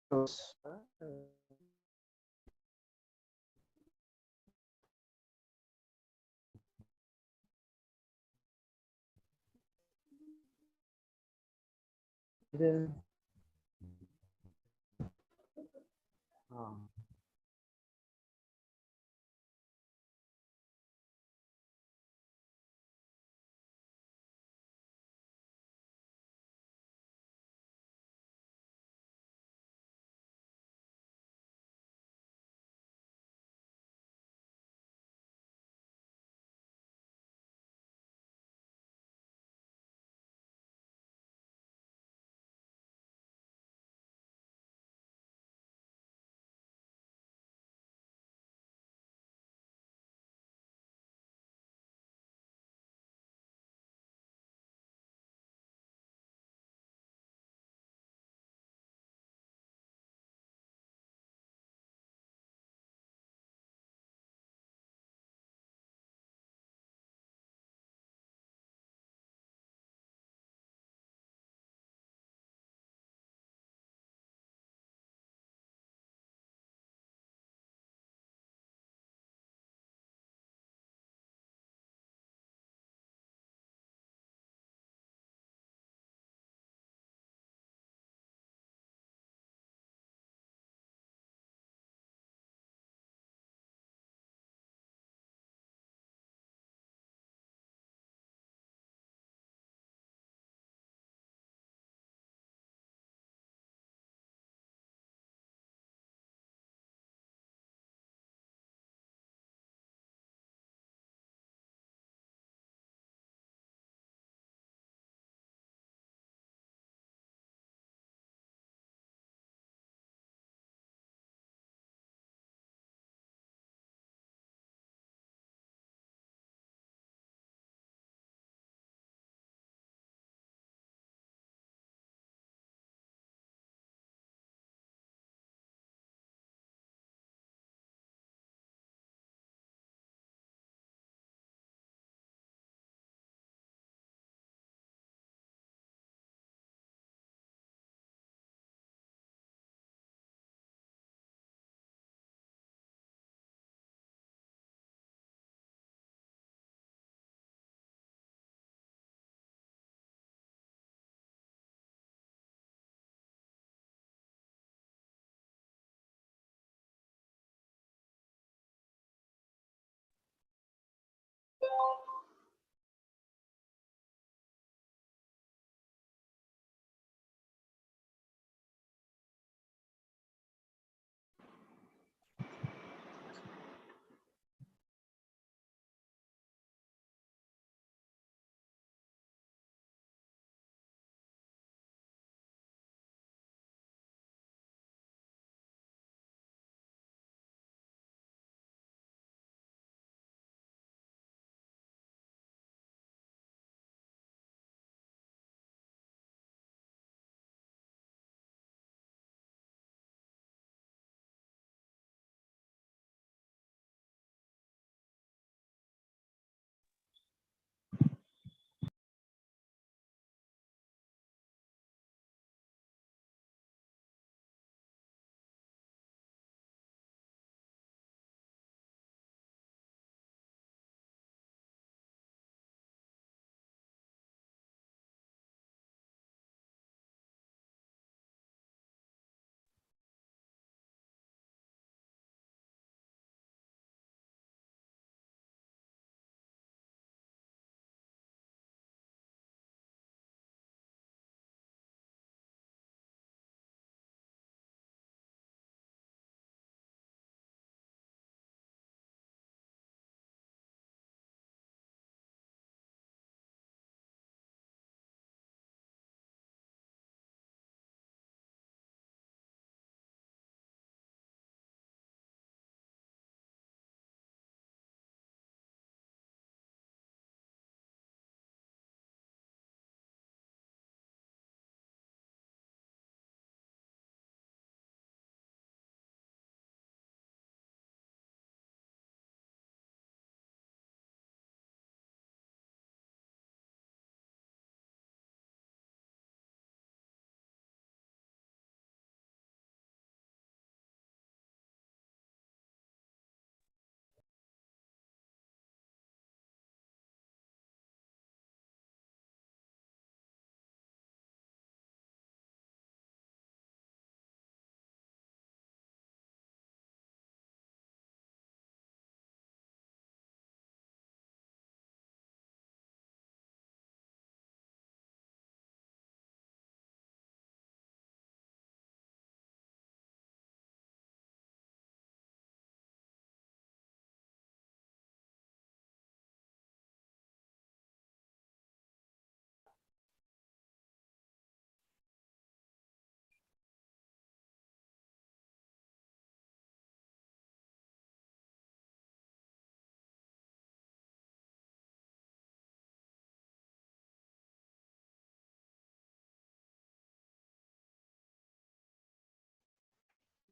terus gitu. Oh.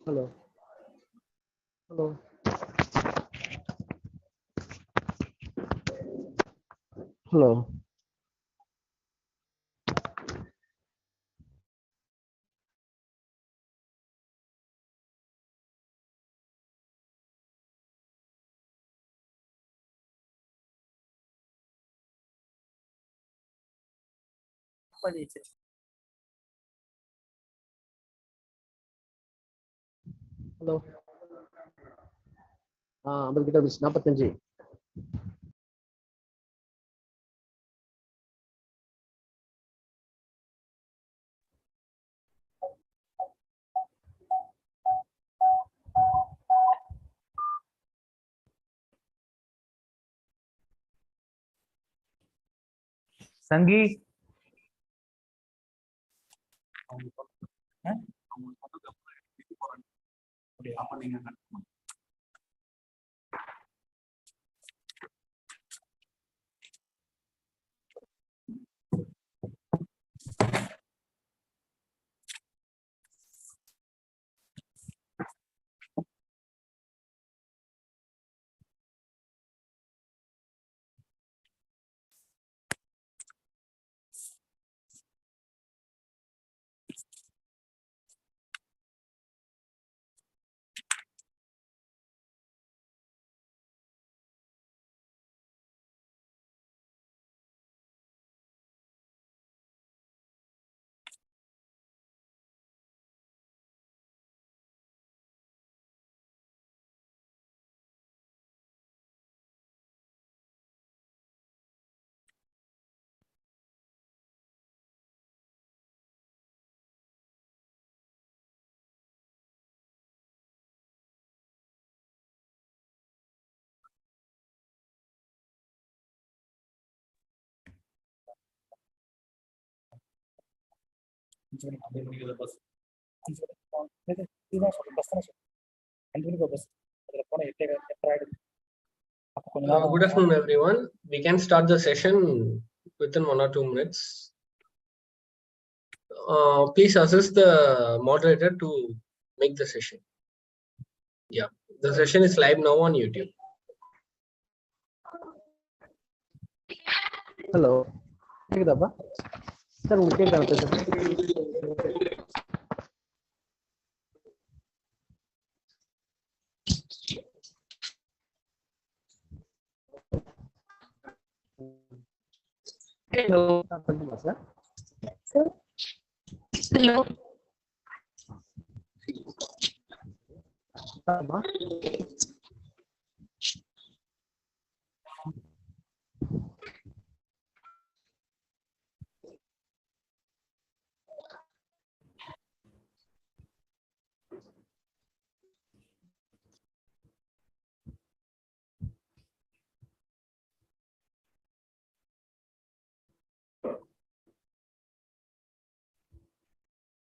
Hello. Hello. Hello. Hello. 50 கிட்ட 45. சங்கி Good afternoon, everyone. We can start the session within 1 or 2 minutes. Please assist the moderator to make the session. Yeah, the session is live now on YouTube. Hello. கேக்குதாப்பா? Sir உங்களுக்கு கேக்குதா பேசுறது? Hello. பண்ணுமா sir? Hello. ஆமா.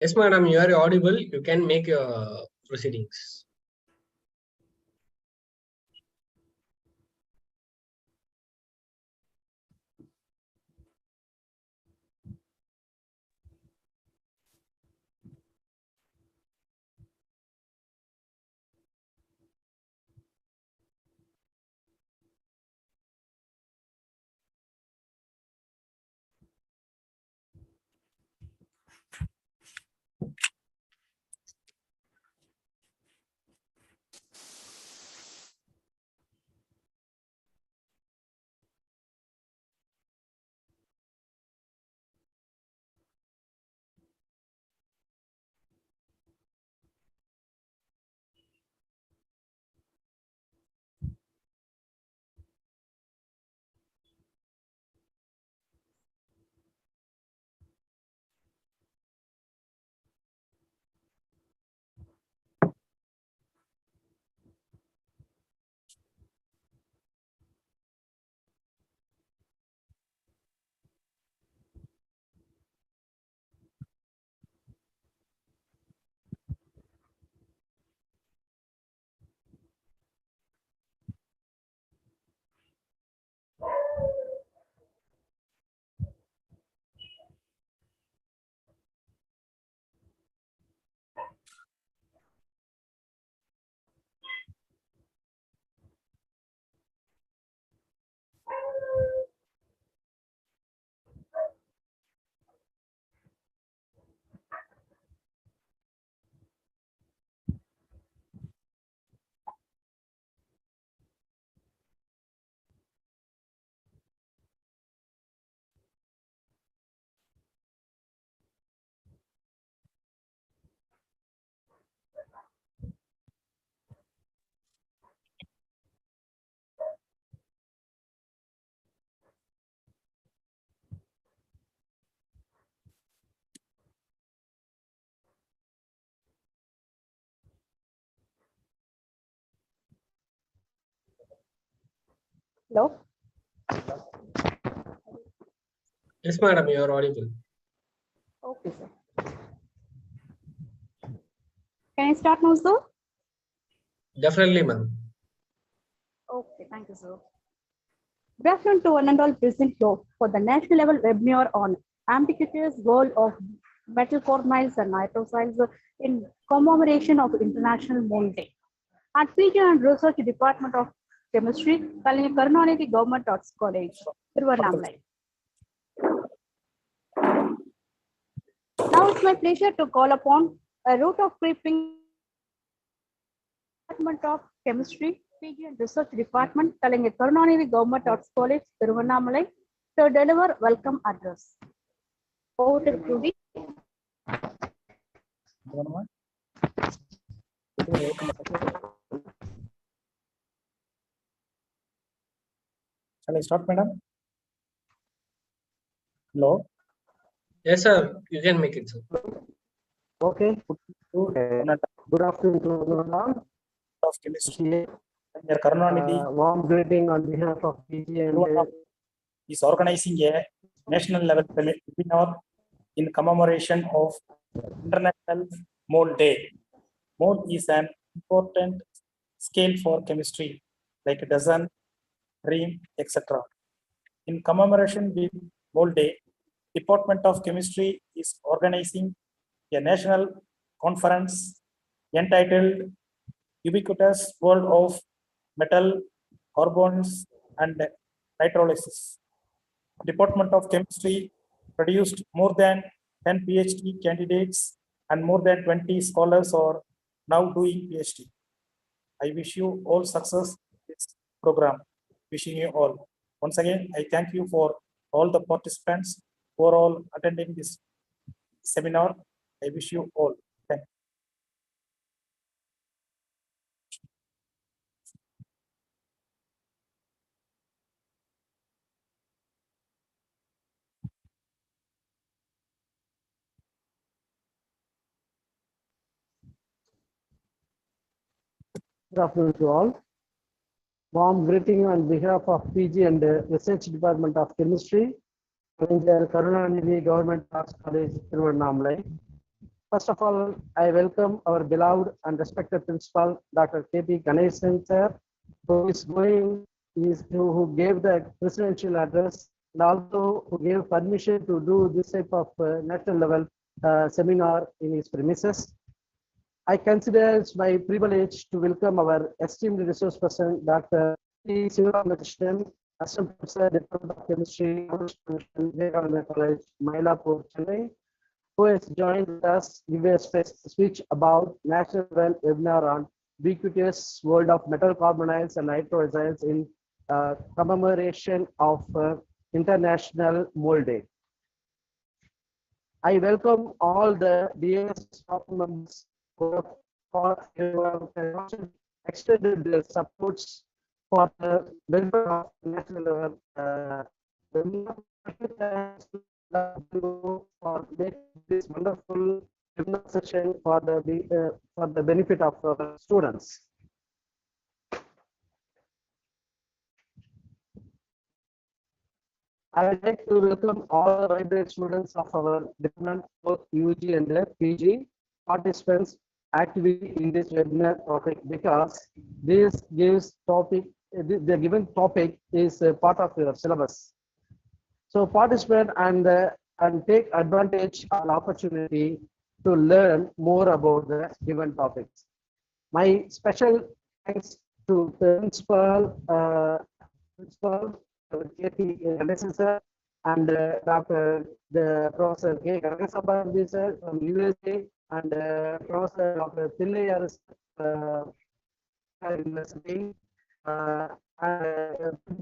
Yes, madam, you are audible. You can make your proceedings. Hello. Yes, madam, you are audible. Okay, sir. Can I start now, sir? Definitely, ma'am. Okay, thank you, sir. Good afternoon to one and all present here for the national level webinar on ambiguous world of metal carbonyls and nitrosyls in commemoration of International Mold Day. At PG and Research Department of Chemistry, Karnataka Government Arts College, Tiruvannamalai. Now it's my pleasure to call upon a root of creeping Department of Chemistry, PG and Research Department, Karnataka Government Arts College, Tiruvannamalai, to deliver welcome address. Over to Rudy. Shall I start, madam? Hello. Yes, sir. You can make it, sir. Okay. Good afternoon to everyone. Of chemistry. Warm greeting on behalf of PG and is organizing a national level webinar in commemoration of International Mold Day. Mold is an important scale for chemistry, like a dozen, ream, etc. In commemoration with Mold Day, Department of Chemistry is organizing a national conference entitled Ubiquitous World of Metal, Carbonyls, and Nitrosyls. Department of Chemistry produced more than 10 PhD candidates and more than 20 scholars are now doing PhD. I wish you all success in this program. Wishing you all. Once again, I thank you for all the participants who are all attending this seminar. I wish you all. Thank you. good afternoon to all. Warm greeting on behalf of PG and Research Department of Chemistry, Karnataka Government Arts College, Tiruvannamalai. First of all, I welcome our beloved and respected principal, Dr. K.P. Ganesan, sir, who gave the presidential address and also who gave permission to do this type of national level seminar in his premises. I consider it my privilege to welcome our esteemed resource person, Dr. T. Sivaramakrishnan, Assistant Professor, Department of Chemistry, Vivekananda College, Mylapore, Chennai, who has joined us to give a speech about national webinar on Ubiquitous World of Metal Carbonyls and Nitrosyls in commemoration of International Mold Day. I welcome all the DS staff members who have extended their supports for the welfare of national level. For making this wonderful session for the benefit of our students. I would like to welcome all the vibrant students of our department, both UG and PG participants actively in this webinar topic because this gives topic, the given topic is part of your syllabus. So participate and take advantage of the opportunity to learn more about the given topics. My special thanks to principal K.P. Ganesan sir and Dr. Professor K. Ganesan sir from USA and Professor Dr. Pillai University and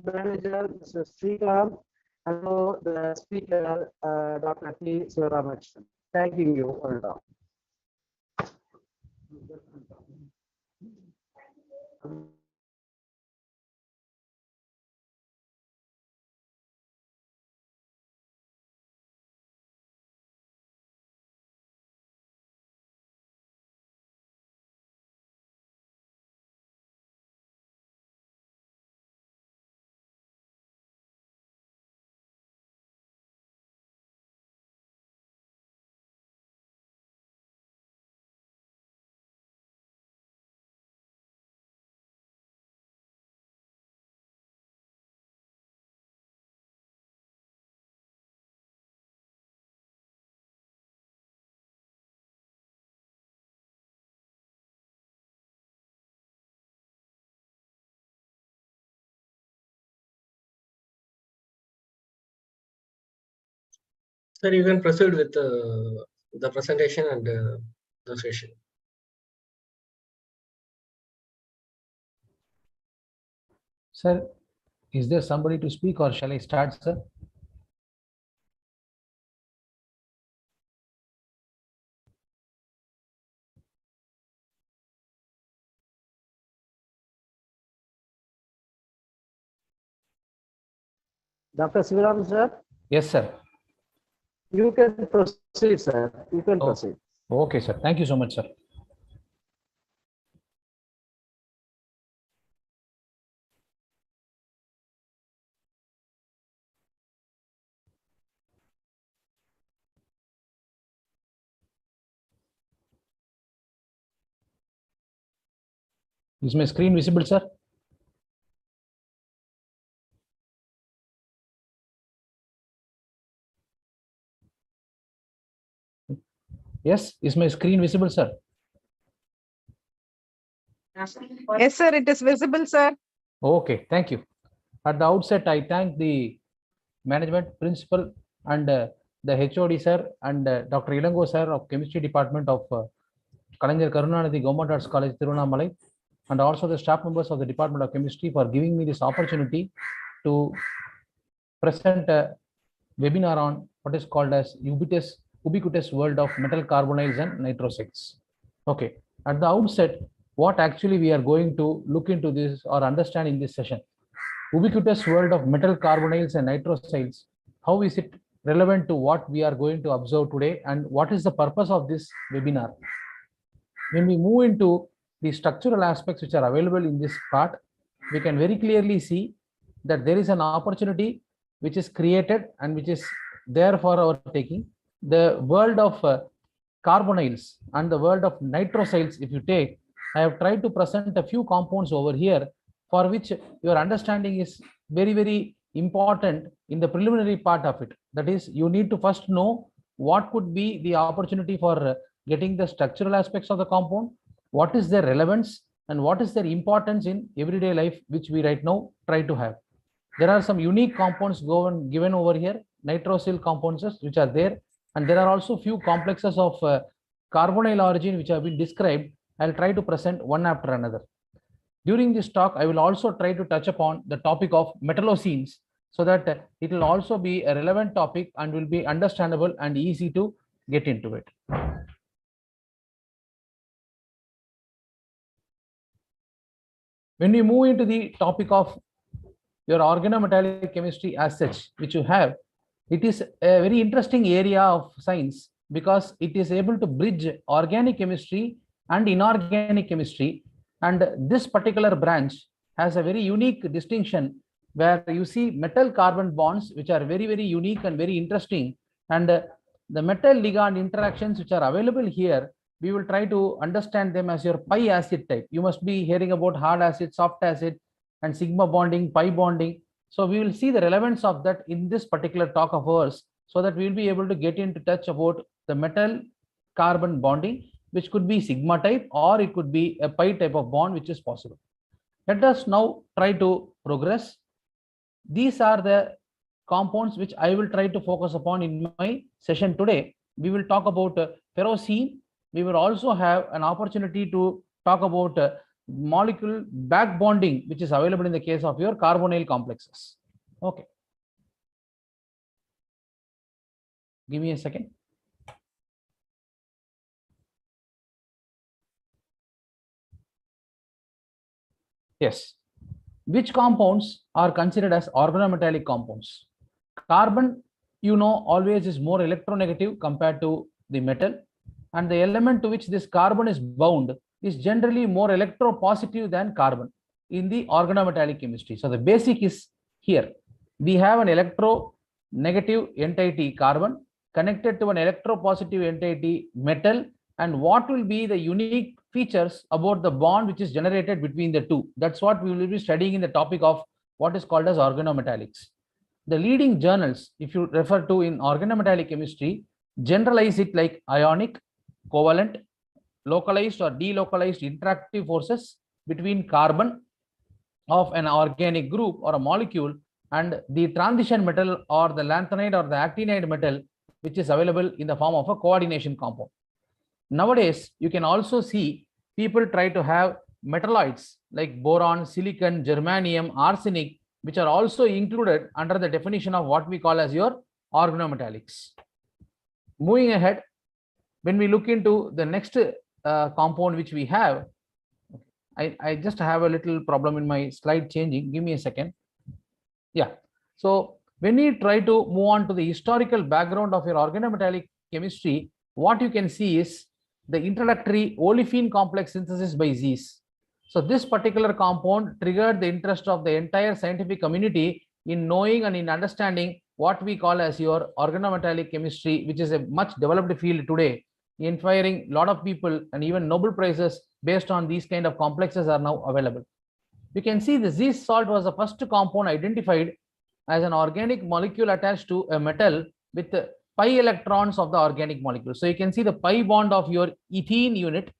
manager Mr. Srikanth and the speaker Dr. T. Sivaramakrishnan. Thanking you all. Sir, you can proceed with the presentation and the session. Sir, is there somebody to speak or shall I start, sir? Dr. Sivaram, sir, Yes, sir. you can proceed, sir. You can Oh. proceed. Okay, sir. Thank you so much, sir. Is my screen visible, sir? Yes, is my screen visible, sir? Yes, sir, it is visible, sir. Okay, thank you. At the outset, I thank the management, principal, and the HOD, sir, and Dr. Ilango, sir, of Chemistry Department of Kalaignar Karunanidhi Government Arts College, Tiruvannamalai, and also the staff members of the Department of Chemistry for giving me this opportunity to present a webinar on what is called as ubiquitous world of metal carbonyls and nitrosyls. Okay, at the outset, what actually we are going to look into this or understand in this session. Ubiquitous world of metal carbonyls and nitrosyls, how is it relevant to what we are going to observe today, and what is the purpose of this webinar? When we move into the structural aspects which are available in this part, we can very clearly see that there is an opportunity which is created and which is there for our taking. The world of carbonyls and the world of nitrosyls, if you take, I have tried to present a few compounds over here for which your understanding is very, very important in the preliminary part of it. That is, you need to first know what could be the opportunity for getting the structural aspects of the compound, what is their relevance, and what is their importance in everyday life, which we right now try to have. There are some unique compounds given over here, nitrosyl compounds which are there, and there are also few complexes of carbonyl origin which have been described. I'll try to present one after another. During this talk, I will also try to touch upon the topic of metallocenes so that it will also be a relevant topic and will be understandable and easy to get into it. When we move into the topic of your organometallic chemistry as such, which you have, it is a very interesting area of science because it is able to bridge organic chemistry and inorganic chemistry. And this particular branch has a very unique distinction where you see metal carbon bonds, which are very, very unique and very interesting. And the metal ligand interactions which are available here, we will try to understand them as your pi acid type. You must be hearing about hard acid, soft acid, and sigma bonding, pi bonding. So we will see the relevance of that in this particular talk of ours, so that we will be able to get into touch about the metal carbon bonding, which could be sigma type or it could be a pi type of bond, which is possible. Let us now try to progress. These are the compounds which I will try to focus upon in my session today. We will talk about ferrocene. We will also have an opportunity to talk about molecule back bonding, which is available in the case of your carbonyl complexes. Okay. Give me a second. Yes. Which compounds are considered as organometallic compounds? Carbon, you know, always is more electronegative compared to the metal, and the element to which this carbon is bound is generally more electropositive than carbon in the organometallic chemistry. So the basic is here. We have an electronegative entity carbon connected to an electropositive entity metal, and what will be the unique features about the bond which is generated between the two. That's what we will be studying in the topic of what is called as organometallics. The leading journals, if you refer to in organometallic chemistry, generalize it like ionic, covalent, localized or delocalized interactive forces between carbon of an organic group or a molecule and the transition metal or the lanthanide or the actinide metal which is available in the form of a coordination compound. Nowadays, you can also see people try to have metalloids like boron, silicon, germanium, arsenic, which are also included under the definition of what we call as your organometallics. Moving ahead, when we look into the next compound which we have, I just have a little problem in my slide changing. Give me a second. Yeah. So when we try to move on to the historical background of your organometallic chemistry, what you can see is the introductory olefin complex synthesis by Zeiss. So this particular compound triggered the interest of the entire scientific community in knowing and in understanding what we call as your organometallic chemistry, which is a much developed field today, inspiring a lot of people, and even Nobel Prizes based on these kind of complexes are now available. You can see the Zeiss salt was the first compound identified as an organic molecule attached to a metal with pi electrons of the organic molecule. So you can see the pi bond of your ethene unit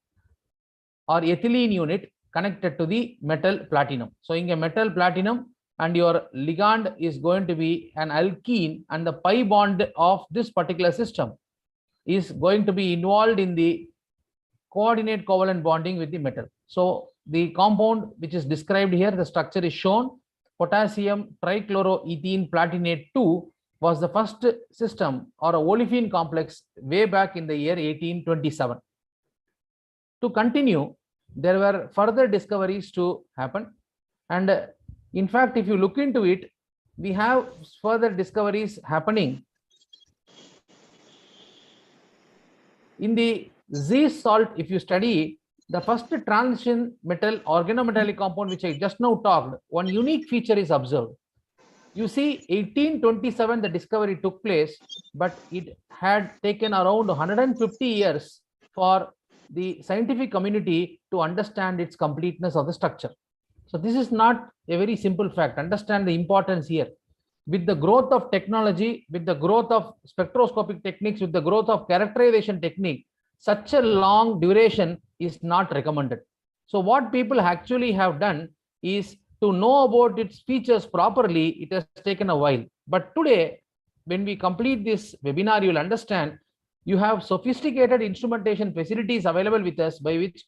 or ethylene unit connected to the metal platinum. So in a metal platinum, and your ligand is going to be an alkene, and the pi bond of this particular system is going to be involved in the coordinate covalent bonding with the metal. So the compound which is described here, the structure is shown. Potassium trichloroethene platinate 2 was the first system or a olefin complex way back in the year 1827. To continue, there were further discoveries to happen, and in fact, if you look into it, we have further discoveries happening in the Zeiss salt. If you study the first transition metal organometallic compound which I just now talked, one unique feature is observed. You see, 1827 the discovery took place, but it had taken around 150 years for the scientific community to understand its completeness of the structure. So this is not a very simple fact. Understand the importance here. With the growth of technology, with the growth of spectroscopic techniques, with the growth of characterization technique, such a long duration is not recommended. So what people actually have done is to know about its features properly. It has taken a while. But today, when we complete this webinar, you will understand you have sophisticated instrumentation facilities available with us by which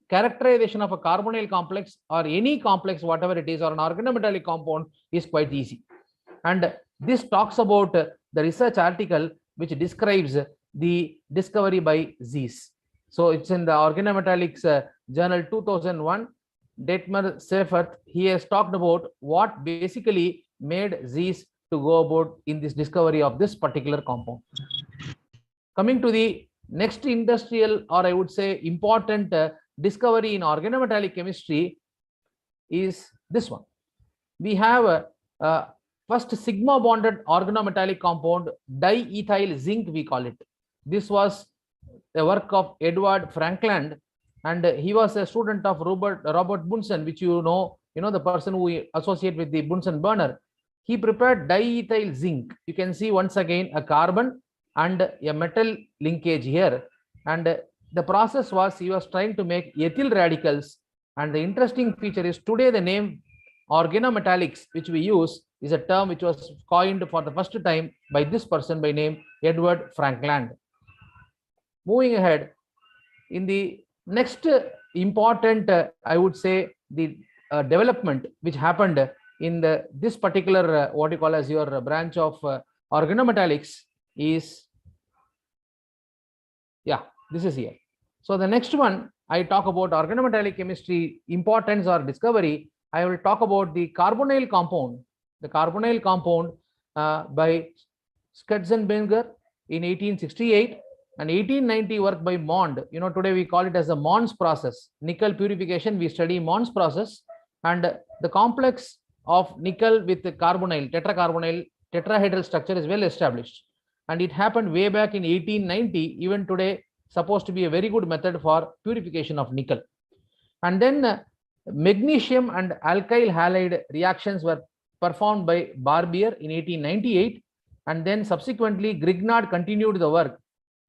characterization of a carbonyl complex or any complex, whatever it is, or an organometallic compound is quite easy. And this talks about the research article which describes the discovery by Zeiss. So it's in the Organometallics Journal 2001. Detmer Seifert, he has talked about what basically made Zeiss to go about in this discovery of this particular compound. Coming to the next industrial, or I would say important discovery in organometallic chemistry is this one. We have first sigma bonded organometallic compound, diethyl zinc we call it. This was the work of Edward Frankland, and he was a student of Robert Bunsen, which you know the person who associate with the Bunsen burner. He prepared diethyl zinc. You can see once again a carbon and a metal linkage here, and the process was he was trying to make ethyl radicals. And the interesting feature is today the name organometallics which we use is a term which was coined for the first time by this person by name Edward Frankland. Moving ahead, in the next important I would say the development which happened in this particular what you call as your branch of organometallics is, this is here. So the next one I talk about organometallic chemistry importance or discovery. I will talk about the carbonyl compound. The carbonyl compound by Schutzenberger in 1868 and 1890 work by Mond. Today we call it as the Mond's process. Nickel purification, we study Mond's process, and the complex of nickel with the carbonyl, tetracarbonyl, tetrahedral structure is well established. And it happened way back in 1890, even today supposed to be a very good method for purification of nickel. And then magnesium and alkyl halide reactions were performed by Barbier in 1898, and then subsequently Grignard continued the work,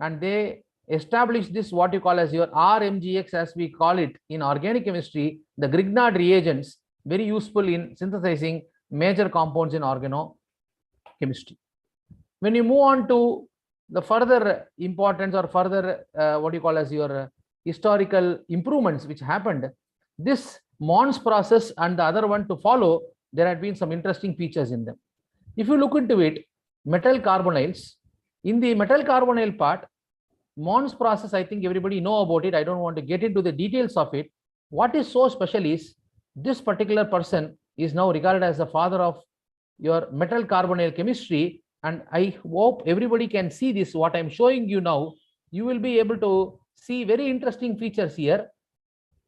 and they established this what you call as your RMGX, as we call it in organic chemistry, the Grignard reagents, very useful in synthesizing major compounds in organochemistry. When you move on to the further importance or further what do you call as your historical improvements which happened, this Mons process and the other one to follow, there had been some interesting features in them. If you look into it, metal carbonyls, in the metal carbonyl part, Mons process, I think everybody know about it. I don't want to get into the details of it. What is so special is this particular person is now regarded as the father of your metal carbonyl chemistry. And I hope everybody can see this, what I'm showing you now. You will be able to see very interesting features here.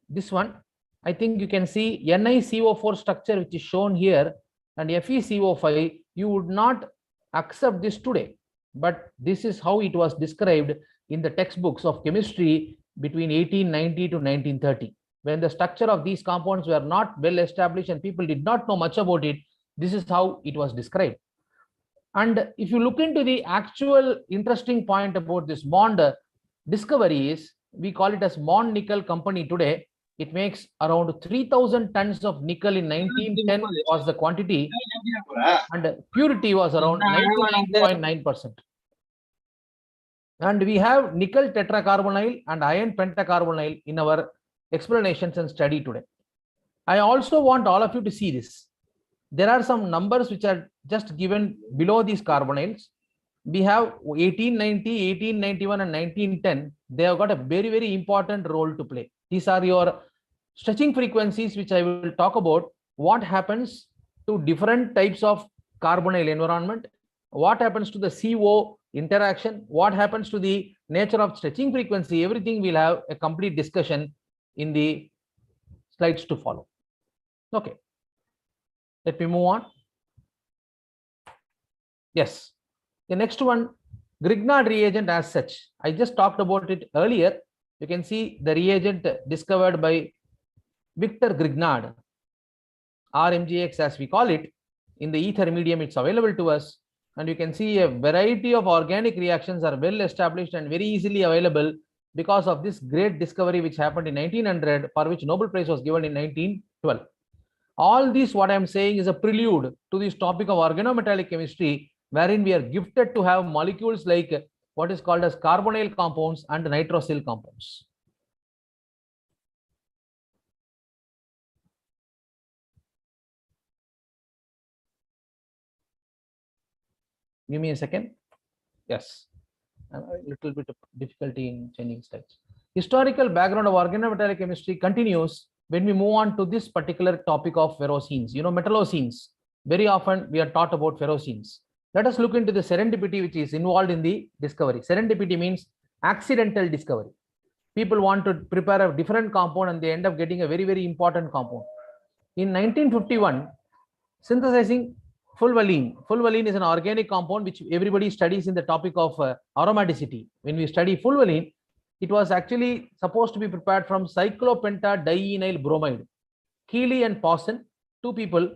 This one, I think you can see NiCO4 structure, which is shown here, and FeCO5. You would not accept this today, but this is how it was described in the textbooks of chemistry between 1890 to 1930. When the structure of these compounds were not well established and people did not know much about it, this is how it was described. And if you look into the actual interesting point about this bond discovery is, we call it as Mond Nickel Company today. It makes around 3,000 tons of nickel in 1910 was the quantity, and purity was around 99.9%. And we have nickel tetracarbonyl and iron pentacarbonyl in our explanations and study today. I also want all of you to see this. There are some numbers which are just given below these carbonyls. We have 1890, 1891 and 1910. They have got a very, very important role to play. These are your stretching frequencies, which I will talk about. What happens to different types of carbonyl environment? What happens to the CO interaction? What happens to the nature of stretching frequency? Everything we'll have a complete discussion in the slides to follow. Okay. Let me move on. Yes. The next one, Grignard reagent as such. I just talked about it earlier. You can see the reagent discovered by Victor Grignard, RMGX as we call it. In the ether medium, it's available to us. And you can see a variety of organic reactions are well established and very easily available because of this great discovery which happened in 1900, for which Nobel Prize was given in 1912. All this, what I'm saying, is a prelude to this topic of organometallic chemistry, wherein we are gifted to have molecules like what is called as carbonyl compounds and nitrosyl compounds. Give me a second. Yes, a little bit of difficulty in changing slides. Historical background of organometallic chemistry continues when we move on to this particular topic of ferrocenes. You know, metallocenes. Very often we are taught about ferrocenes. Let us look into the serendipity which is involved in the discovery. Serendipity means accidental discovery. People want to prepare a different compound and they end up getting a very, very important compound. In 1951, synthesizing fulvalene. Fulvalene is an organic compound which everybody studies in the topic of aromaticity. When we study fulvalene, it was actually supposed to be prepared from cyclopentadienyl bromide. Keeley and Pawson, two people,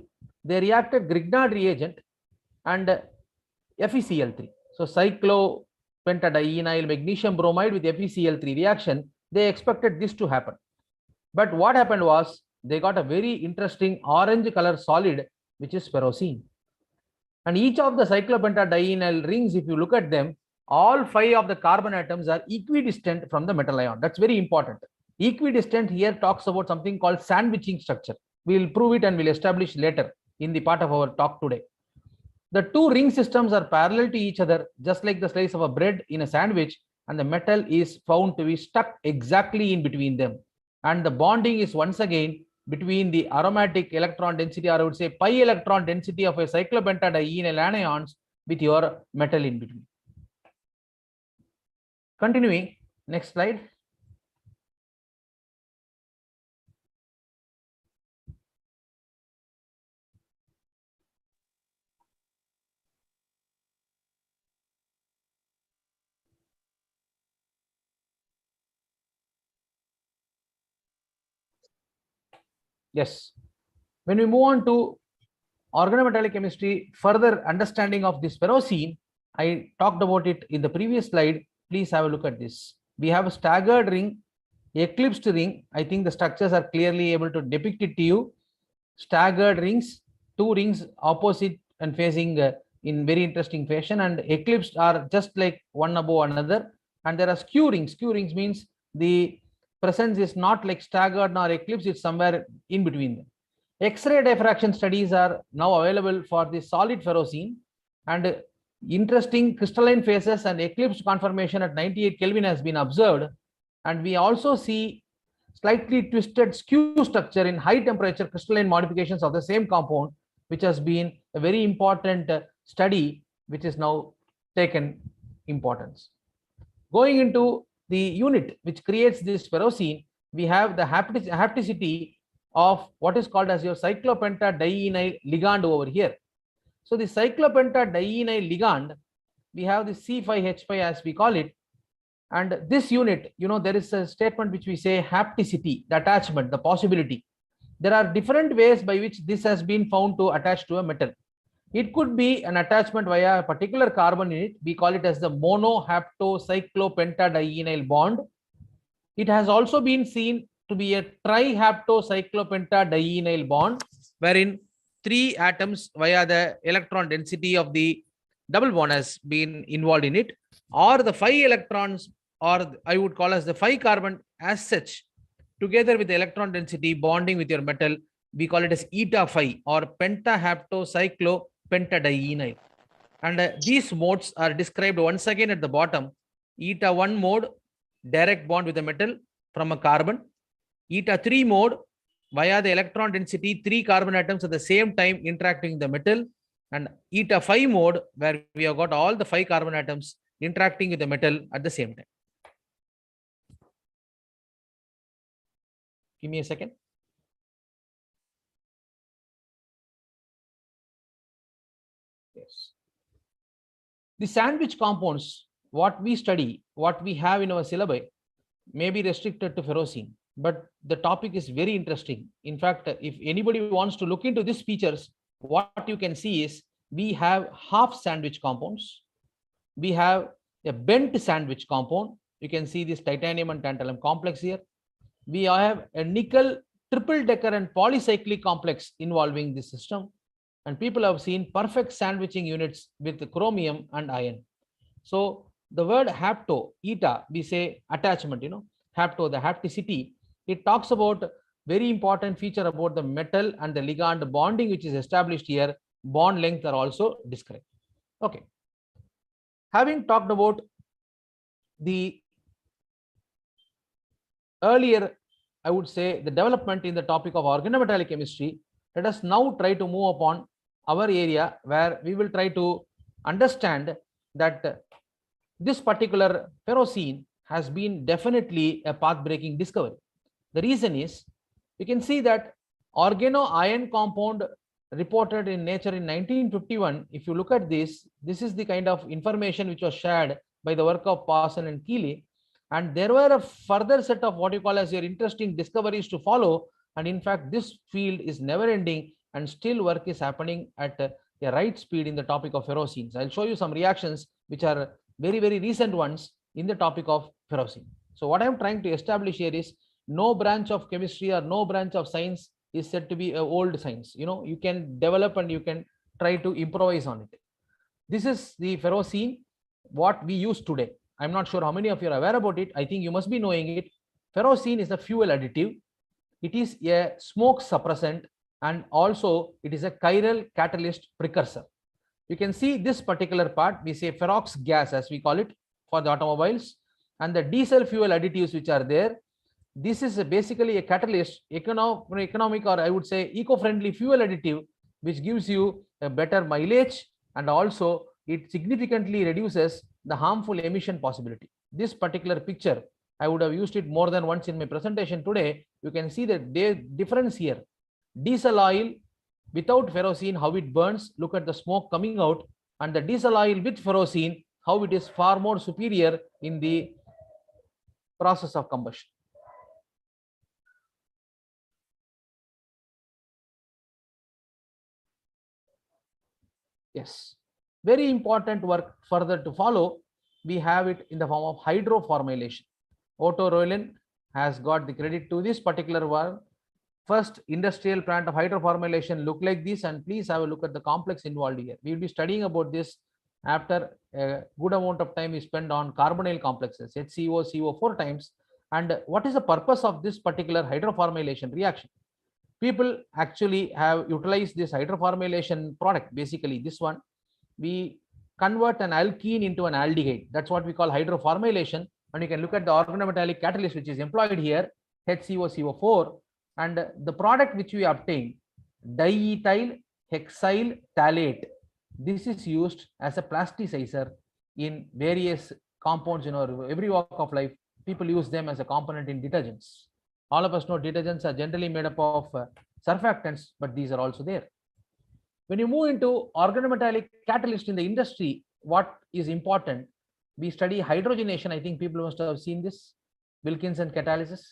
they reacted Grignard reagent and FeCl3. So cyclopentadienyl magnesium bromide with FeCl3 reaction, they expected this to happen. But what happened was they got a very interesting orange color solid, which is ferrocene. And each of the cyclopentadienyl rings, if you look at them, all 5 of the carbon atoms are equidistant from the metal ion. That's very important. Equidistant here talks about something called sandwiching structure. We will prove it and we'll establish later in the part of our talk today. The 2 ring systems are parallel to each other, just like the slice of a bread in a sandwich, and the metal is found to be stuck exactly in between them. And the bonding is once again between the aromatic electron density, or I would say pi electron density of a cyclopentadienyl anions with your metal in between. Continuing, next slide. Yes. When we move on to organometallic chemistry, further understanding of this ferrocene, I talked about it in the previous slide. Please have a look at this. We have a staggered ring, eclipsed ring. I think the structures are clearly able to depict it to you. Staggered rings, 2 rings opposite and facing in very interesting fashion, and eclipsed are just like one above another. And there are skew rings. Skew rings means the presence is not like staggered nor eclipsed, it's somewhere in between them. X-ray diffraction studies are now available for the solid ferrocene, and interesting crystalline phases and eclipsed conformation at 98 Kelvin has been observed. And we also see slightly twisted skew structure in high temperature crystalline modifications of the same compound, which has been a very important study, which is now taken importance. Going into the unit which creates this ferrocene, we have the hapticity of what is called as your cyclopentadienyl ligand over here. So the cyclopentadienyl ligand, we have the C5H5 as we call it. And this unit, there is a statement which we say hapticity, the attachment, the possibility. There are different ways by which this has been found to attach to a metal. It could be an attachment via a particular carbon in it. We call it as the monohaptocyclopentadienyl bond. It has also been seen to be a trihaptocyclopentadienyl bond, wherein 3 atoms via the electron density of the double bond has been involved in it, or the 5 electrons, or I would call as the 5 carbon as such, together with the electron density bonding with your metal. We call it as eta 5 or pentahaptocyclopentadienyl. And these modes are described once again at the bottom. Eta 1 mode, direct bond with the metal from a carbon. Eta 3 mode, via the electron density, 3 carbon atoms at the same time interacting with the metal. And eta 5 mode, where we have got all the 5 carbon atoms interacting with the metal at the same time. Give me a second. Yes. The sandwich compounds, what we study, what we have in our syllabi, may be restricted to ferrocene, but the topic is very interesting. In fact, if anybody wants to look into these features, what you can see is we have half sandwich compounds. We have a bent sandwich compound. You can see this titanium and tantalum complex here. We have a nickel triple decker and polycyclic complex involving this system. And people have seen perfect sandwiching units with chromium and iron. So the word hapto, eta, we say attachment, hapto, the hapticity, it talks about very important feature about the metal and the ligand bonding, which is established here. Bond length are also described. Okay. Having talked about the earlier, I would say, the development in the topic of organometallic chemistry, let us now try to move upon our area where we will try to understand that this particular ferrocene has been definitely a path-breaking discovery. The reason is, you can see that organo-iron compound reported in Nature in 1951. If you look at this, this is the kind of information which was shared by the work of Parson and Keeley. And there were a further set of what you call as your interesting discoveries to follow. And in fact, this field is never ending and still work is happening at a right speed in the topic of ferrocenes. I'll show you some reactions which are very, very recent ones in the topic of ferrocene. So what I'm trying to establish here is no branch of chemistry or no branch of science is said to be an old science. You can develop and you can try to improvise on it. This is the ferrocene, what we use today. I'm not sure how many of you are aware about it. I think you must be knowing it. Ferrocene is a fuel additive. It is a smoke suppressant, and also it is a chiral catalyst precursor. You can see this particular part, we say ferrox gas as we call it for the automobiles, and the diesel fuel additives which are there. This is basically a catalyst, economic, or I would say eco-friendly fuel additive, which gives you a better mileage, and also it significantly reduces the harmful emission possibility. This particular picture, I would have used it more than once in my presentation today. You can see the difference here. Diesel oil without ferrocene, how it burns, look at the smoke coming out, and the diesel oil with ferrocene, how it is far more superior in the process of combustion. Yes, very important work further to follow. We have it in the form of hydroformylation. Otto Roelen has got the credit to this particular one. first industrial plant of hydroformylation look like this, and please have a look at the complex involved here. We will be studying about this after a good amount of time is spent on carbonyl complexes, HCO, CO 4 times. And what is the purpose of this particular hydroformylation reaction? People actually have utilized this hydroformylation product. Basically, this one, we convert an alkene into an aldehyde. That's what we call hydroformylation. And you can look at the organometallic catalyst which is employed here, HCO, CO4, and the product which we obtain, diethyl hexyl phthalate. This is used as a plasticizer in various compounds in every walk of life. People use them as a component in detergents. All of us know detergents are generally made up of surfactants, but these are also there. When you move into organometallic catalyst in the industry, what is important? We study hydrogenation. I think people must have seen this, Wilkinson catalysis.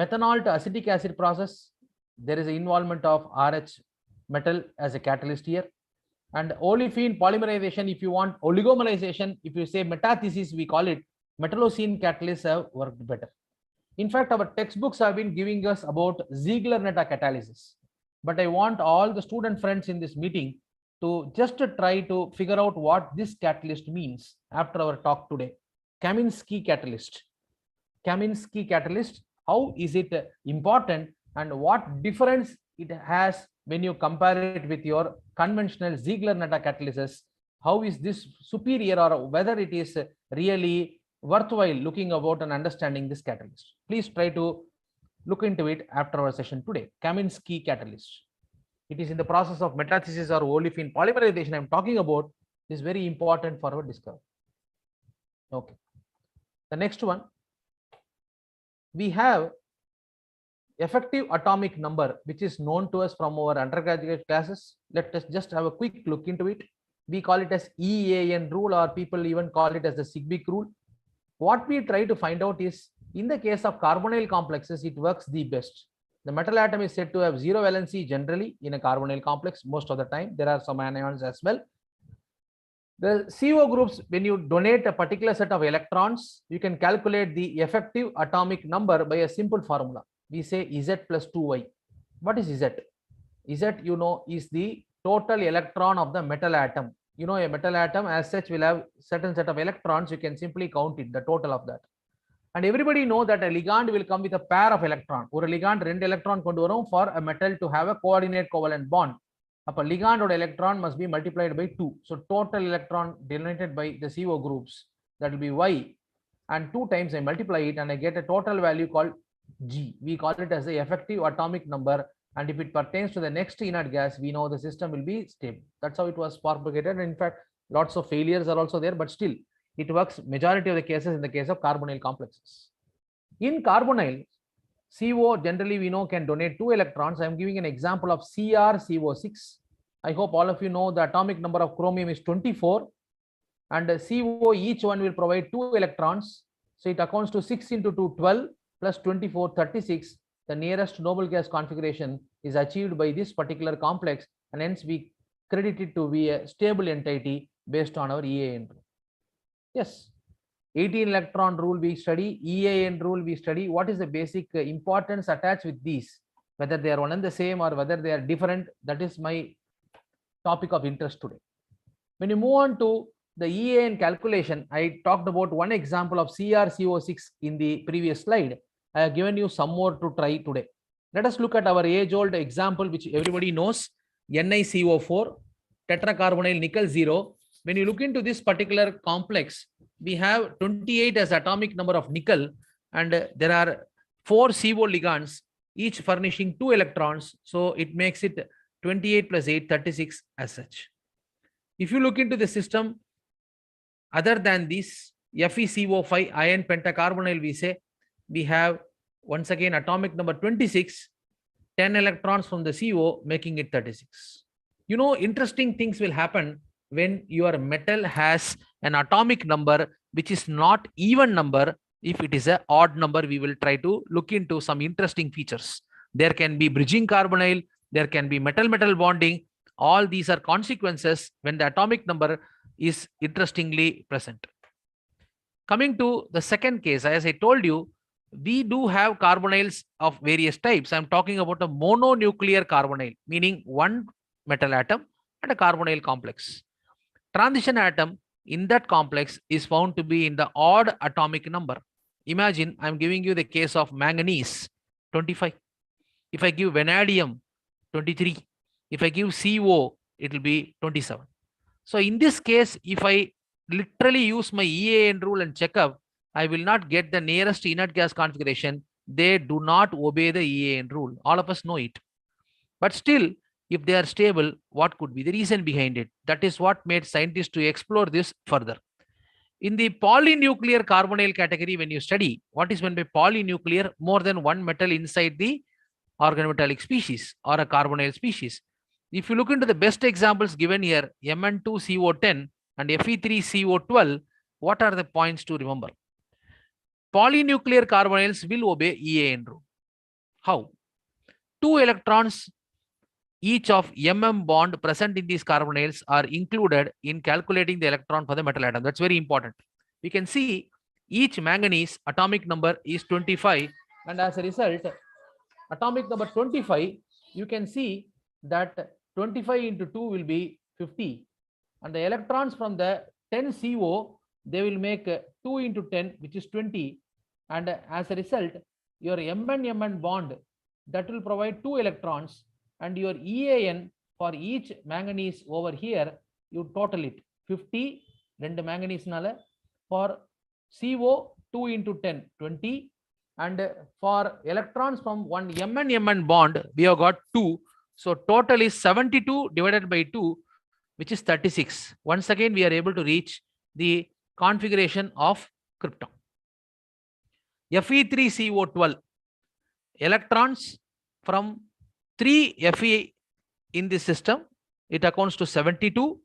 Methanol to acetic acid process, there is an involvement of RH metal as a catalyst here. And olefin polymerization, if you want oligomerization, if you say metathesis, we call it metallocene catalysts have worked better. In fact, our textbooks have been giving us about Ziegler-Natta catalysis. But I want all the student friends in this meeting to just try to figure out what this catalyst means after our talk today. Kaminsky catalyst. Kaminsky catalyst, how is it important and what difference it has when you compare it with your conventional Ziegler-Natta catalysis? How is this superior, or whether it is really worthwhile looking about and understanding this catalyst? Please try to look into it after our session today. Kaminsky catalyst. It is in the process of metathesis or olefin polymerization I'm talking about. Is very important for our discovery. Okay. The next one, we have effective atomic number, which is known to us from our undergraduate classes. Let us just have a quick look into it. We call it as EAN rule, or people even call it as the Sigbic rule. What we try to find out is, in the case of carbonyl complexes, it works the best. The metal atom is said to have zero valency generally in a carbonyl complex most of the time. There are some anions as well. The CO groups, when you donate a particular set of electrons, you can calculate the effective atomic number by a simple formula. We say Z plus 2Y. What is Z? Z, you know, is the total electron of the metal atom. You know, a metal atom as such will have certain set of electrons. You can simply count it, the total of that. And everybody know that a ligand will come with a pair of electron. Or a ligand 2 electron kondu varum for a metal to have a coordinate covalent bond. A ligand or electron must be multiplied by 2. So total electron denoted by the CO groups, that will be Y, and 2 times I multiply it and I get a total value called G. We call it as the effective atomic number, and if it pertains to the next inert gas, we know the system will be stable. That's how it was propagated. And in fact, lots of failures are also there, but still it works majority of the cases in the case of carbonyl complexes. In carbonyl, CO generally we know can donate 2 electrons. I am giving an example of CrCO6. I hope all of you know the atomic number of chromium is 24, and CO each one will provide 2 electrons. So it accounts to 6 into 2, 12 plus 24, 36. The nearest noble gas configuration is achieved by this particular complex, and hence we credit it to be a stable entity based on our EAN rule. Yes. 18 electron rule we study, EAN rule we study. What is the basic importance attached with these? Whether they are one and the same or whether they are different, that is my topic of interest today. When you move on to the EAN calculation, I talked about one example of CrCO6 in the previous slide. I have given you some more to try today. Let us look at our age-old example, which everybody knows, NiCO4, tetracarbonyl nickel 0. When you look into this particular complex, we have 28 as atomic number of nickel, and there are 4 CO ligands, each furnishing 2 electrons. So it makes it 28 plus 8, 36 as such. If you look into the system, other than this FeCO5 iron pentacarbonyl, we say we have once again atomic number 26, 10 electrons from the CO, making it 36. You know, interesting things will happen when your metal has an atomic number which is not even number. If it is an odd number, we will try to look into some interesting features. There can be bridging carbonyl, there can be metal-metal bonding. All these are consequences when the atomic number is interestingly present. Coming to the second case, as I told you, we do have carbonyls of various types. I'm talking about a mononuclear carbonyl, meaning one metal atom and a carbonyl complex. Transition atom in that complex is found to be in the odd atomic number. Imagine I'm giving you the case of manganese, 25. If I give vanadium, 23. If I give CO, it will be 27. So in this case, if I literally use my EAN rule and check up, I will not get the nearest inert gas configuration. They do not obey the EAN rule. All of us know it. But still, if they are stable, what could be the reason behind it? That is what made scientists to explore this further. In the polynuclear carbonyl category, when you study what is meant by polynuclear, more than one metal inside the organometallic species or a carbonyl species. If you look into the best examples given here, Mn2CO10 and Fe3CO12, what are the points to remember? Polynuclear carbonyls will obey EAN rule. How? 2 electrons each of bond present in these carbonyls are included in calculating the electron for the metal atom. That's very important. We can see each manganese atomic number is 25, and as a result, atomic number 25, you can see that 25 into 2 will be 50, and the electrons from the 10 CO, they will make 2 into 10, which is 20, and as a result, your Mn bond, that will provide 2 electrons, and your EAN for each manganese over here, you total it 50, 2 manganese nala, for CO 2 into 10, 20, and for electrons from one Mn bond, we have got 2. So total is 72 divided by 2, which is 36. Once again, we are able to reach the configuration of krypton. Fe3CO12, electrons from 3 Fe in this system, it accounts to 72,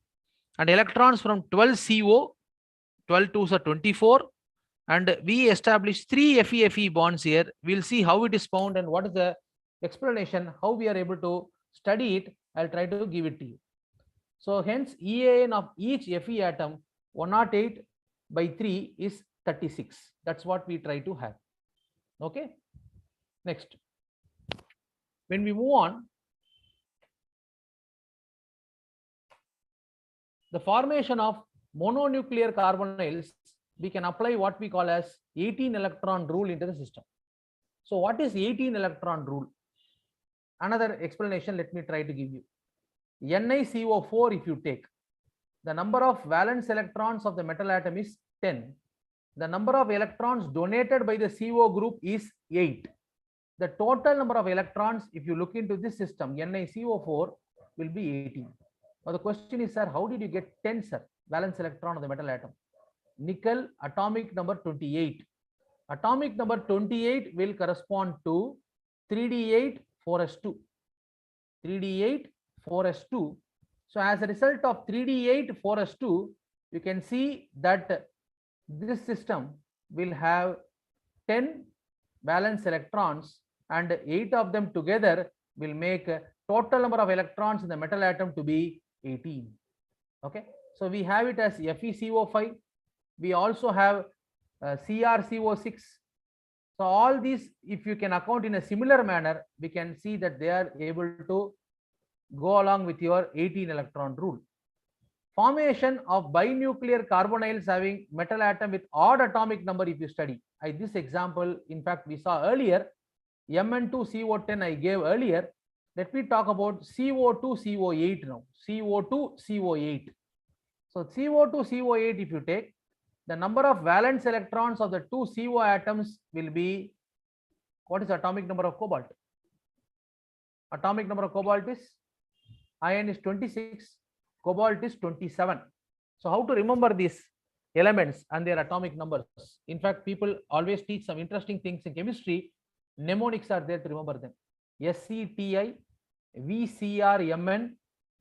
and electrons from 12 CO, 12 2s are 24, and we establish 3 Fe bonds here. We'll see how it is found and what is the explanation, how we are able to study it. I'll try to give it to you. So hence EAN of each Fe atom 108 by 3 is 36. That's what we try to have. Okay. Next, when we move on, the formation of mononuclear carbonyls, we can apply what we call as 18 electron rule into the system. So what is 18 electron rule? Another explanation, let me try to give you. NiCO4, if you take, the number of valence electrons of the metal atom is 10. The number of electrons donated by the CO group is 8. The total number of electrons, if you look into this system, NiCO4 will be 18. Now the question is, sir, how did you get 10, sir, valence electron of the metal atom? Nickel, atomic number 28. Atomic number 28 will correspond to 3d8 4s2. 3d8 4s2. So as a result of 3d8 4s2, you can see that this system will have 10 valence electrons, and 8 of them together will make a total number of electrons in the metal atom to be 18. Okay, so we have it as FeCO5. We also have CrCO6. So all these, if you can account in a similar manner, we can see that they are able to go along with your 18 electron rule. Formation of binuclear carbonyls having metal atom with odd atomic number, if you study. This example, in fact, we saw earlier, Mn2CO10 I gave earlier. Let me talk about CO2CO8 now. CO2CO8. So CO2CO8, if you take, the number of valence electrons of the 2 CO atoms will be, what is the atomic number of cobalt? Atomic number of cobalt is, iron is 26, cobalt is 27. So how to remember these elements and their atomic numbers? In fact, people always teach some interesting things in chemistry. Mnemonics are there to remember them. SCTI, VCRMN,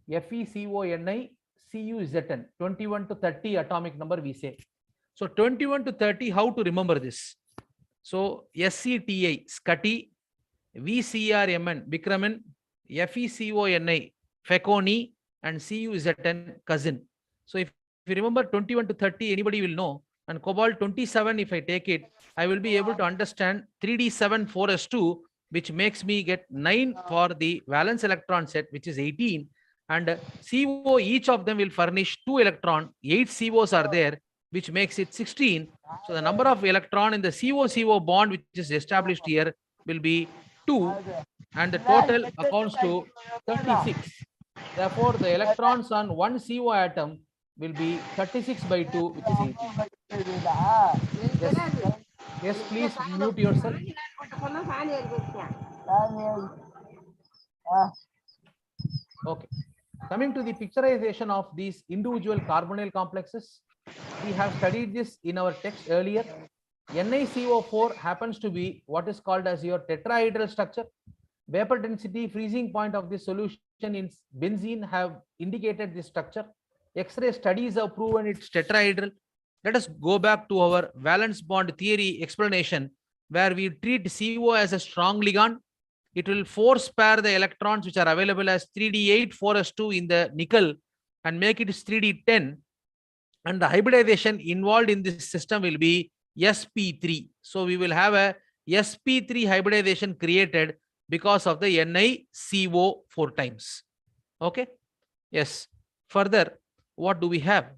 FeCONI, CuZn, 21 to 30 atomic number we say. So 21 to 30, how to remember this? So SCTI, Scotty, VCRMN, Vikraman, FeCONI, Feconi, and CuZn, cousin. So if you remember 21 to 30, anybody will know and cobalt 27, if I take it, I will be able to understand 3d7 4s2, which makes me get 9 for the valence electron set, which is 18. And CO, each of them will furnish 2 electron. 8 COs are there, which makes it 16. So the number of electron in the CO-CO bond, which is established here, will be 2. And the total accounts to 36. Therefore, the electrons on one CO atom will be 36 by 2, which is 18. Yes, yes, please mute yourself. Okay. Coming to the picturization of these individual carbonyl complexes, we have studied this in our text earlier. NiCO4 happens to be what is called as your tetrahedral structure. Vapor density freezing point of this solution in benzene have indicated this structure. X-ray studies have proven it's tetrahedral. Let us go back to our valence bond theory explanation, where we treat CO as a strong ligand. It will force pair the electrons which are available as 3d8 4s2 in the nickel and make it 3d10. And the hybridization involved in this system will be sp3. So we will have a sp3 hybridization created because of the NiCO 4 times. Okay. Yes. Further, what do we have?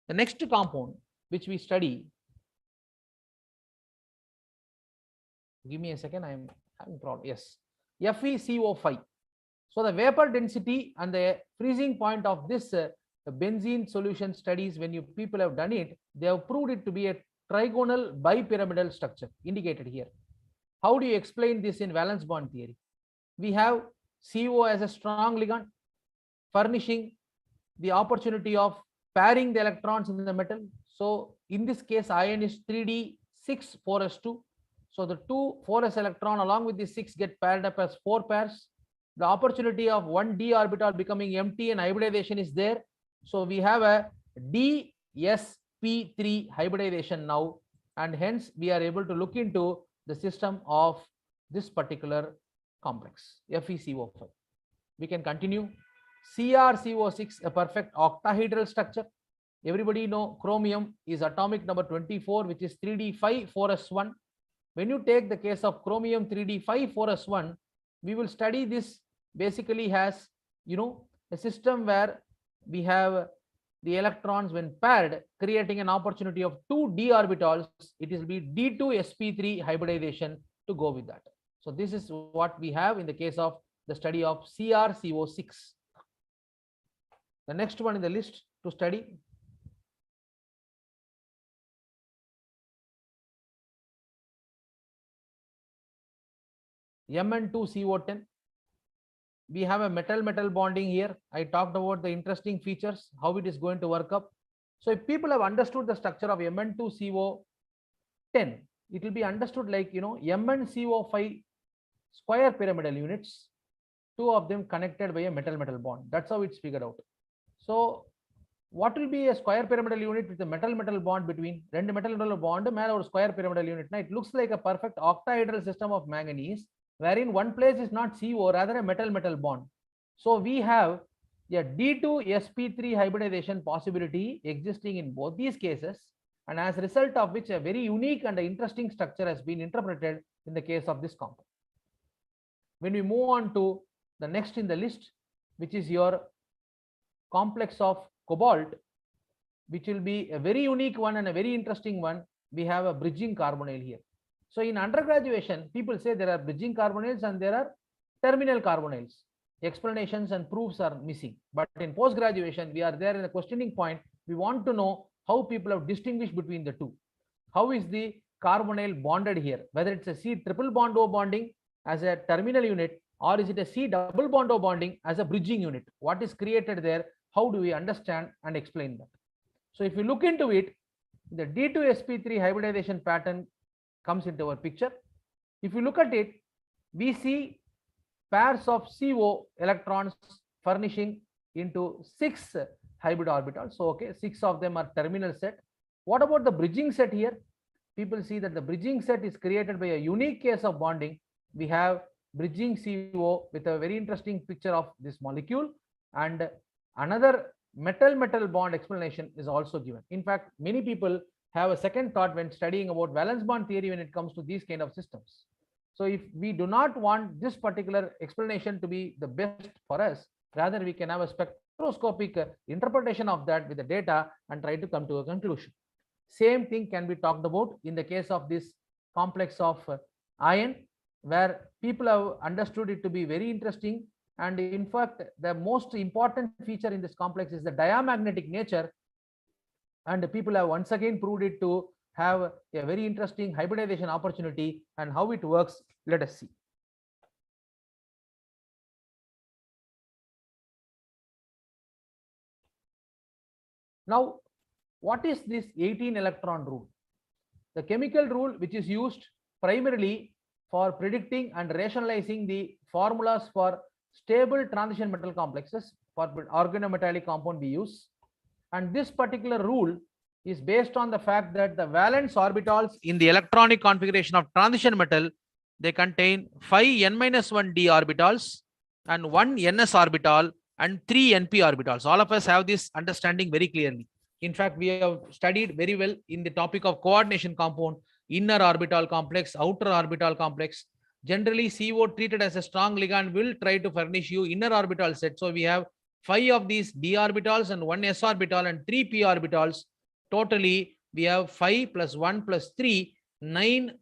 The next compound which we study. Give me a second. I am having problem. Yes. FeCO5. So the vapor density and the freezing point of this benzene solution studies, when you people have done it, they have proved it to be a trigonal bipyramidal structure indicated here. How do you explain this in valence bond theory? We have CO as a strong ligand, furnishing the opportunity of pairing the electrons in the metal. So in this case, ion is 3d6 4s2. So the 2 4s electron along with the 6 get paired up as 4 pairs. The opportunity of one d orbital becoming empty and hybridization is there. So we have a dsp3 hybridization now, and hence we are able to look into the system of this particular complex FeCO5. We can continue. CrCO6, a perfect octahedral structure. Everybody know chromium is atomic number 24, which is 3d5 4s1. When you take the case of chromium 3d5 4s1, we will study this basically has, a system where we have the electrons when paired, creating an opportunity of 2 d orbitals. It will be d2sp3 hybridization to go with that. So this is what we have in the case of the study of CrCO6. The next one in the list to study. Mn2CO10. We have a metal-metal bonding here. I talked about the interesting features, how it is going to work up. So if people have understood the structure of Mn2CO10, it will be understood like, MnCO5 square pyramidal units, 2 of them connected by a metal-metal bond. That's how it's figured out. So what will be a square pyramidal unit with a metal-metal bond between two metal-metal bond or square pyramidal unit? Now it looks like a perfect octahedral system of manganese, wherein one place is not CO, rather a metal-metal bond. So we have a D2sp3 hybridization possibility existing in both these cases, and as a result of which a very unique and interesting structure has been interpreted in the case of this compound. When we move on to the next in the list, which is your complex of cobalt, which will be a very unique one and a very interesting one, we have a bridging carbonyl here. So in undergraduation, people say there are bridging carbonyls and there are terminal carbonyls. Explanations and proofs are missing. But in post-graduation, we are there in the questioning point. We want to know how people have distinguished between the two. How is the carbonyl bonded here? Whether it's a C triple bond O bonding as a terminal unit, or is it a C double bond O bonding as a bridging unit? What is created there? How do we understand and explain that? So if you look into it, the D2sp3 hybridization pattern comes into our picture. If you look at it, we see pairs of CO electrons furnishing into 6 hybrid orbitals. So, 6 of them are terminal set. What about the bridging set here? People see that the bridging set is created by a unique case of bonding. We have bridging CO with a very interesting picture of this molecule, and another metal-metal bond explanation is also given. In fact, many people have a second thought when studying about valence bond theory when it comes to these kind of systems. So if we do not want this particular explanation to be the best for us, rather we can have a spectroscopic interpretation of that with the data and try to come to a conclusion. Same thing can be talked about in the case of this complex of iron, where people have understood it to be very interesting. And in fact, the most important feature in this complex is the diamagnetic nature. And people have once again proved it to have a very interesting hybridization opportunity. And how it works, let us see. Now, what is this 18 electron rule? The chemical rule which is used primarily for predicting and rationalizing the formulas for stable transition metal complexes for organometallic compound we use. And this particular rule is based on the fact that the valence orbitals in the electronic configuration of transition metal, they contain 5 n-1 d orbitals and 1 ns orbital and 3 np orbitals. All of us have this understanding very clearly. In fact, we have studied very well in the topic of coordination compound, inner orbital complex, outer orbital complex. Generally, CO treated as a strong ligand will try to furnish you inner orbital set. So we have 5 of these d orbitals and 1 s orbital and 3 p orbitals. Totally, we have 5 plus 1 plus 3, 9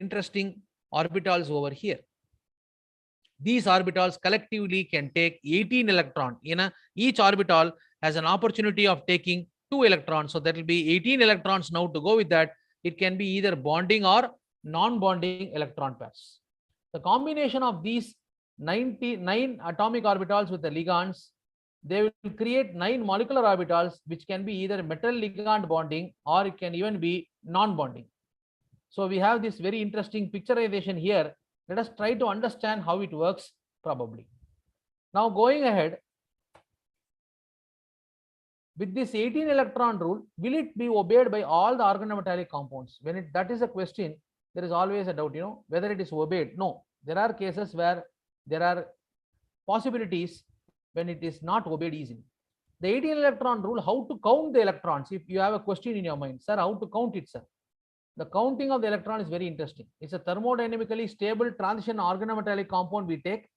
interesting orbitals over here. These orbitals collectively can take 18 electrons. Each orbital has an opportunity of taking 2 electrons. So that will be 18 electrons. Now to go with that, it can be either bonding or non-bonding electron pairs. The combination of these 99 atomic orbitals with the ligands, they will create 9 molecular orbitals, which can be either metal ligand bonding or it can even be non-bonding. So we have this very interesting picturization here. Let us try to understand how it works probably. Now going ahead, with this 18 electron rule, will it be obeyed by all the organometallic compounds? That is a question, there is always a doubt, whether it is obeyed. No, there are cases where there are possibilities when it is not obeyed easily. The 18 electron rule, how to count the electrons? If you have a question in your mind, sir, how to count it, sir? The counting of the electron is very interesting. It's a thermodynamically stable transition organometallic compound we take.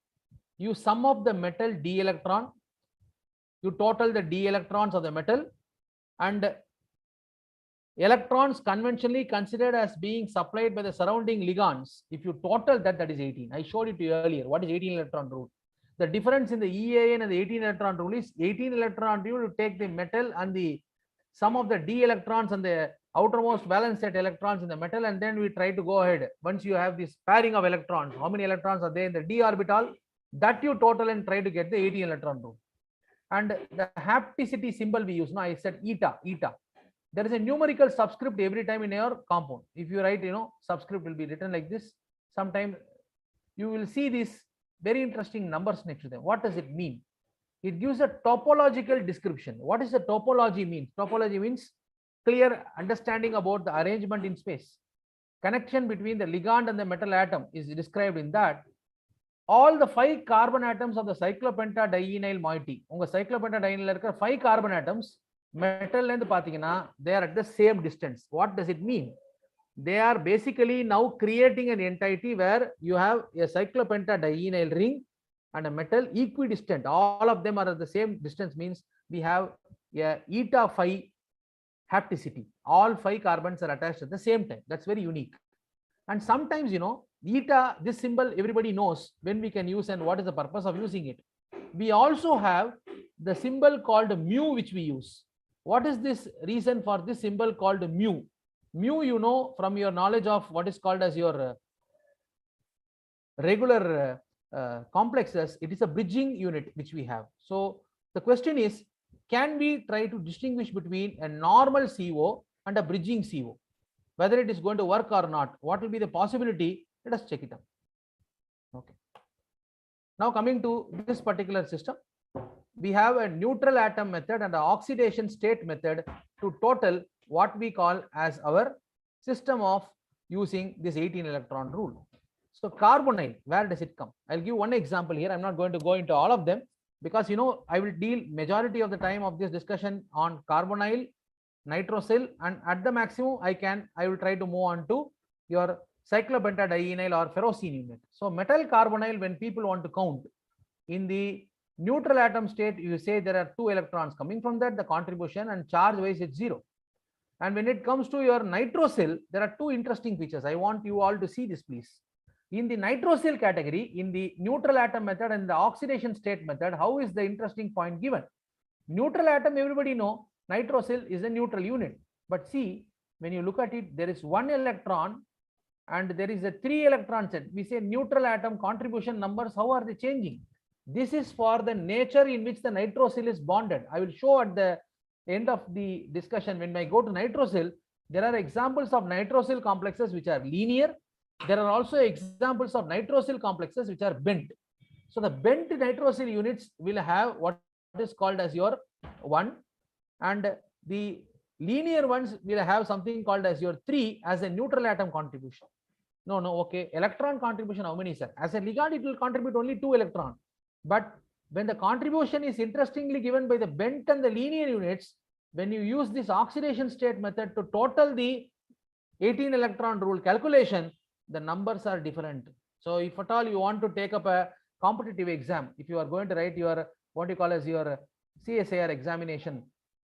You sum up the metal d electron, you total the d electrons of the metal, and electrons conventionally considered as being supplied by the surrounding ligands. If you total that, that is 18. I showed it to you earlier. What is 18 electron rule? The difference in the EAN and the 18 electron rule is 18 electron rule to take the metal and the sum of the d electrons and the outermost valence set electrons in the metal, and then we try to go ahead. Once you have this pairing of electrons, how many electrons are there in the d orbital, that you total and try to get the 18 electron rule. And the hapticity symbol we use, now I said eta. There is a numerical subscript every time in your compound. If you write, subscript will be written like this. Sometimes you will see these very interesting numbers next to them. What does it mean? It gives a topological description. What is the topology means? Topology means clear understanding about the arrangement in space. Connection between the ligand and the metal atom is described in that. All the 5 carbon atoms of the cyclopentadienyl moiety. Unga cyclopentadienyl irukra 5 carbon atoms metal and pathina, they are at the same distance. What does it mean? They are basically now creating an entity where you have a cyclopentadienyl ring and a metal equidistant. All of them are at the same distance, means we have a eta 5 hapticity. All 5 carbons are attached at the same time. That's very unique. And sometimes, eta, this symbol everybody knows when we can use and what is the purpose of using it. We also have the symbol called mu, which we use. What is this reason for this symbol called mu? Mu, from your knowledge of what is called as your regular complexes, it is a bridging unit which we have. So the question is, can we try to distinguish between a normal CO and a bridging CO? Whether it is going to work or not, what will be the possibility? Let us check it out. Okay. Now coming to this particular system, we have a neutral atom method and an oxidation state method to total what we call as our system of using this 18 electron rule. So carbonyl, where does it come? I'll give one example here. I'm not going to go into all of them. because I will deal majority of the time of this discussion on carbonyl, nitrosyl, and at the maximum I will try to move on to your cyclopentadienyl or ferrocene unit. So metal carbonyl, when people want to count in the neutral atom state, you say there are 2 electrons coming from that, the contribution, and charge wise it's 0. And when it comes to your nitrosyl, there are 2 interesting features. I want you all to see this, please. In the nitrosyl category, in the neutral atom method and the oxidation state method, how is the interesting point given? Neutral atom, everybody know, nitrosyl is a neutral unit. But see, when you look at it, there is 1 electron and there is a 3 electron set. We say neutral atom contribution numbers, how are they changing? This is for the nature in which the nitrosyl is bonded. I will show at the end of the discussion. When I go to nitrosyl, there are examples of nitrosyl complexes which are linear. There are also examples of nitrosyl complexes which are bent. So the bent nitrosyl units will have what is called as your 1, and the linear ones will have something called as your 3 as a neutral atom contribution. No, okay. Electron contribution, how many, sir? As a ligand, it will contribute only 2 electrons. But when the contribution is interestingly given by the bent and the linear units, when you use this oxidation state method to total the 18 electron rule calculation, the numbers are different. So if at all you want to take up a competitive exam, if you are going to write your what you call as your CSIR examination,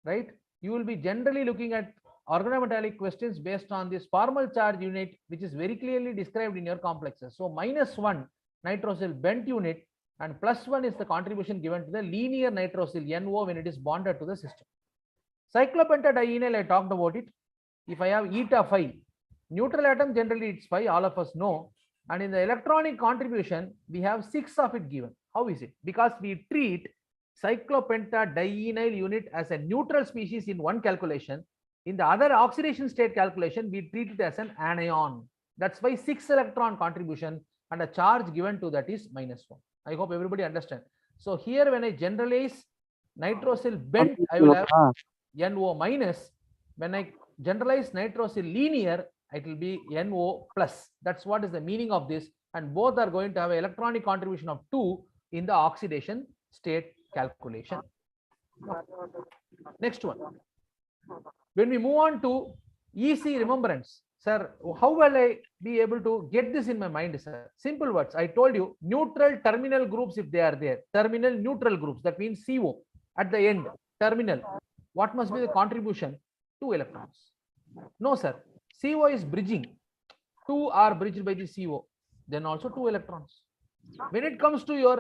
right, you will be generally looking at organometallic questions based on this formal charge unit, which is very clearly described in your complexes. So -1 nitrosyl bent unit and +1 is the contribution given to the linear nitrosyl NO when it is bonded to the system. Cyclopentadienyl, I talked about it. If I have eta 5, neutral atom generally it's 5, all of us know. And in the electronic contribution, we have 6 of it given. How is it? Because we treat cyclopentadienyl unit as a neutral species in one calculation. In the other oxidation state calculation, we treat it as an anion. That's why 6 electron contribution and a charge given to that is -1. I hope everybody understand. So here when I generalize nitrosyl bent, I will have NO minus. When I generalize nitrosyl linear, it will be NO plus. That's what is the meaning of this. And both are going to have an electronic contribution of 2 in the oxidation state calculation. Next one. When we move on to EC remembrance, sir, how will I be able to get this in my mind, sir? Simple words. I told you neutral terminal groups, if they are there, terminal neutral groups, that means CO at the end, terminal. What must be the contribution? 2 electrons. No, sir. CO is bridging. 2 are bridged by the CO. Then also 2 electrons. When it comes to your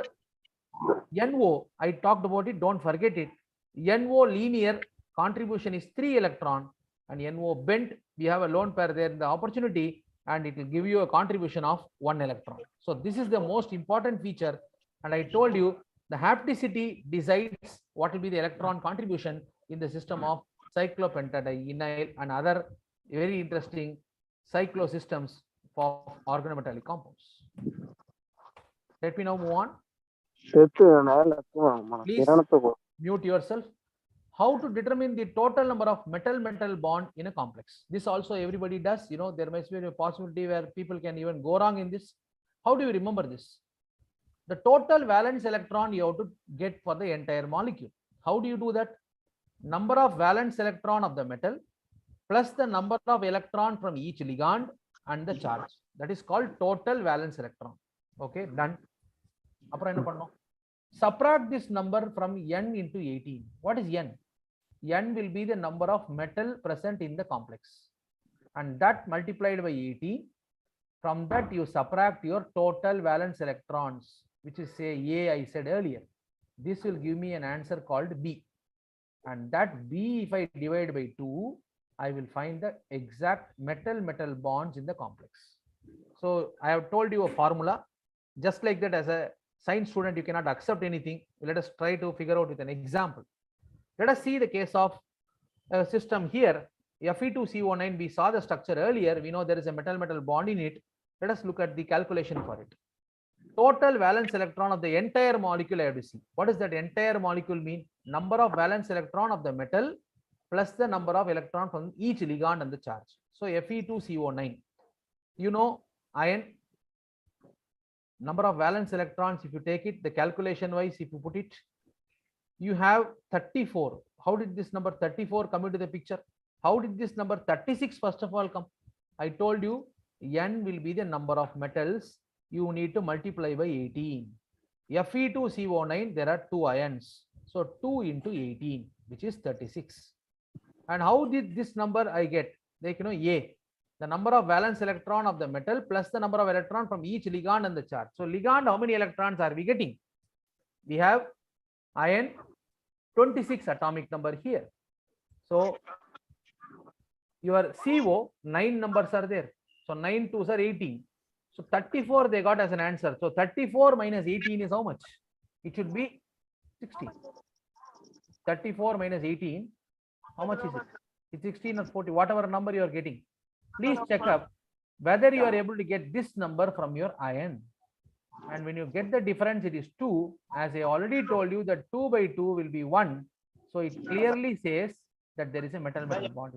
NO, I talked about it. Don't forget it. NO linear contribution is 3 electron, and NO bent, we have a lone pair there in the opportunity, and it will give you a contribution of 1 electron. So this is the most important feature. And I told you the hapticity decides what will be the electron contribution in the system of cyclopentadienyl and other very interesting cyclosystems for organometallic compounds. Let me now move on. Please mute yourself. How to determine the total number of metal-metal bond in a complex? This also everybody does. There must be a possibility where people can even go wrong in this. How do you remember this? The total valence electron you have to get for the entire molecule. How do you do that? Number of valence electron of the metal plus the number of electron from each ligand and the charge. That is called total valence electron. Okay, done. Subtract this number from n into 18. What is n? N will be the number of metal present in the complex, and that multiplied by 18. From that you subtract your total valence electrons, which is say A, I said earlier. This will give me an answer called B, and that B, if I divide by 2, I will find the exact metal-metal bonds in the complex. So I have told you a formula. Just like that, as a science student, you cannot accept anything. Let us try to figure out with an example. Let us see the case of a system here. Fe2CO9, we saw the structure earlier. We know there is a metal-metal bond in it. Let us look at the calculation for it. Total valence electron of the entire molecule I have to see. What does that entire molecule mean? Number of valence electron of the metal plus the number of electron from each ligand and the charge. So Fe2CO9. Iron, number of valence electrons, if you take it, the calculation wise, if you put it, you have 34. How did this number 34 come into the picture? How did this number 36 first of all come? I told you N will be the number of metals. You need to multiply by 18. Fe2CO9, there are 2 ions. So 2 into 18, which is 36. And how did this number I get? Like, A, the number of valence electron of the metal plus the number of electron from each ligand and the charge. So ligand, how many electrons are we getting? We have iron 26 atomic number here. So your CO 9 numbers are there. So 9 2s are 18. So 34 they got as an answer. So 34 minus 18 is how much? It should be 16. 34 minus 18, how much is it? It's 16 or 40, whatever number you are getting. Please check up whether you are able to get this number from your ion. And when you get the difference, it is 2. As I already told you that 2 by 2 will be 1. So it clearly says that there is a metal-metal bond.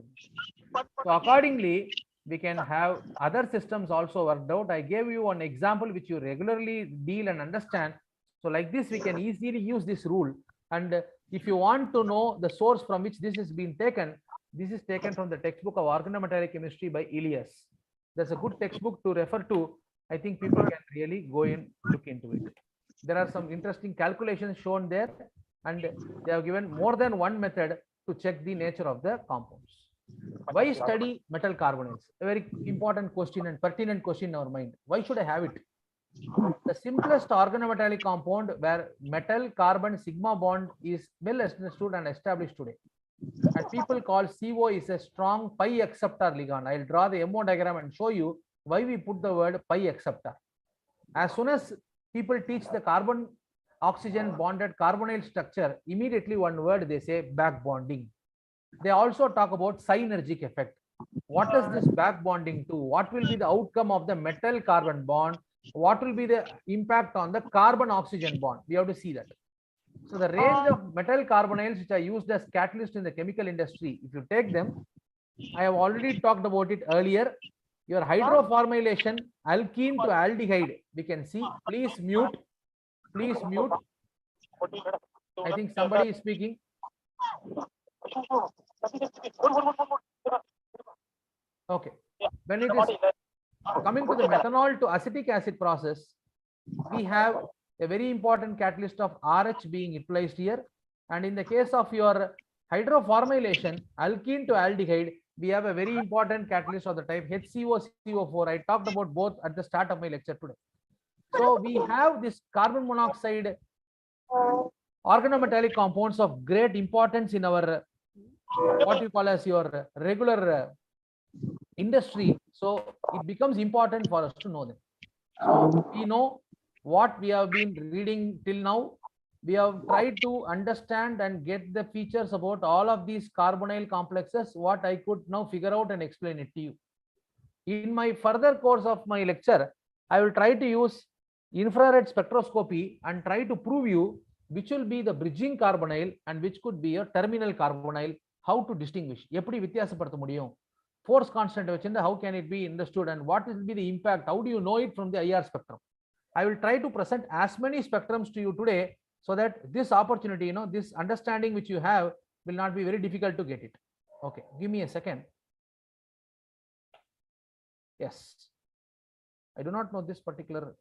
So accordingly, we can have other systems also worked out. I gave you an example which you regularly deal and understand. So like this, we can easily use this rule. And if you want to know the source from which this is being taken, this is taken from the textbook of organometallic chemistry by Elias. That's a good textbook to refer to. I think people can really go in, look into it. There are some interesting calculations shown there, and they have given more than one method to check the nature of the compounds. Why study metal carbonyls? A very important question and pertinent question in our mind. Why should I have it? The simplest organometallic compound where metal carbon sigma bond is well understood and established today. And people call CO is a strong pi acceptor ligand. I'll draw the MO diagram and show you why we put the word pi acceptor. As soon as people teach the carbon oxygen bonded carbonyl structure, immediately one word they say back bonding. They also talk about synergic effect. What does this back bonding do? What will be the outcome of the metal carbon bond? What will be the impact on the carbon oxygen bond? We have to see that. So the range of metal carbonyls which are used as catalyst in the chemical industry, if you take them, I have already talked about it earlier. Your hydroformylation alkene to aldehyde, we can see. Please mute. Please mute. I think somebody is speaking. Okay. When it is coming to the methanol to acetic acid process, we have a very important catalyst of RH being utilized here. And in the case of your hydroformylation, alkene to aldehyde, we have a very important catalyst of the type HCO-CO4. I talked about both at the start of my lecture today. So we have this carbon monoxide organometallic compounds of great importance in our what you call as your regular industry. So it becomes important for us to know them. So we know what we have been reading till now. We have tried to understand and get the features about all of these carbonyl complexes, what I could now figure out and explain it to you. In my further course of my lecture, I will try to use infrared spectroscopy and try to prove you which will be the bridging carbonyl and which could be a terminal carbonyl, how to distinguish. எப்படி வித்தியாசப்படுத்த முடியும்? Force constant வச்சிருந்தா how can it be understood and what will be the impact? How do you know it from the IR spectrum? I will try to present as many spectrums to you today so that this opportunity, this understanding which you have will not be very difficult to get it. Okay, give me a second. Yes. I do not know this particular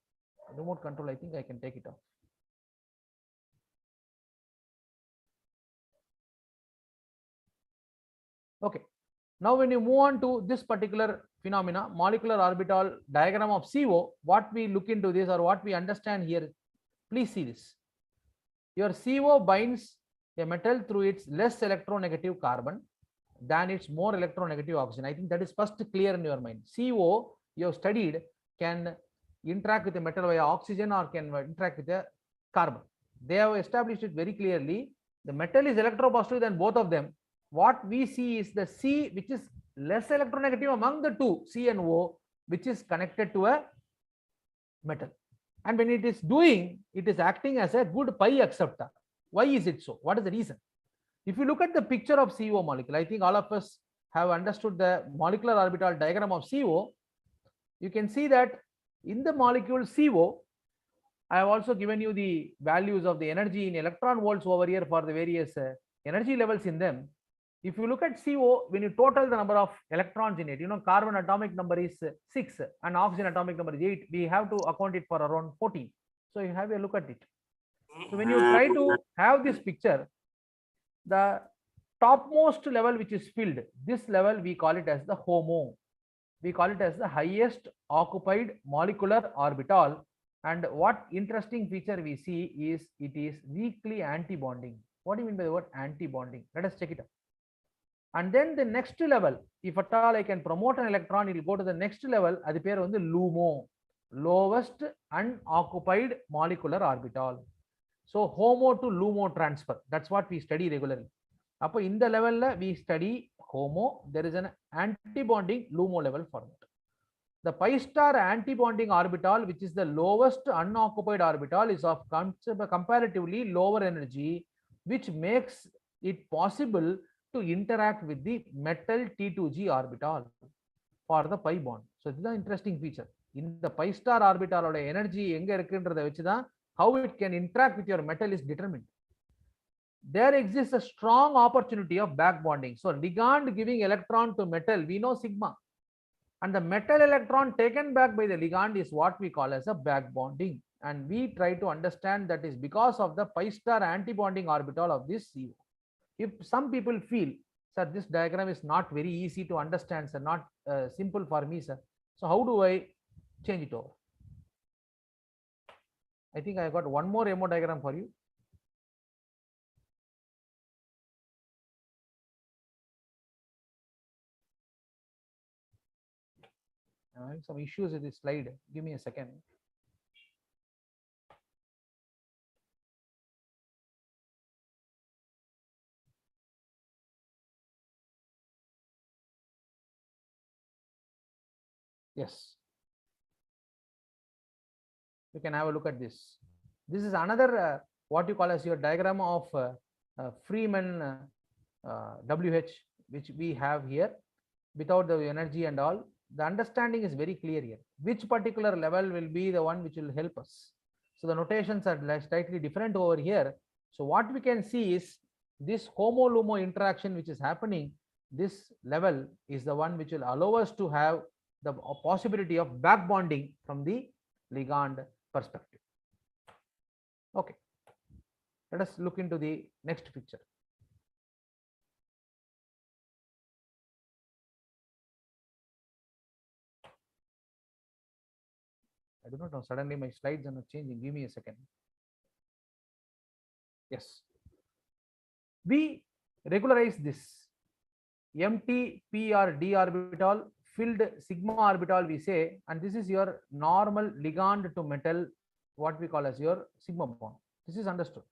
remote control. I think I can take it off. Okay. Now, when you move on to this particular phenomena, molecular orbital diagram of CO, what we look into this or what we understand here, please see this. Your CO binds a metal through its less electronegative carbon than its more electronegative oxygen. I think that is first clear in your mind. CO, you have studied, can interact with the metal via oxygen or can interact with the carbon. They have established it very clearly. The metal is electropositive than both of them. What we see is the C, which is less electronegative among the two, C and O, which is connected to a metal. And when it is doing, it is acting as a good pi acceptor. Why is it so? What is the reason? If you look at the picture of CO molecule, I think all of us have understood the molecular orbital diagram of CO. You can see that in the molecule CO, I have also given you the values of the energy in electron volts over here for the various energy levels in them. If you look at CO, when you total the number of electrons in it, carbon atomic number is 6 and oxygen atomic number is 8. We have to account it for around 14. So you have a look at it. So when you try to have this picture, the topmost level which is filled, this level we call it as the HOMO. We call it as the highest occupied molecular orbital. And what interesting feature we see is it is weakly anti-bonding. What do you mean by the word anti-bonding? Let us check it out. And then the next level, if at all I can promote an electron, it will go to the next level. Adu per vandu LUMO, lowest unoccupied molecular orbital. So HOMO to LUMO transfer. That's what we study regularly. Appo in the level we study HOMO. There is an anti-bonding LUMO level for that. The pi star anti-bonding orbital, which is the lowest unoccupied orbital, is of comparatively lower energy, which makes it possible to interact with the metal T2G orbital for the pi bond. So this is an interesting feature. In the pi star orbital energy how it can interact with your metal is determined. There exists a strong opportunity of back bonding. So ligand giving electron to metal, we know sigma. And the metal electron taken back by the ligand is what we call as a back bonding. And we try to understand that is because of the pi star anti-bonding orbital of this CO. If some people feel, sir, this diagram is not very easy to understand, sir, not simple for me, sir. So how do I change it over? I think I got one more MO diagram for you. I'm having some issues with this slide. Give me a second. Yes. You can have a look at this. This is another what you call as your diagram of Freeman WH, which we have here without the energy and all. The understanding is very clear here. Which particular level will be the one which will help us? So the notations are slightly different over here. So what we can see is this HOMO-LUMO interaction which is happening, this level is the one which will allow us to have the possibility of back bonding from the ligand perspective. Okay, let us look into the next picture. I do not know, suddenly my slides are not changing. Give me a second. Yes, we regularize this empty p or d orbital, filled sigma orbital we say, and this is your normal ligand to metal, what we call as your sigma bond. This is understood.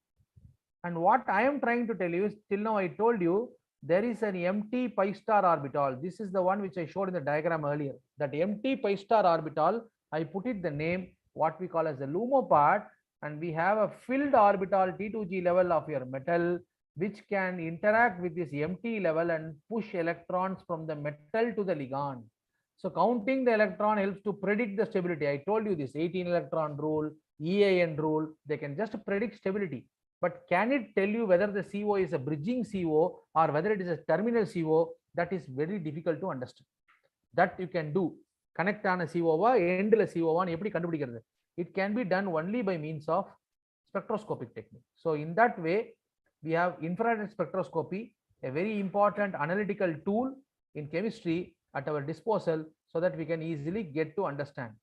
And what I am trying to tell you is, till now I told you there is an empty pi star orbital. This is the one which I showed in the diagram earlier. That empty pi star orbital, I put it the name what we call as the LUMO part, and we have a filled orbital T2G level of your metal which can interact with this empty level and push electrons from the metal to the ligand. So counting the electron helps to predict the stability. I told you this 18 electron rule, EAN rule, they can just predict stability. But can it tell you whether the CO is a bridging CO or whether it is a terminal CO? That is very difficult to understand. That you can do. Connect on a CO, end a CO, it can be done only by means of spectroscopic technique. So in that way, we have infrared spectroscopy, a very important analytical tool in chemistry at our disposal, so that we can easily get to understand.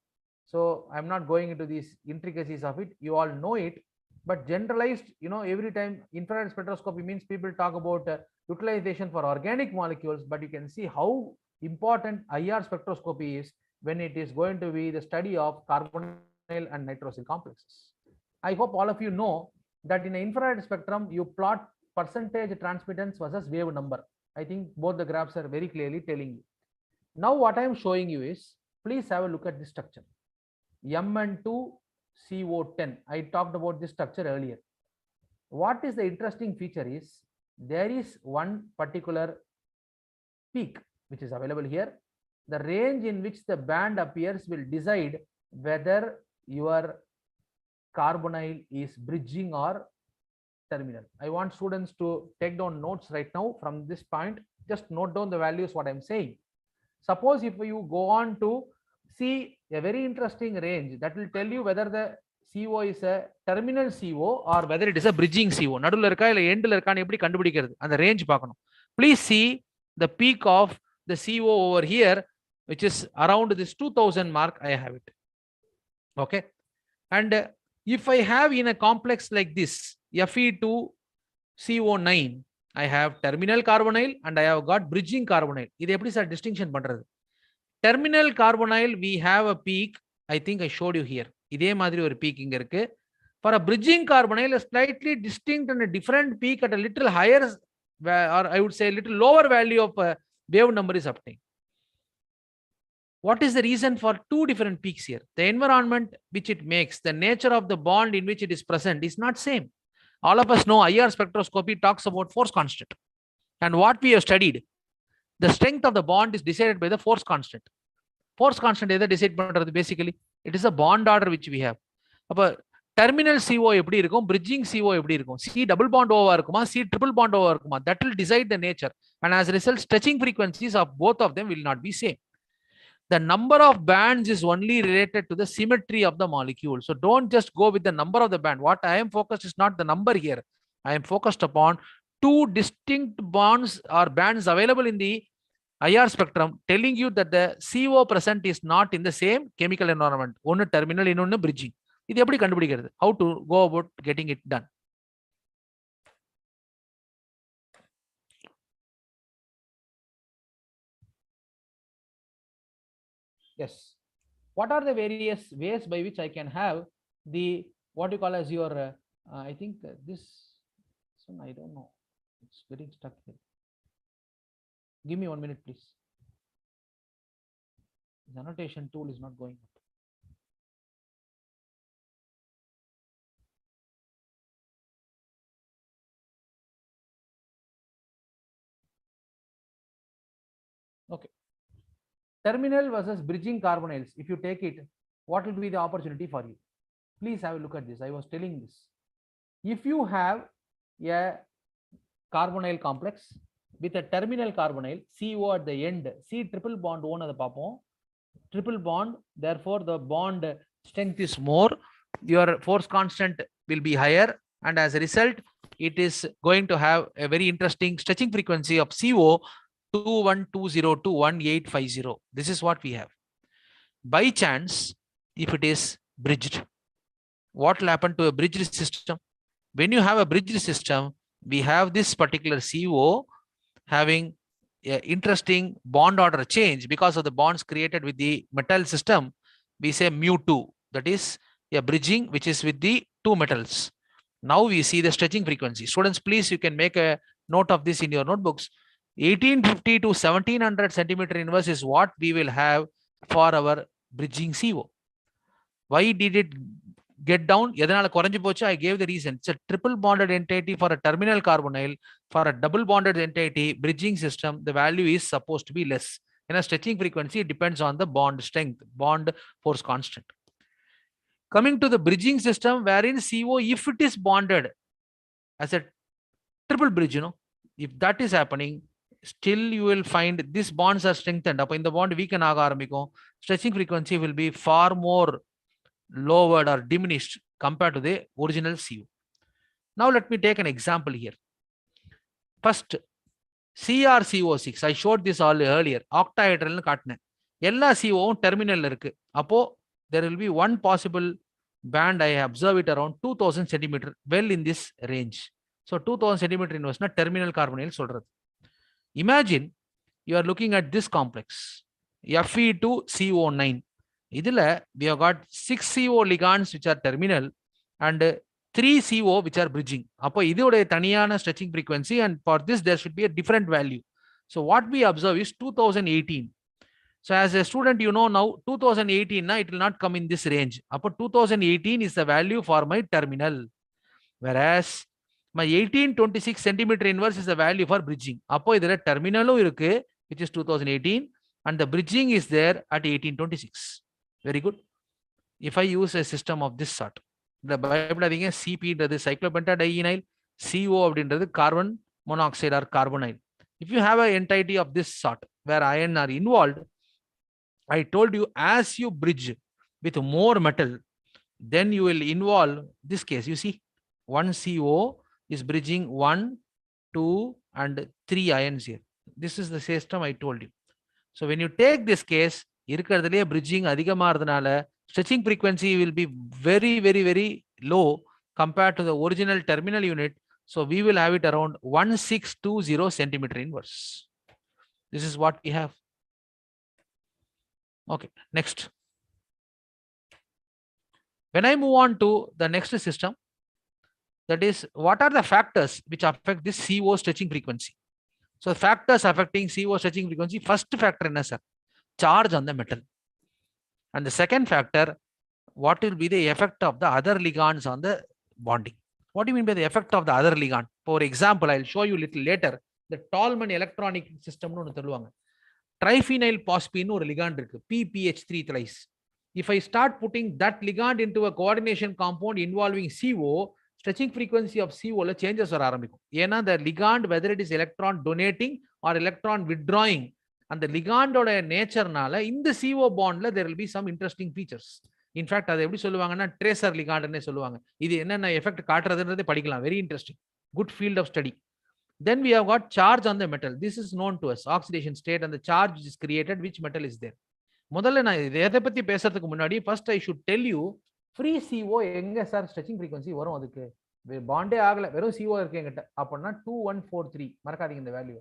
So I'm not going into these intricacies of it. You all know it, but generalized, every time infrared spectroscopy means people talk about utilization for organic molecules, but you can see how important IR spectroscopy is when it is going to be the study of carbonyl and nitrosyl complexes. I hope all of you know that in an infrared spectrum, you plot percentage transmittance versus wave number. I think both the graphs are very clearly telling you. Now what I am showing you is, please have a look at this structure. Mn2 CO10. I talked about this structure earlier. What is the interesting feature is, there is one particular peak which is available here. The range in which the band appears will decide whether your carbonyl is bridging or terminal? I want students to take down notes right now from this point. Just note down the values what I'm saying. Suppose if you go on to see a very interesting range that will tell you whether the CO is a terminal CO or whether it is a bridging CO. நடுவுல இருக்கா இல்ல எண்ட்ல இருக்கான்னு எப்படி கண்டுபிடிக்கிறது? அந்த range பார்க்கணும். Please see the peak of the CO over here, which is around this 2000 mark. I have it. Okay. And if I have in a complex like this, Fe2CO9, I have terminal carbonyl and I have got bridging carbonyl. இது எப்படி sir distinction பண்றது? Terminal carbonyl, we have a peak. I think I showed you here. இதே மாதிரி ஒரு peak இங்க இருக்கு. For a bridging carbonyl, a slightly distinct and a different peak at a little higher, or I would say little lower value of wave number is obtained. What is the reason for two different peaks here? The environment which it makes, the nature of the bond in which it is present is not same. All of us know IR spectroscopy talks about force constant. And what we have studied, the strength of the bond is decided by the force constant. Force constant is decided basically. It is a bond order which we have. Terminal CO எப்படி இருக்கும், bridging CO எப்படி இருக்கும், C double bond over இருக்குமா, C triple bond over இருக்குமா, that will decide the nature. And as a result, stretching frequencies of both of them will not be same. The number of bands is only related to the symmetry of the molecule. So don't just go with the number of the band. What I am focused is not the number here. I am focused upon two distinct bonds or bands available in the IR spectrum, telling you that the CO present is not in the same chemical environment. One terminal, இன்னொன்னு bridging. இது எப்படி கண்டுபிடிக்கிறது? How to go about getting it done? Yes. What are the various ways by which I can have the what you call as your I think this one, I don't know. It's getting stuck here. Give me 1 minute, please. The annotation tool is not going up. Okay. Terminal versus bridging carbonyls. If you take it, what will be the opportunity for you? Please have a look at this. I was telling this. If you have a carbonyl complex with a terminal carbonyl, CO at the end, C triple bond one at the papon, triple bond, therefore the bond strength is more, your force constant will be higher, and as a result, it is going to have a very interesting stretching frequency of CO 2120 to 1850. This is what we have. By chance, if it is bridged, what will happen to a bridged system? When you have a bridged system, we have this particular CO having an interesting bond order change because of the bonds created with the metal system. We say mu2, that is a bridging which is with the two metals. Now we see the stretching frequency. Students, please, you can make a note of this in your notebooks. 1850 to 1700 centimeter inverse is what we will have for our bridging CO. Why did it get down? I gave the reason. It's a triple bonded entity for a terminal carbonyl. For a double bonded entity bridging system, the value is supposed to be less. In a stretching frequency, it depends on the bond strength, bond force constant. Coming to the bridging system, wherein CO, if it is bonded as a triple bridge, if that is happening, still you will find these bonds are strengthened. Up in the bond weaken stretching frequency will be far more lowered or diminished compared to the original CO. Now let me take an example here. First, CrCO6. I showed this all earlier. Octahedral kaatne. Ella CO terminal irukku. Appo there will be one possible band. I observe it around 2000 centimeter, well in this range. So 2000 centimeter inverse na terminal carbonyl solradhu. Imagine you are looking at this complex, Fe2CO9. Idhila, we have got 6 CO ligands which are terminal and 3 CO which are bridging. Appo idhude thaniyana stretching frequency, and for this there should be a different value. So what we observe is 2018. So as a student, you know now 2018 it will not come in this range. Appo 2018 is the value for my terminal, whereas my 1826 centimeter inverse is the value for bridging. Appo idhula terminal irukku, which is 2018, and the bridging is there at 1826. Very good. If I use a system of this sort, பயப்படாதீங்க. CP-ன்றது cyclopentadienyl, CO அப்படின்றது carbon monoxide or carbonyl. If you have an entity of this sort where iron are involved, I told you as you bridge with more metal, then you will involve this case. You see, one CO is bridging 1, 2, and 3 ions here. This is the system I told you. So when you take this case, இருக்கிறதுலயே bridging அதிகமா இருந்தனால stretching frequency will be very, very, very low compared to the original terminal unit. So we will have it around 1620 centimeter inverse. This is what we have. Okay, next. When I move on to the next system, that is, what are the factors which affect this CO stretching frequency? So factors affecting CO stretching frequency, first factor is, sir, charge on the metal. And the second factor, what will be the effect of the other ligands on the bonding? What do you mean by the effect of the other ligand? For example, I'll show you a little later, the Tolman electronic system. Triphenyl phosphine or ligand, PPH3 thrice. If I start putting that ligand into a coordination compound involving CO, stretching frequency of CO changes are ஆரம்பிக்கும். ஏன்னா the ligand, whether it is electron donating or electron withdrawing, and the ligand oda nature naala in the CO bond la there will be some interesting features. In fact, அதை எப்படி சொல்லுவாங்கன்னா tracer ligand ன்னு சொல்லுவாங்க. இது என்னென்ன effect காட்டுறதுன்றதை படிக்கலாம். Very interesting. Good field of study. Then we have got charge on the metal. This is known to us, oxidation state, and the charge is created, which metal is there. முதல்ல நான் இதை பத்தி பேசுறதுக்கு முன்னாடி first I should tell you free CO எங்க sir stretching frequency வரும். அதுக்கு பாண்டே ஆகல, வெறும் CO இருக்கு என்கிட்ட. அப்படின்னா 2143, மறக்காதீங்க இந்த value.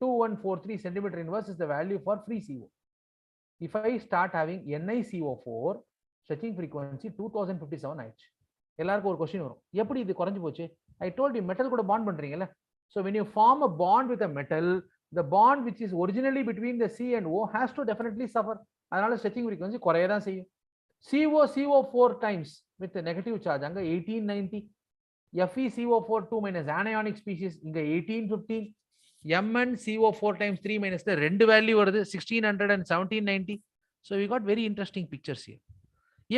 2143 centimeter inverse is the value for free CO. If I start having NiCO4, stretching frequency 2057 ஆயிடுச்சு. எல்லாருக்கும் ஒரு கொஸ்டின் வரும், எப்படி இது குறைஞ்சு போச்சு? I told you மெட்டல் கூட bond பண்றீங்கல்ல. So when you form a bond with a metal, the bond which is originally between the C and O has to definitely suffer. அதனால stretching frequency குறைய தான் செய்யும். CO 4 times with the negative charge, அங்க 1890. FeCO4 2 minus anionic species, இங்க 1815. MnCO4 times 3 minus the ரெண்டு value வருது, 1600 and 1790. So we got very interesting pictures here.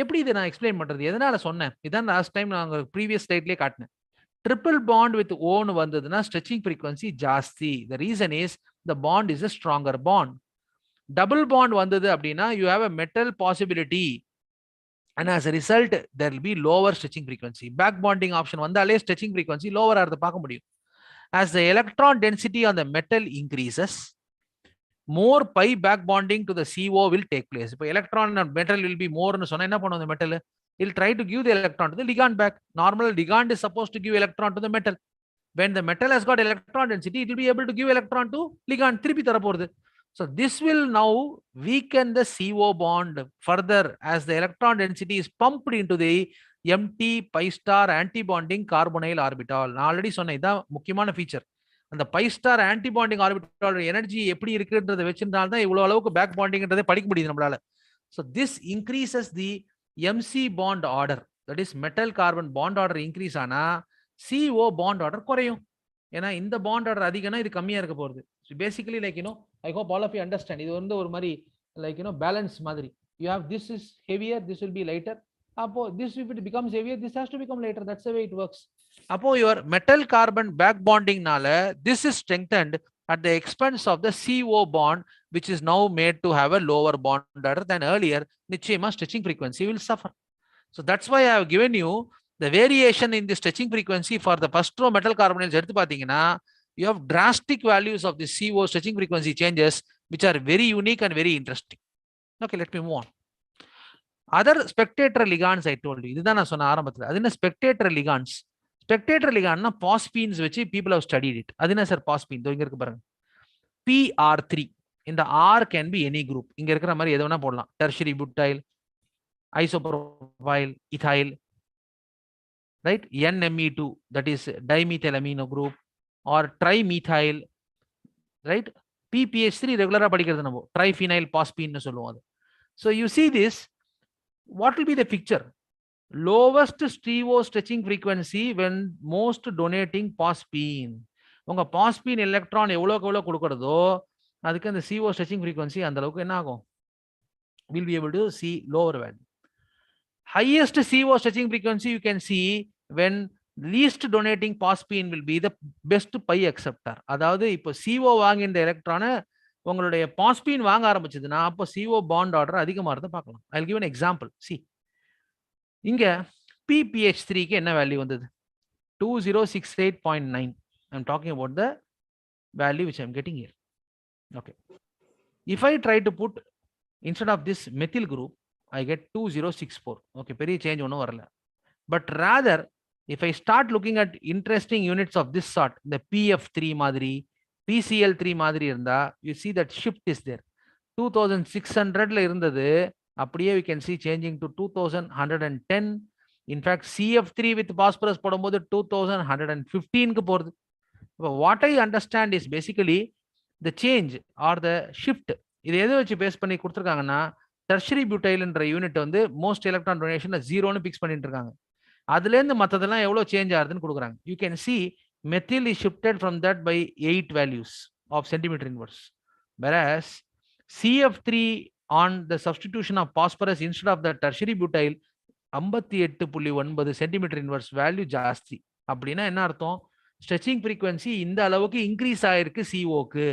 எப்படி இதை நான் எக்ஸ்பிளைன் பண்றது? எதனால சொன்னேன்? இதான் லாஸ்ட் டைம் நான் ப்ரீவியஸ் ஸ்லைட்லயே காட்டினேன். Triple bond with O vandaduna stretching frequency jasti. The reason is the bond is a stronger bond. Double bond vandadu abdina, you have a metal possibility, and as a result there will be lower stretching frequency. Back bonding option vandale stretching frequency lower ஆறது பார்க்க முடியும். As the electron density on the metal increases, more pi back bonding to the CO will take place. If electron and metal will be more nu sonna enna பண்ணும் the metal, it'll try to give the electron to the ligand back. Normal ligand is supposed to give electron to the metal. When the metal has got electron density, it will be able to give electron to ligand. Thirupi thara poradhu. So this will now weaken the CO bond further as the electron density is pumped into the empty pi star antibonding carbonyl orbital. நான் already சொன்னேன், இதான் முக்கியமான feature. அந்த pi star antibonding orbital energy எப்படி இருக்குன்றதை வச்சிருந்தால் தான் இவ்வளவு அளவுக்கு பேக் பாண்டிங்ன்றதை படிக்க முடியுது நம்மளால. So this increases the MC bond order, that is metal carbon bond order increase ஆனா CO bond order குறையும். ஏன்னா இந்த bond order அதிகம்னா இது கம்மியா இருக்க போகுது. So basically like I hope all of you understand. இது வந்து ஒரு மாதிரி like balance மாதிரி. You have this is heavier, this will be lighter. அப்போ this if it becomes heavier, this has to become lighter. That's the way it works. அப்போ your metal carbon back bonding நால this is strengthened at the expense of the CO bond, which is now made to have a lower bond order than earlier. நிச்சயமா stretching frequency will suffer. So that's why I have given you the variation in the stretching frequency for the first row metal carbonyls. எடுத்து பாத்தீங்கன்னா you have drastic values of the CO stretching frequency changes, which are very unique and very interesting. Okay, let me move on. Other spectator ligands I told you, இதுதான் நான் சொன்ன ஆரம்பத்துல. அது என்ன spectator ligands? Spectator ligand na phosphines வச்சு people have studied it. அது என்ன sir phosphine? இங்க இருக்கு பாருங்க, PR3. இந்த R can be any group. இங்க இருக்கிற மாதிரி எது வேணா போடலாம். Tertiary butyl, isopropyl, ethyl, right? NME2, that is dimethyl amino group, or trimethyl, right? PPH3 regular படிக்கிறது நம்ம triphenyl phosphine னு சொல்லுவோம் அது. So you see this, what will be the picture? Lowest stereo stretching frequency when most donating phosphine. உங்க phosphine electron எவ்வளவுக்கு எவ்வளவு கொடுக்கிறதோ அதுக்கு அந்த CO stretching frequency அந்த அளவுக்கு என்ன ஆகும்? We'll be able to see lower value. highest CO stretching frequency you can see when least donating phosphine will be the best pi acceptor. அதாவது இப்போ CO வாங்கின்ற எலக்ட்ரானை உங்களுடைய பாஸ்பீன் வாங்க ஆரம்பிச்சதுன்னா அப்போ CO பாண்ட் ஆர்டர் அதிகமாக இருந்தால் பார்க்கலாம். I'll give an example. See, இங்க PPH3க்கு என்ன வேல்யூ வந்தது? 2068.9. I'm talking about the value which I'm getting here. Okay. If I try to put instead of this methyl group, I get 2064. Okay, very change ஒன்றும் வரல. But rather, if I start looking at interesting units of this sort, the PF3 மாதிரி, PCl3 மாதிரி இருந்தா, you see that shift is there. 2600ல இருந்தது, அப்படியே we can see changing to 2110. In fact, CF3 with phosphorus போடும்போது 2115க்கு போறது. What I understand is basically the change or the shift. இது எதை வச்சு பேஸ் பண்ணி கொடுத்துருக்காங்கன்னா டெர்ஷரி பியூட்டைல்ன்ற யூனிட் வந்து மோஸ்ட் எலக்ட்ரான் டொனேஷன்ல 0ன்னு பிக்ஸ் பண்ணிட்டு இருக்காங்க. அதுல இருந்து மற்றதெல்லாம் எவ்வளவு சேஞ்ச் ஆகுதுன்னு கொடுக்குறாங்க. You can see methyl is shifted from that by 8 values of centimeter inverse, whereas CF3 on the substitution of phosphorus instead of the tertiary butyl 58.9 centimeter inverse value ஜாஸ்தி. அப்படின்னா என்ன அர்த்தம்? ஸ்ட்ரெச்சிங் ஃப்ரீக்வன்சி இந்த அளவுக்கு increase ஆயிருக்கு சிஓக்கு.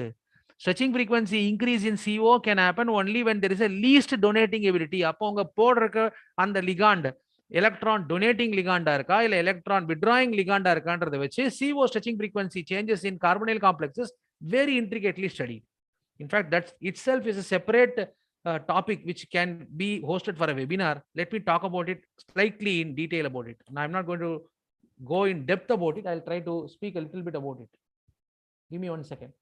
Stretching frequency increase in CO can happen only when there is a least donating ability. அப்போ உங்க போடுறக்க அந்த ligand electron donating ligand இருக்கா இல்ல electron withdrawing ligand இருக்கான்றதை வச்சு CO stretching frequency changes in carbonyl complexes very intricately studied. In fact, that itself is a separate topic which can be hosted for a webinar. Let me talk about it slightly in detail about it. Now, I'm not going to go in depth about it. I'll try to speak a little bit about it. Give me 1 second.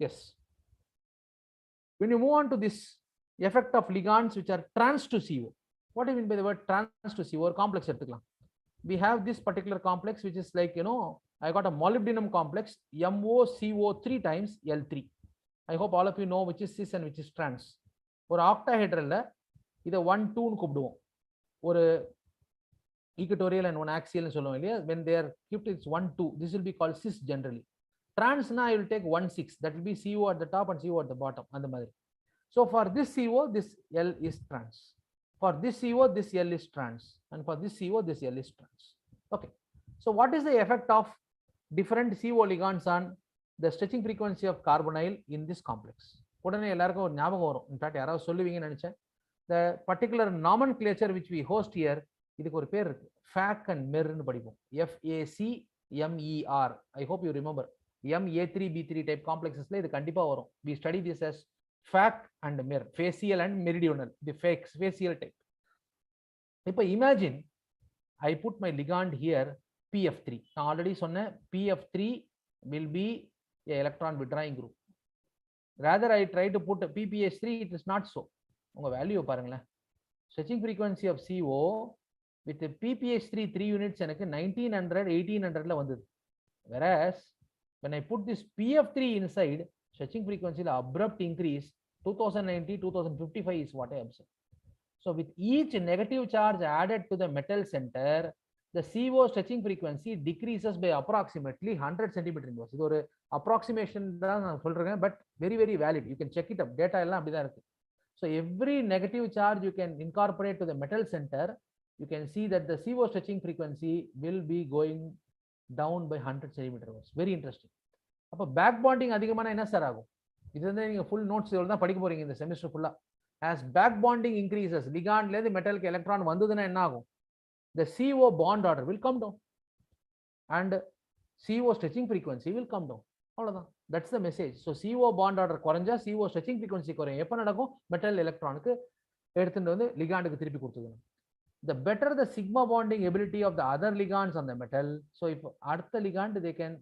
Yes. When you move on to this effect of ligands which are trans to CO, what do you mean by the word trans to CO or complex? We have this particular complex which is like, I got a molybdenum complex MoCO3 times L3. I hope all of you know which is cis and which is trans. ஒரு octahedral இதை 1 2 ன்னு கூப்பிடுவோம். ஒரு equatorial and one axial ன்னு சொல்லுவோம் இல்லையா? When they are kept, it's 1 2. This will be called cis generally. Trans na I will take 1 6. That will be CO at the top and CO at the bottom. And the mother. So for this CO, this L is trans. For this CO, this L is trans. And for this CO, this L is trans. Okay. So what is the effect of different CO ligands on the stretching frequency of carbonyl in this complex? உடனே எல்லாருக்கும் ஒரு ஞாபகம் வரும். In fact, யாராவது சொல்லுவீங்கன்னு நினைச்சேன். The particular nomenclature which we host here, இதுக்கு ஒரு பேர் இருக்கு. FAC and MER ன்னு படிப்போம். FACMER. I hope you remember. MA3B3 type complexes இது கண்டிப்பா வரும். We study this as FAC and MER, facial and meridional, the facial type. இப்போ imagine I put my ligand here PF3. நான் already சொன்னேன் PF3 will be a electron withdrawing group. Rather I try to put PPH3, it is not so. உங்க value பாருங்களேன். Stretching frequency of CO with the PPH3 3 units எனக்கு 1900 1800ல வந்தது. Whereas when I put this PF3 inside, stretching frequency abrupt increase 2090 2055 is what I observe. So with each negative charge added to the metal center, the CO stretching frequency decreases by approximately 100 centimeter inverse. இது ஒரு approximation தான் நான் சொல்றேன், but very very valid. You can check it up. Data எல்லாம் அப்படிதான் இருக்கு. So every negative charge you can incorporate to the metal center, you can see that the CO stretching frequency will be going down by 100 centimeter inverse. Very interesting. அப்போ back bonding அதிகமான என்ன sir ஆகும்? இது வந்து நீங்க full notes இவ்வளவு தான் படிக்க போறீங்க இந்த செமஸ்டர் ஃபுல்லா. As back bonding increases, ligandல இருந்து மெட்டலுக்கு எலக்ட்ரான் வந்ததுன்னா என்ன ஆகும்? The CO bond order will come down and CO stretching frequency will come down. அவ்வளவுதான். That's the message. So CO bond order குறைஞ்சா CO stretching frequency குறையும். எப்ப நடக்கும்? மெட்டல் எலக்ட்ரானுக்கு எடுத்துட்டு வந்து லிகாண்டுக்கு திருப்பி கொடுத்துக்கணும். The better the sigma bonding ability of the other ligands on the metal, so if அடுத்த ligand they can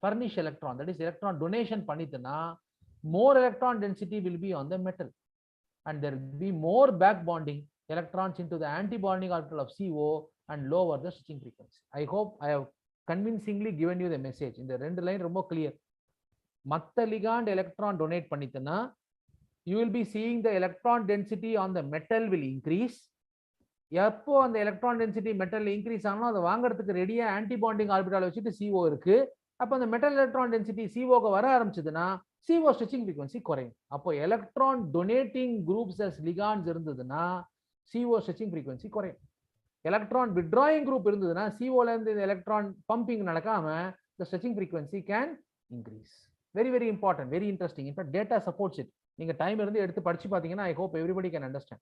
furnish electron, that is electron donation பண்ணிட்டுனா more electron density will be on the metal and there will be more back bonding electrons into the anti-bonding orbital of CO and lower the stretching frequency. I hope I have convincingly given you the message. இந்த ரெண்டு line ரொம்ப clear. மத்த ligand electron donate பண்ணிட்டுனா you will be seeing the electron density on the metal will increase. எப்போ அந்த electron density metal increase ஆனாலும் அதை வாங்குறதுக்கு ரெடியா ஆன்டிபாண்டிங் ஆர்பிட்டால் வச்சுட்டு CO இருக்கு. அப்போ அந்த மெட்டல் எலக்ட்ரான் டென்சிட்டி COக்கு வர ஆரம்பிச்சதுன்னா CO ஸ்ட்ரெச்சிங் ஃப்ரீக்வன்சி குறையும். அப்போ எலக்ட்ரான் டொனேட்டிங் குரூப்ஸ் அஸ் லிகாண்ட்ஸ் இருந்ததுன்னா CO stretching frequency குறையும். எலக்ட்ரான் withdrawing group இருந்ததுன்னா CO ல இருந்து எலக்ட்ரான் pumping நடக்காம the stretching frequency can increase. Very, very important, very interesting. In fact, data supports it. நீங்க time இருந்து எடுத்து படிச்சு பாத்தீங்கன்னா I hope everybody can understand.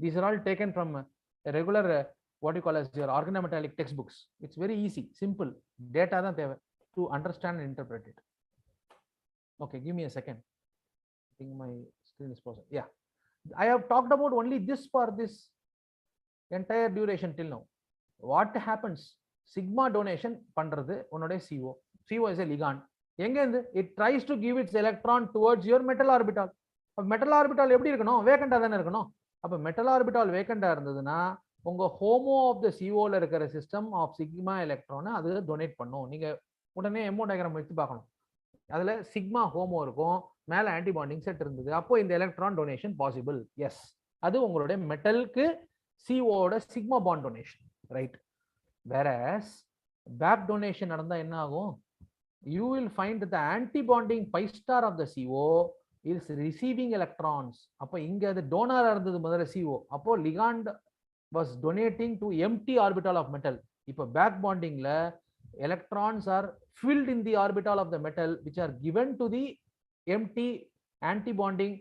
These are all taken from a regular what you call as your organometallic textbooks. It's very easy, simple. Data தான் தேவை to understand and interpret it. Okay, give me a second. I think my screen is frozen. Yeah, I have talked about only this for this entire duration till now. What happens? Sigma donation பண்றது உன்னோட CO. CO is a ligand. எங்க இருந்து it tries to give its electron towards your metal orbital. Metal orbital எப்படி இருக்கணும்? வேக்கண்டா தானே இருக்கணும். அப்ப metal orbital வேக்கண்டா இருந்ததுன்னா உங்க ஹோமோ ஆஃப் த சிஓல இருக்கிற சிஸ்டம் ஆஃப் சிக்மா எலக்ட்ரானை அது டொனேட் பண்ணும். நீங்க உடனே எமோ டயக்ராம் எடுத்து பார்க்கணும். அதுல சிக்மா ஹோமோ இருக்கும், மேல ஆன்டிபாண்டிங் செட் இருந்தது. அப்போ இந்த எலக்ட்ரான் டொனேஷன் பாசிபிள். எஸ், அது உங்களுடைய மெட்டலுக்கு சிஓட sigma bond donation, right. Whereas back donation நடந்தா என்ன ஆகும்? You will find that the anti-bonding pi star of the CO is receiving electrons. அப்போ இங்க அது டோனர் இருந்தது முதல்ல CO. அப்போ ligand was donating to empty orbital of metal. இப்போ back bonding ல electrons are filled in the orbital of the metal which are given to the empty anti-bonding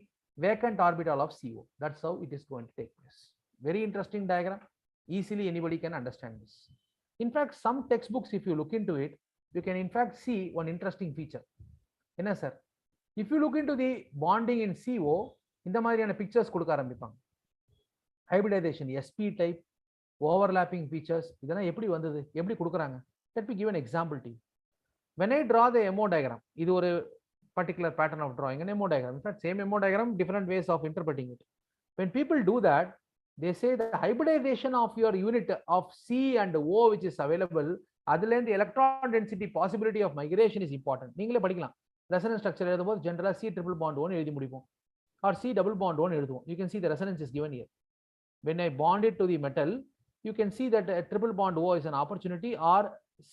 vacant orbital of CO. That's how it is going to take place. Very interesting diagram. Easily anybody can understand this. In fact, some textbooks, if you look into it, you can in fact see one interesting feature. Enna sir, if you look into the bonding in CO, இந்த மாதிரியான pictures கொடுக்க ஆரம்பிப்பாங்க. Hybridization, sp type, overlapping features, இதெல்லாம் எப்படி வந்தது, எப்படி கொடுக்குறாங்க? Let me give an example to you. When I draw the MO diagram, இது ஒரு particular pattern of drawing an MO diagram. In fact, same MO diagram, different ways of interpreting it. When people do that, they say the hybridization of your unit of C and O which is available, அதுல இருந்து electron density possibility of migration is important. நீங்களே படிக்கலாம். Resonance structure எழுதும்போது ஜெனரலா C triple bond 1 எழுதி முடிப்போம், or C double bond 1 எழுதுவோம். You can see the resonance is given here. When I bond it to the metal, you can see that a triple bond O is an opportunity, or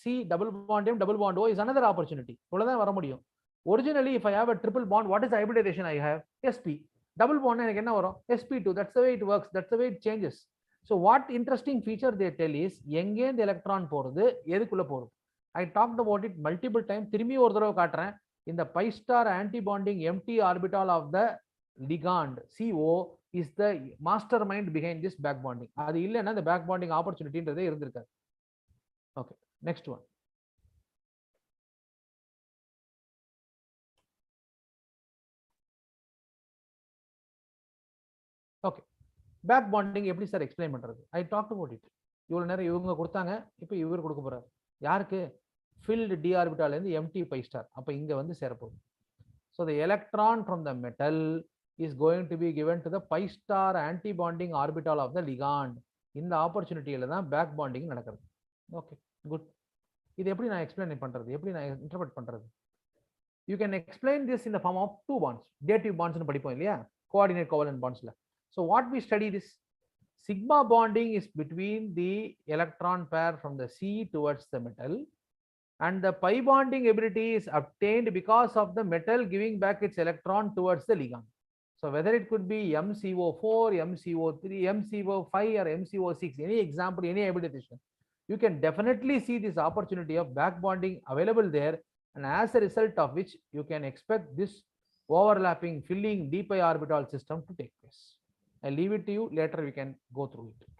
C double bond M double bond O is another opportunity. இவ்வளவுதான் வர முடியும். Originally, if I have a triple bond, what is the hybridization I have? Sp. Double bond எனக்கு என்ன வரும்? Sp2. That's the way it works. That's the way it changes. So what interesting feature they tell is எங்கே இந்த electron போறது, எதுக்குள்ள போறது. I talked about it multiple times. திரும்பி ஒரு தடவை காட்டுறேன். இந்த pi star anti-bonding empty orbital of the ligand CO is the mastermind behind this back bonding. அது இல்லைன்னா இந்த back bonding opportunityன்றதே இருந்திருக்காது. Okay, next one. Okay, back bonding எப்படி சார் எக்ஸ்பிளைன் பண்றது? I talk about it. இவ்வளவு நேரம் இவங்க கொடுத்தாங்க, இப்போ இவர் கொடுக்க போறாரு. யாருக்கு? ஃபில்டு டி ஆர்பிட்டால இருந்து எம்டி பை ஸ்டார். அப்போ இங்க வந்து சேரப்போகுது. So the electron from the metal is going to be given to the pi star anti bonding orbital of the ligand. இந்த ஆப்பர்ச்சுனிட்டியில தான் பேக் பாண்டிங் நடக்கிறது. Okay, good. இது எப்படி நான் எக்ஸ்பிளைன் பண்றது, எப்படி நான் இன்டர்பிரட் பண்றது? You can explain this in the form of two bonds. Dative பாண்ட்ஸ்னு படிப்போம் இல்லையா, கோஆர்டினேட் கோவலன்ட் பாண்ட்ஸ்ல. So what we study this sigma bonding is between the electron pair from the C towards the metal, and the pi bonding ability is obtained because of the metal giving back its electron towards the ligand. So whether it could be MCO4, MCO3, MCO5 or MCO6, any example, any hybridization, you can definitely see this opportunity of back bonding available there, and as a result of which you can expect this overlapping filling d pi orbital system to take place. I leave it to you. Later we can go through it.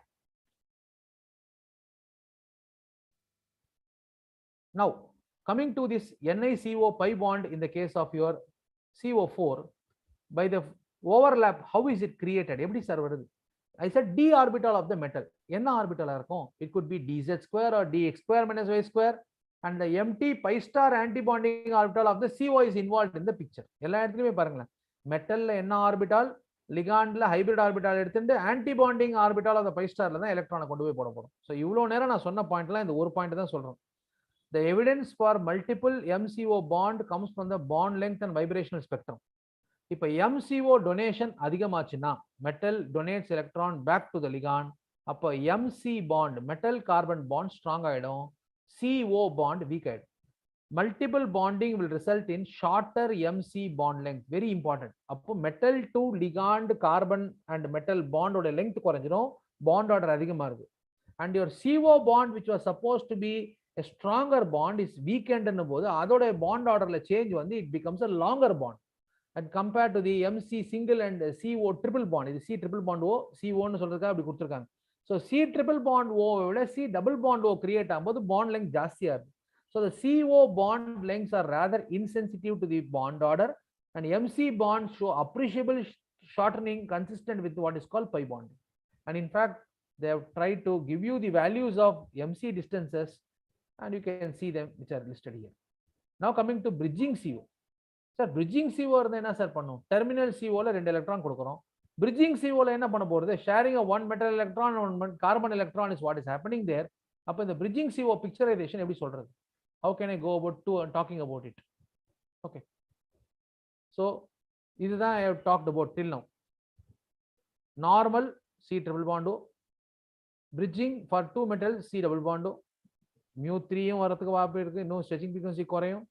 Now, coming to this NiCO pi bond in the case of your CO4, by the overlap, how is it created? Every server, I said d orbital of the metal. N orbital இருக்கும். It could be dz square or dx square minus y square, and the empty pi star anti-bonding orbital of the CO is involved in the picture. எல்லா இடத்துலயுமே பாருங்களேன், மெட்டல்ல என்ன orbital, லிகாண்ட்ல hybrid orbital எடுத்துட்டு anti bonding orbital அந்த by ஸ்டார்ல தான் எலக்ட்ரானை கொண்டு போய் போட போறோம். ஸோ இவ்வளவு நேரம் நான் சொன்ன பாயிண்ட்லாம் இந்த ஒரு பாயிண்ட் தான் சொல்றோம். The evidence for multiple MCO bond comes from the bond length and vibrational spectrum. இப்போ MCO donation அதிகமாச்சுன்னா metal donates electron back to the ligand. அப்போ MC bond metal carbon bond strong ஆயிடும், CO bond வீக் ஆயிடும். Multiple bonding will result in shorter MC bond length. Very important. அப்போ metal to ligand carbon and metal bond ஓட length குறைஞ்சிரும், bond order அதிகமா இருக்கு. And your CO bond which was supposed to be a stronger bond is weakened ன்னும் போது அதோட bond orderல change வந்து it becomes a longer bond. And compared to the MC single and CO triple bond, இது C triple bond O, CO ன்னு சொல்றதுக்காக அப்படி கொடுத்திருக்காங்க. So C triple bond O விட C double bond O create ஆகும்போது bond length ஜாஸ்தியா இருக்கு. So the CO bond lengths are rather insensitive to the bond order, and MC bonds show appreciable shortening consistent with what is called pi bonding. And in fact, they have tried to give you the values of MC distances, and you can see them which are listed here. Now coming to bridging CO. Sir, bridging CO இருந்தா என்ன sir பண்ணும்? Terminal CO ல 2 electron கொடுக்கிறோம். Bridging CO ல என்ன பண்ண போறது? Sharing of one metal electron and one carbon electron is what is happening there. அப்ப இந்த bridging CO picturization எப்படி சொல்றது? How can I go about talking about it? Okay. So இதுதான் I have talked about till now. Normal C triple bond O, bridging for two metals C double bond O, mu3 வரதுக்கு வாய்ப்பு இருக்கு, no stretching frequency குறையும்.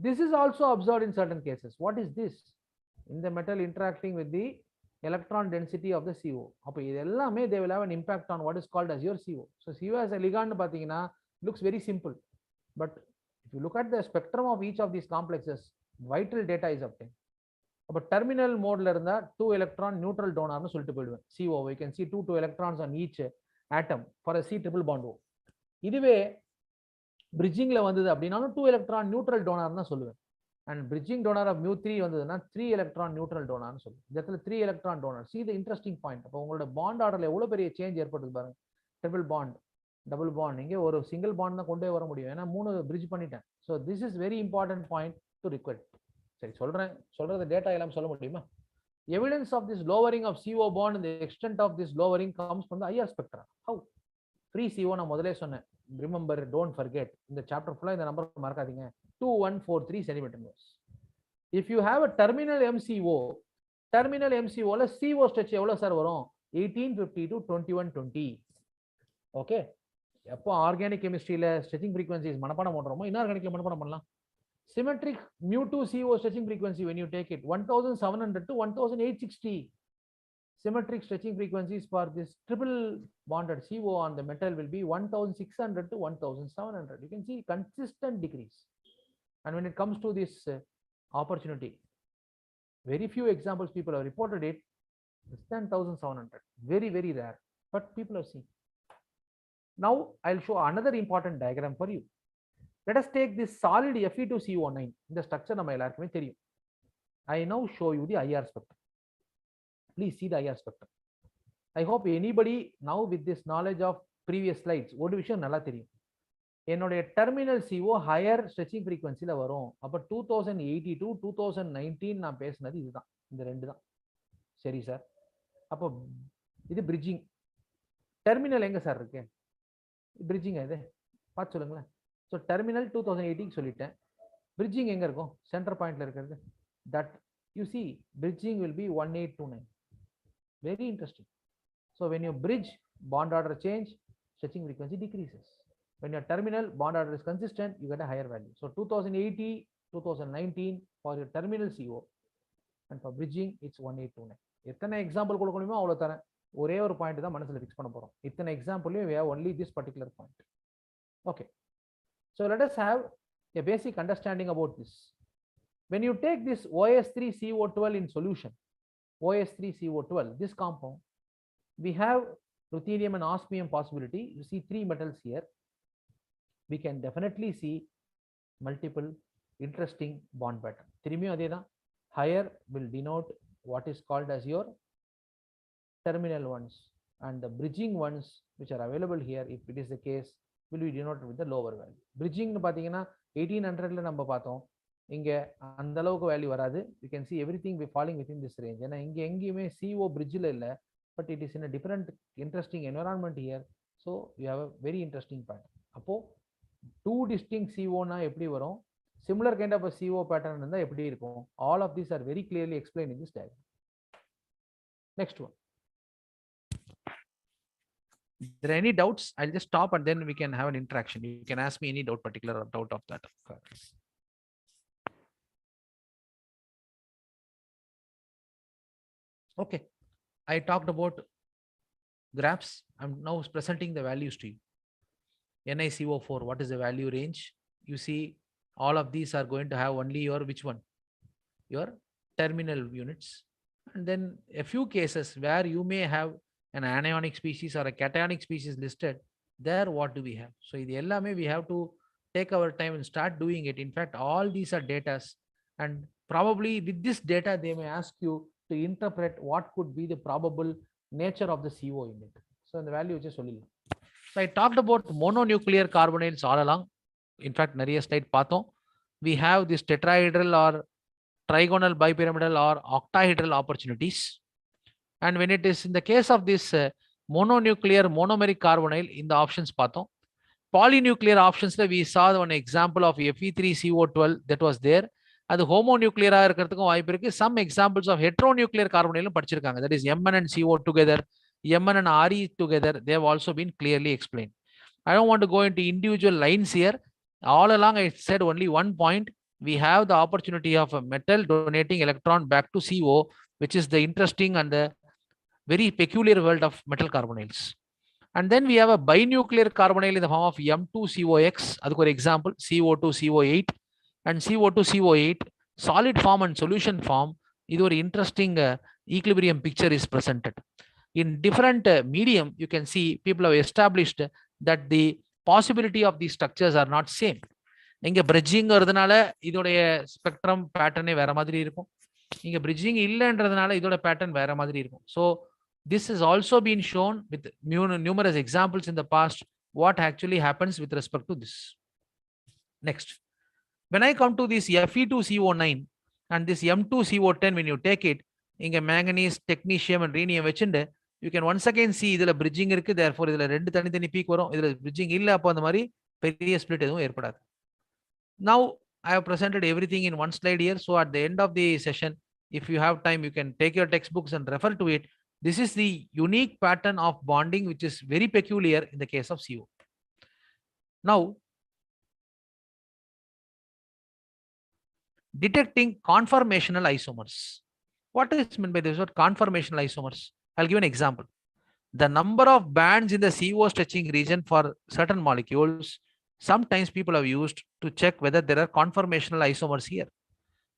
This is also observed in certain cases. What is this? In the metal interacting with the electron density of the CO. அப்ப இது எல்லாமே they will have an impact on what is called as your CO. So CO as a ligand பாத்தீங்கன்னா looks very simple, but if you look at the spectrum of each of these complexes, vital data is obtained. அப்ப terminal modeல இருந்தா 2 electron neutral donor னு சொல்லிட்டு போயிடுவேன். CO, we can see 2 electrons on each atom for a C triple bond O. இதுவே bridgingல வந்தது அப்படினாலும் 2 electron neutral donor தான் சொல்லுவேன். And bridging donor of mu3 வந்ததுன்னா 3 electron neutral donor னு சொல்லுவேன். இந்த இடத்துல 3 electron donor. See the interesting point. அப்ப உங்களோட bond orderல எவ்வளவு பெரிய சேஞ்ச் ஏற்படுது பாருங்க. triple bond, double bond, இங்க ஒரு single bond தான் கொண்டே வர முடியும். ஏன்னா 3 bridge பண்ணிட்டேன். So this is very important point to record. சரி சொல்றது டேட்டா எல்லாம் சொல்ல முடியுமா? Evidence of this lowering of CO bond and the extent of this lowering comes from the IR spectra. How? Free CO நான் முதல்ல சொன்னேன். Remember, don't forget. இந்த chapter full இந்த நம்பர் மறக்காதீங்க. 2143 centimeter moles. If you have a terminal MCO ல CO stretch எவ்வளவு sir வரும்? 1850 to 2120. Okay. எப்போ ஆர்கானிக் கெமிஸ்ட்ரியில ஸ்ட்ரெச்சிங் ஃப்ரீக்வன்சிஸ் மனப்பாடம் பண்றோமோ இன்ஆர்கானிக்ல மனப்பாடம் பண்ணலாம். Symmetric mu2 CO stretching frequency when you take it 1700 to 1860. Symmetric stretching frequencies for this triple bonded CO on the metal will be 1600 to 1700. You can see consistent decrease. And when it comes to this opportunity, very few examples people have reported it. Less than 1700. Very, very rare. But people have seen. Now I'll show another important diagram for you. Let us take this solid Fe2CO9. The structure நம்ம எல்லாருக்குமே தெரியும். I now show you the IR spectrum. Please see the IR spectrum. I hope anybody now with this knowledge of previous slides, ஒரு விஷயம் நல்லா தெரியும். என்னுடைய terminal CO higher stretching frequency ல வரும். அப்ப 2082 2019 நான் பேசினது இதுதான். இந்த ரெண்டு தான். சரி சார். அப்போ இது bridging. terminal எங்க சார் இருக்கு? bridging இது. பார்த்து சொல்லுங்களேன். So terminal 2080 சொல்லிட்டேன். bridging எங்க இருக்கும்? center pointல இருக்கிறது. That you see bridging will be 1829. Very interesting. So when you bridge, bond order change, stretching frequency decreases. When your terminal bond order is consistent, you get a higher value. So 2080 2019 for your terminal CO, and for bridging it's 1829. எத்தனை example கொடுக்கணுமோ அவ்வளவு தரேன். ஒரே ஒரு point தான் மனசுல fix பண்ண போறோம். இத்தனை எக்ஸாம்பிள்லயும் we have only this particular point. Okay. So let us have a basic understanding about this. When you take this OS3CO12 in solution, OS3CO12, this compound, we have ruthenium and osmium possibility. You see 3 metals here. We can definitely see multiple interesting bond pattern. திரும்பியும் அதேதான். Higher will denote what is called as your terminal ones, and the bridging ones which are available here, if it is the case, will be denoted with the lower value. Bridging பாத்தீங்கன்னா 1800ல நம்ம பார்த்தோம். இங்க அந்த அளவுக்கு value வராது. You can see everything be falling within this range. ஏன்னா இங்க எங்கேயுமே CO bridgeல இல்ல, but it is in a different interesting environment here. So you have a very interesting pattern. அப்போ 2 distinct CO னா எப்படி வரும்? Similar kind of a CO pattern இருந்தா எப்படி இருக்கும்? All of these are very clearly explained in this diagram. Next one. If there are any doubts, I'll just stop and then we can have an interaction. You can ask me any particular doubt of that. Okay, I talked about graphs. I'm now presenting the values to you. NiCO4, what is the value range? You see, all of these are going to have only your which one? Your terminal units. And then a few cases where you may have an anionic species or a cationic species listed, there what do we have? So we have to take our time and start doing it. In fact, all these are data, and probably with this data, they may ask you to interpret what could be the probable nature of the CO in it. So the value just only. So I talked about mononuclear carbonyls all along. In fact, nariya slide pathom. We have this tetrahedral or trigonal, bipyramidal or octahedral opportunities. And when it is in the case of this mononuclear monomeric carbonyl, in the options pathom, polynuclear options, we saw one example of Fe3CO12 that was there. அது homonuclear இருக்கிறதுக்கும் வாய்ப்பு இருக்கு. Some examples of heteronuclear carbonyl படிச்சிருக்காங்க. That is Mn and CO together, Mn and Re together. They have also been clearly explained. I don't want to go into individual lines here. All along I said only one point. We have the opportunity of a metal donating electron back to CO, which is the interesting and the very peculiar world of metal carbonyls. And then we have a binuclear carbonyl in the form of M2COX. That's an example, CO2CO8 and CO2CO8 solid form and solution form. This is an interesting equilibrium picture is presented. In different medium, you can see people have established that the possibility of these structures are not same. இங்க bridging வருதுனால இதோடைய spectrum பேட்டர்னே வேற மாதிரி இருக்கும். இங்க bridging இல்லன்றதுனால இதோட pattern வேற மாதிரி இருக்கும். So this has also been shown with numerous examples in the past what actually happens with respect to this. Next, when I come to this Fe2CO9 and this M2CO10, when you take it, inga manganese, technetium and rhenium vechinde, you can once again see idhula bridging irukku, therefore idhula rendu thani peak varum, idhula bridging illa appo andha mari periya split edhum erpadadu. Now I have presented everything in one slide here. So at the end of the session, if you have time, you can take your textbooks and refer to it. This is the unique pattern of bonding, which is very peculiar in the case of CO. Now, detecting conformational isomers. What is meant by this word conformational isomers? I'll give an example. The number of bands in the CO stretching region for certain molecules, sometimes people have used to check whether there are conformational isomers here.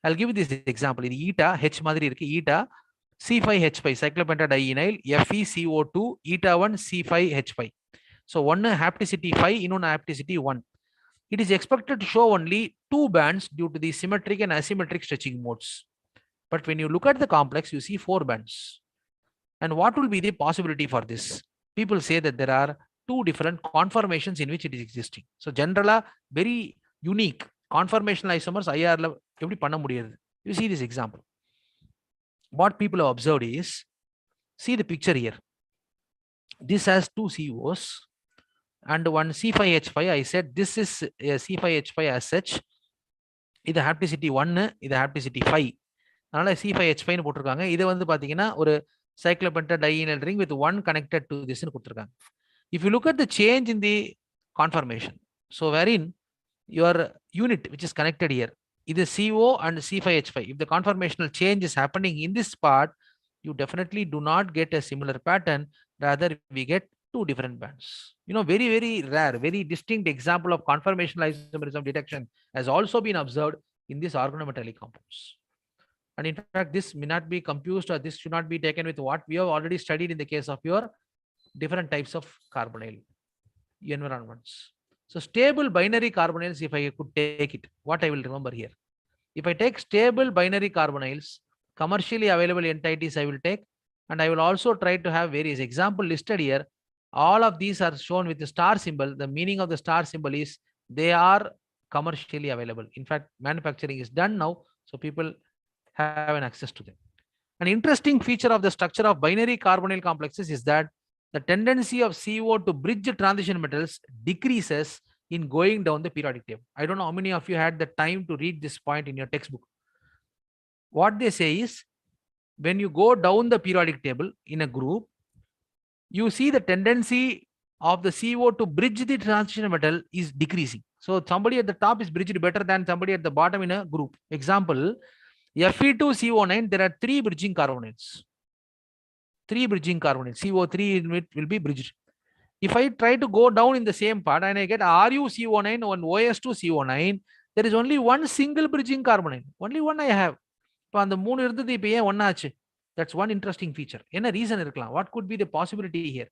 I'll give you this example. In eta, H madri irukku, eta C5H5 cyclopentadienyl FeCO2 eta 1 C5H5. So one hapticity 5, இன்னொன்னு hapticity 1. It is expected to show only 2 bands due to the symmetric and asymmetric stretching modes. But when you look at the complex, you see 4 bands. And what will be the possibility for this? People say that there are 2 different conformations in which it is existing. So generally, very unique conformational isomers IR la eppadi panna mudiyadhu. You see this example. What people have observed is, see the picture here. This has 2 COs and one C5H5. I said this is a C5H5 as such. இது hapticity 1, இது hapticity 5. அதனால C5H5 னு போட்டுருக்காங்க. இது வந்து பாத்தீங்கன்னா ஒரு cyclopentadienyl ring with 1 connected to this னு கொடுத்திருக்காங்க. If you look at the change in the conformation, so wherein your unit which is connected here, either CO and C5H5, if the conformational change is happening in this part, you definitely do not get a similar pattern. Rather, we get 2 different bands. You know, very, very rare, very distinct example of conformational isomerism detection has also been observed in these organometallic compounds. And in fact, this may not be confused, or this should not be taken with what we have already studied in the case of your different types of carbonyl environments. So stable binary carbonyls, if I could take it, what I will remember here. If I take stable binary carbonyls, commercially available entities I will take, and I will also try to have various example listed here. All of these are shown with the star symbol. The meaning of the star symbol is they are commercially available. In fact, manufacturing is done now, so people have an access to them. An interesting feature of the structure of binary carbonyl complexes is that the tendency of CO to bridge transition metals decreases in going down the periodic table. I don't know how many of you had the time to read this point in your textbook. What they say is, when you go down the periodic table in a group, you see the tendency of the CO to bridge the transition metal is decreasing. So somebody at the top is bridged better than somebody at the bottom in a group. Example, Fe2CO9, there are 3 bridging carbonyls. 3 bridging carbonyl. CO3 in it will be bridged. If I try to go down in the same part and I get RuCO9 and OS2CO9, there is only one single bridging carbonyl. Only one I have. That's one interesting feature. What reason? What could be the possibility here?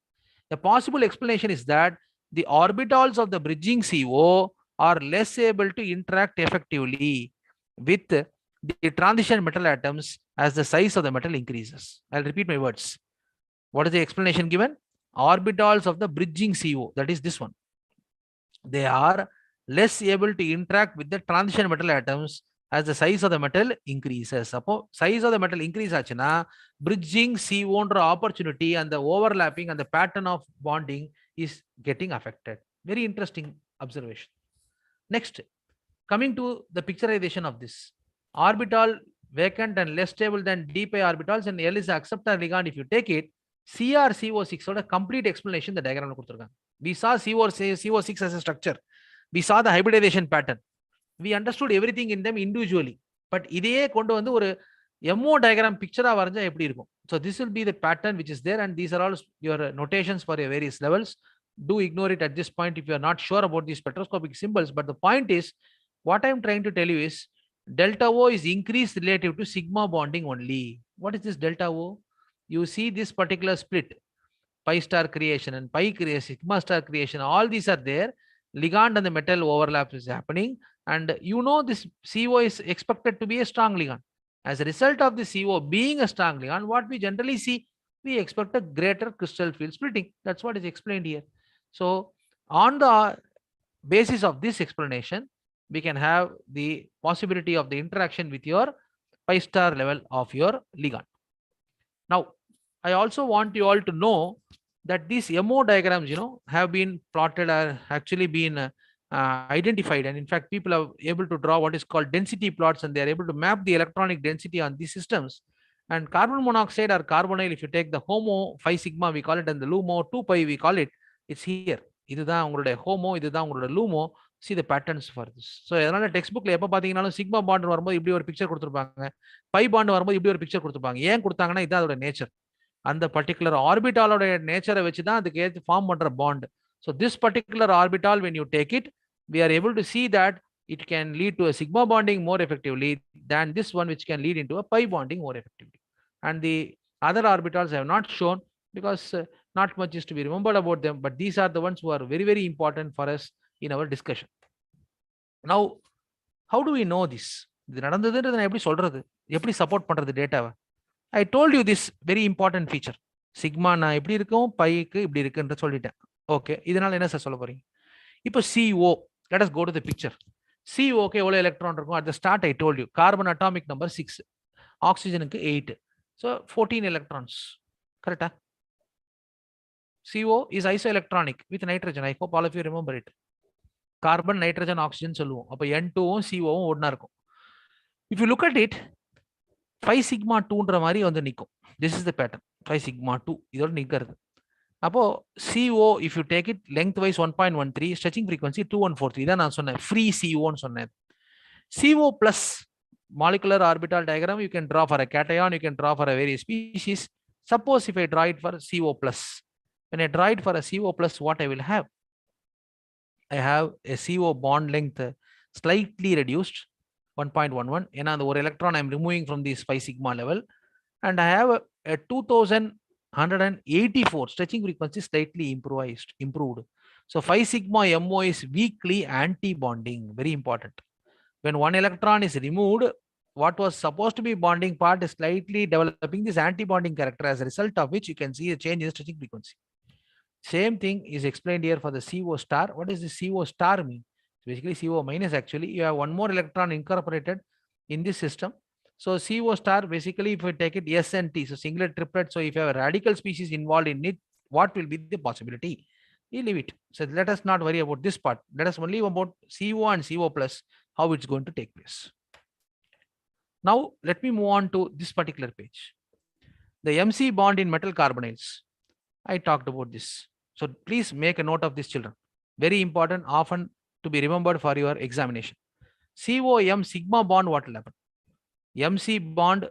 The possible explanation is that the orbitals of the bridging CO are less able to interact effectively with the transition metal atoms as the size of the metal increases. I'll repeat my words. What is the explanation given? Orbitals of the bridging CO, that is this one, they are less able to interact with the transition metal atoms as the size of the metal increases. Suppose size of the metal increase achina, bridging CO opportunity and the overlapping and the pattern of bonding is getting affected. Very interesting observation. Next, coming to the picturization of this, orbital vacant and less stable than d pi orbitals, and L is the acceptor ligand. If you take it, CrCO6 or a complete explanation the diagram. We saw CO6 as a structure. We saw the hybridization pattern. We understood everything in them individually. But ideye kondu vandu oru MO diagram picture varanja eppadi irukum. So this will be the pattern which is there, and these are all your notations for your various levels. Do ignore it at this point if you are not sure about these spectroscopic symbols. But the point is, what I am trying to tell you is delta O is increased relative to sigma bonding only. What is this delta O? You see this particular split, pi star creation and pi creation, sigma star creation, all these are there. Ligand and the metal overlap is happening. And you know this CO is expected to be a strong ligand. As a result of the CO being a strong ligand, what we generally see, we expect a greater crystal field splitting. That's what is explained here. So on the basis of this explanation, we can have the possibility of the interaction with your pi star level of your ligand. Now, I also want you all to know that these MO diagrams, have been plotted or actually been identified. And in fact, people are able to draw what is called density plots, and they are able to map the electronic density on these systems. And carbon monoxide or carbonyl, if you take the HOMO 5 sigma, we call it, and the LUMO 2 pi, we call it, it's here. இதுதான் உங்களுடைய HOMO, இதுதான் உங்களுடைய LUMO. See the patterns for this. So அதனால text எப்ப பாத்தீங்கன்னாலும் sigma bond வரும்போது இப்படி ஒரு picture கொடுத்திருப்பாங்க, பை பாண்ட் வரும்போது இப்படி ஒரு பிக்சர் கொடுத்திருப்பாங்க. ஏன் கொடுத்தாங்கன்னா இதுதான் அதோட நேச்சர். அந்த பர்டிகுலர் ஆர்பிட்டாலோட நேச்சரை வச்சு தான் அதுக்கு ஏற்று ஃபார்ம் பண்ற bond. So this particular orbital, when you take it, we are able to see that it can lead to a sigma bonding more effectively than this one, which can lead into a pi bonding more effectively. And the other orbitals I have not shown because not much is to be remembered about them, but these are the ones who are very, very important for us in our discussion. Now, how do we know this? இது நடந்ததுன்றது நான் எப்படி சொல்றது, எப்படி support பண்றது டேட்டாவை? I told you this very important feature. Sigma நான் எப்படி இருக்கும், பைக்கு இப்படி இருக்குன்ற சொல்லிட்டேன். ஓகே, இதனால என்ன சார் சொல்ல போறீங்க? இப்போ CO, let us go to the picture. CO க்கு எவ்வளவு எலக்ட்ரான் இருக்கும்? At the start I told you, carbon atomic number 6, oxygenக்கு 8. So 14 electrons. Correct? CO is isoelectronic with nitrogen. I hope all of you remember it. Carbon, nitrogen, oxygen சொல்லுவோம். அப்ப N2வும் COவும் ஒண்ணா இருக்கும். If you look at it, 5 sigma 2ன்ற மாதிரி வந்து நிக்கும். This is the pattern. 5 sigma 2 இதோட நிக்கிறது. அப்போ CO, if you take it lengthwise 1.13, stretching frequency 2143. இதான் நான் சொன்னேன், free CO ன்னு சொன்னேன். CO plus molecular orbital diagram you can draw for a cation, you can draw for a various species. Suppose if I draw it for CO plus, when I draw it for a CO plus, what I will have? I have a CO bond length slightly reduced, 1.11. ஏன்னா அந்த ஒரு electron I am removing from this 5 sigma level, and I have a 2184 stretching frequency slightly improved. So 5 sigma MO is weakly anti-bonding, very important. When one electron is removed, what was supposed to be bonding part is slightly developing this anti-bonding character, as a result of which you can see a change in stretching frequency. Same thing is explained here for the CO star. What does the CO star mean? Basically CO minus. Actually, you have one more electron incorporated in this system. So CO star, basically if you take it S and T, so singlet, triplet. So if you have a radical species involved in it, what will be the possibility? You leave it. So let us not worry about this part. Let us only about CO and CO plus, how it's going to take place. Now let me move on to this particular page. The MC bond in metal carbonyls. I talked about this. So please make a note of this, children. Very important, often to be remembered for your examination. COM sigma bond, what will happen? MC bond,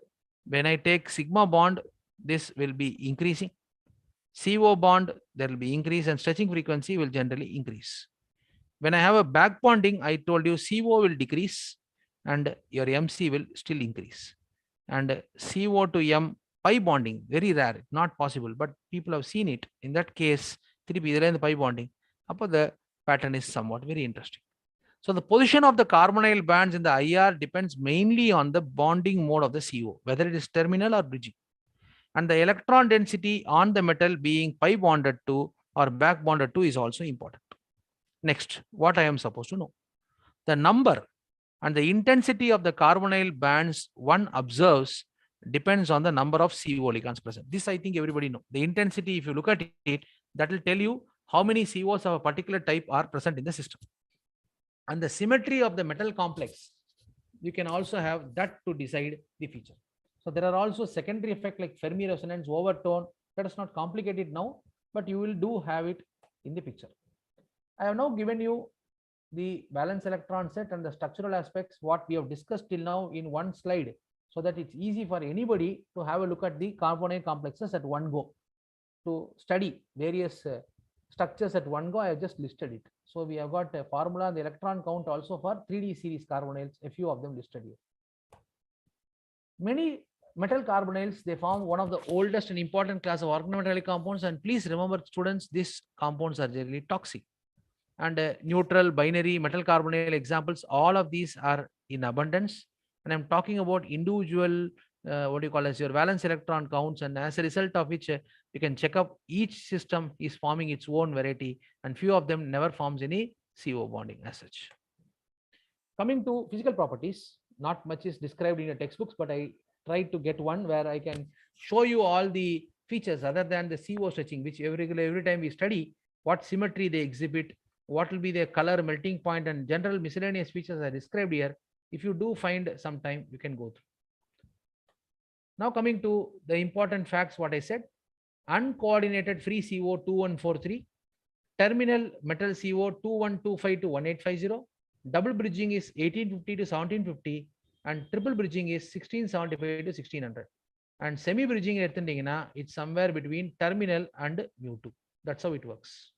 when I take sigma bond, this will be increasing. CO bond, there will be increase, and stretching frequency will generally increase. When I have a back bonding, I told you CO will decrease and your MC will still increase. And CO to M pi bonding, very rare, not possible, but people have seen it. In that case, 3p pi bonding. Upon the pattern is somewhat very interesting. So the position of the carbonyl bands in the IR depends mainly on the bonding mode of the CO, whether it is terminal or bridging. And the electron density on the metal being pi bonded to or back bonded to is also important. Next, what I am supposed to know. The number and the intensity of the carbonyl bands one observes depends on the number of CO ligands present. This I think everybody know. The intensity, if you look at it, that will tell you how many COs of a particular type are present in the system. And the symmetry of the metal complex, you can also have that to decide the feature. So there are also secondary effects like Fermi resonance, overtone. That is not complicated now, but you will do have it in the picture. I have now given you the valence electron set and the structural aspects, what we have discussed till now in one slide, so that it's easy for anybody to have a look at the carbonyl complexes at one go. To study various structures at one go, I have just listed it. So we have got a formula and the electron count also for 3D series carbonyls, a few of them listed here. Many metal carbonyls, they form one of the oldest and important class of organometallic compounds. And please remember, students, these compounds are generally toxic. And neutral, binary, metal carbonyl examples, all of these are in abundance. And I'm talking about individual, what do you call as your valence electron counts, and as a result of which you can check up each system is forming its own variety, and few of them never forms any CO bonding as such. Coming to physical properties, not much is described in your textbooks, but I tried to get one where I can show you all the features other than the CO stretching, which every time we study, what symmetry they exhibit, what will be their color, melting point, and general miscellaneous features are described here. If you do find some time, you can go through. Now coming to the important facts, what I said, uncoordinated free CO 2143, terminal metal CO 2125 to 1850, double bridging is 1850 to 1750, and triple bridging is 1675 to 1600. And semi bridging, it's somewhere between terminal and mu2. That's how it works.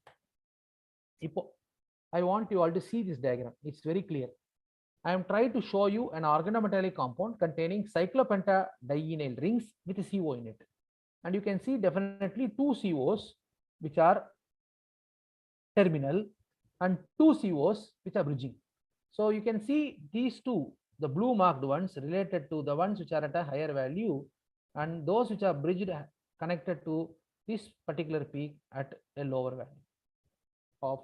I want you all to see this diagram. It's very clear. I am trying to show you an organometallic compound containing cyclopentadienyl rings with a CO in it. And you can see definitely two COs which are terminal and two COs which are bridging. So you can see these two, the blue marked ones related to the ones which are at a higher value, and those which are bridged connected to this particular peak at a lower value of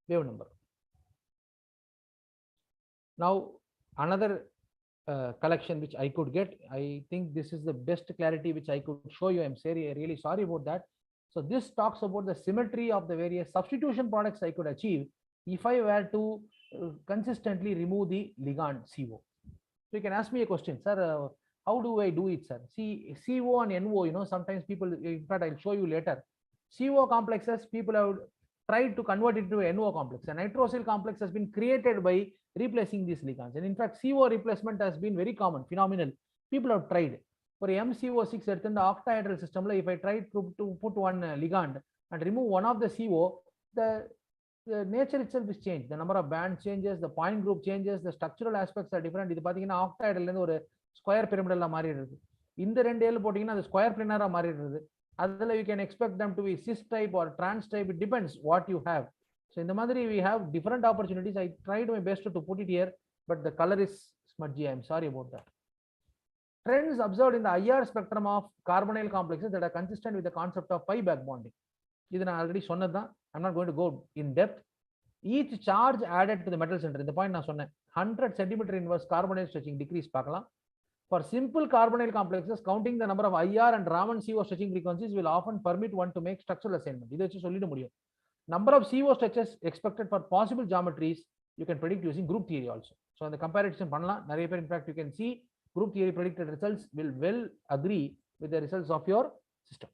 wave number. Now another collection which I could get, I think this is the best clarity which I could show you. I'm really sorry about that. So this talks about the symmetry of the various substitution products I could achieve if I were to consistently remove the ligand CO. So you can ask me a question, sir, how do I do it, sir? See, CO and NO, sometimes people, in fact, I'll show you later. CO complexes, people have tried to convert it to a NO complex. A nitrosyl complex has been created by replacing these ligands. And in fact, CO replacement has been very common, phenomenal. People have tried. For MCO6 in the octahedral system, if I try to put one ligand and remove one of the CO, the nature itself is changed. The number of bands changes, the point group changes, the structural aspects are different. இது பாத்தீங்கன்னா octahedral ஒரு square பிரமிடலா மாறிடுது. இந்த ரெண்டு L போட்டீங்கன்னா அது square பிரினரா மாறிடுது. அதுல you can expect them to be cis type or trans type. It depends what you have. So in the மாதிரி we have different opportunities. I tried my best to put it here, but the color is smudgy. I'm sorry about that. Trends observed in the IR spectrum of carbonyl complexes that are consistent with the concept of pi back bonding. இது நான் already சொன்னதுதான். I'm not going to go in depth. Each charge added to the metal center. இந்த point நான் சொன்னேன். 100 centimeter inverse carbonyl stretching decrease பார்க்கலாம். For simple carbonyl complexes, counting the number of IR and Raman CO stretching frequencies will often permit one to make structural assignment. இதை வச்சு சொல்லிட முடியும். Number of CO stretches expected for possible geometries you can predict using group theory also. So in the comparison பண்ணலாம். நிறைய பேர், in fact, you can see group theory predicted results will well agree with the results of your system.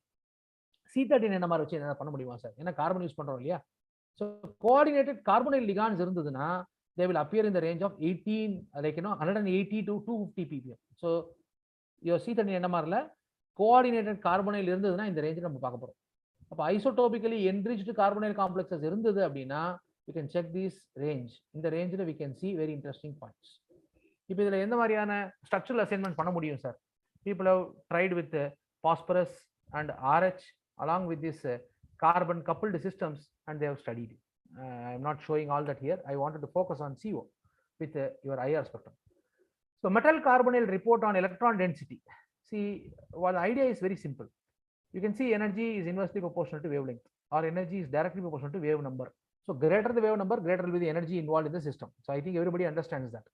C13 என்ன மாதிரி வச்சு என்ன பண்ண முடியுமா sir? ஏன்னா கார்பன் யூஸ் பண்றோம் இல்லையா? So coordinated carbonyl ligands இருந்ததுன்னா they will appear in the range of 18 like 180 to 250 ppm. So your C13 என்ன மாதிரில கோஆர்டினேட்டட் கார்பனைல் இருந்ததுன்னா இந்த ரேஞ்சில் நம்ம பார்க்க போறோம். அப்போ ஐசோடோபிக்கலி என்ரிச்டு கார்பனைல் காம்ப்ளெக்ஸஸ் இருந்தது அப்படின்னா we can check this range. இந்த ரேஞ்சில் we can see very interesting points. இப்போ இதில் எந்த மாதிரியான ஸ்ட்ரக்சரல் அசைன்மெண்ட் பண்ண முடியும் sir? People have tried with phosphorus and RH along with this carbon coupled systems and they have studied. I am not showing all that here. I wanted to focus on CO with your IR spectrum. So metal carbonyl report on electron density. See, well, the idea is very simple. You can see energy is inversely proportional to wavelength, or energy is directly proportional to wave number. So greater the wave number, greater will be the energy involved in the system. So I think everybody understands that.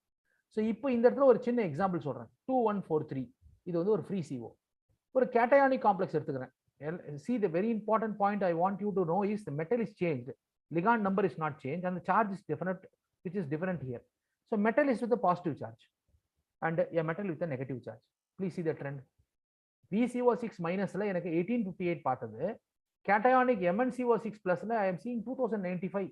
So இப்போ இந்த இடத்துல ஒரு சின்ன example சொல்றேன். 2143 இது வந்து ஒரு free CO. ஒரு கேட்டயானிக் காம்ப்ளெக்ஸ் எடுத்துக்கிறேன். See, the very important point I want you to know is the metal is changed. Ligand number is not changed and the charge is different, which is different here. So metal is with a positive charge and a metal with a negative charge. Please see the trend. VCO6 minus la எனக்கு 1858 பார்த்தது. Cationic MnCO6 plus la I am seeing 2095.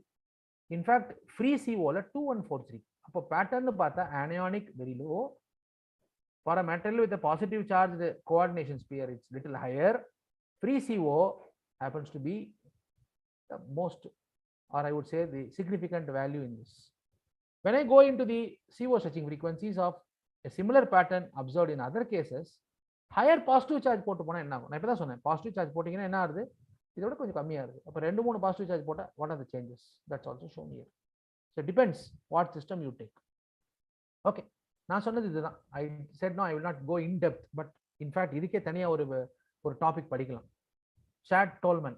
In fact, free CO la 2143. அப்போ pattern பார்த்தா anionic very low. For a metal with a positive charge, the coordination sphere it's little higher. Free CO happens to be the most, or I would say the significant value in this. When I go into the CO stretching frequencies of a similar pattern observed in other cases, higher positive charge போட்டு போனா என்ன ஆகும்? நான் இப்பதான் சொன்னேன் positive charge போட்டீங்கன்னா என்ன ஆகுது? இதோட கொஞ்சம் கம்மியா இருக்கு. அப்ப 2-3 positive charge போட்டா what are the changes? That's also shown here. So it depends what system you take. Okay, நான் சொன்னது இதுதான். I said no, I will not go in depth, but in fact இதுக்கே தனியா ஒரு டாபிக் படிக்கலாம். Chad-Tolman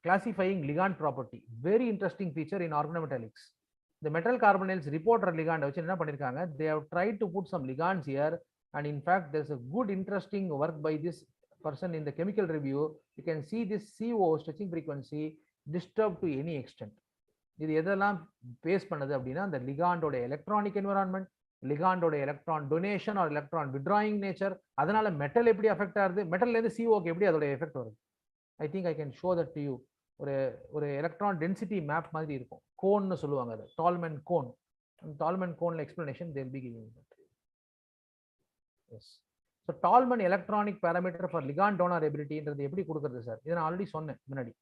classifying ligand property, very interesting feature in organometallics. The metal carbonyls reporter ligand வச்சு என்ன பண்ணிருக்காங்க? They have tried to put some ligands here, and in fact there's a good interesting work by this person in the chemical review. You can see this CO stretching frequency disturbed to any extent. இது எதெல்லாம் base பண்ணுது அப்படின்னா அந்த லிகாண்டோட electronic environment, லிகாண்டோட electron donation or electron withdrawing nature, அதனால metal எப்படி affect ஆகுது, மெட்டல்ல இருந்து சிஓக்கு எப்படி அதோட எஃபெக்ட் வருது. I think I can show that to you. ஒரு எலக்ட்ரான் டென்சிட்டி மேப் மாதிரி இருக்கும், கோன்னு சொல்லுவாங்க அது, டால்மன் கோன். டால்மன் கோன்ல explanation they'll be giving that. Yes, so Tolman electronic parameter for ligand donor எபிலிட்டின்றது எப்படி கொடுக்குறது சார்? இதை நான் ஆல்ரெடி சொன்னேன் முன்னாடி.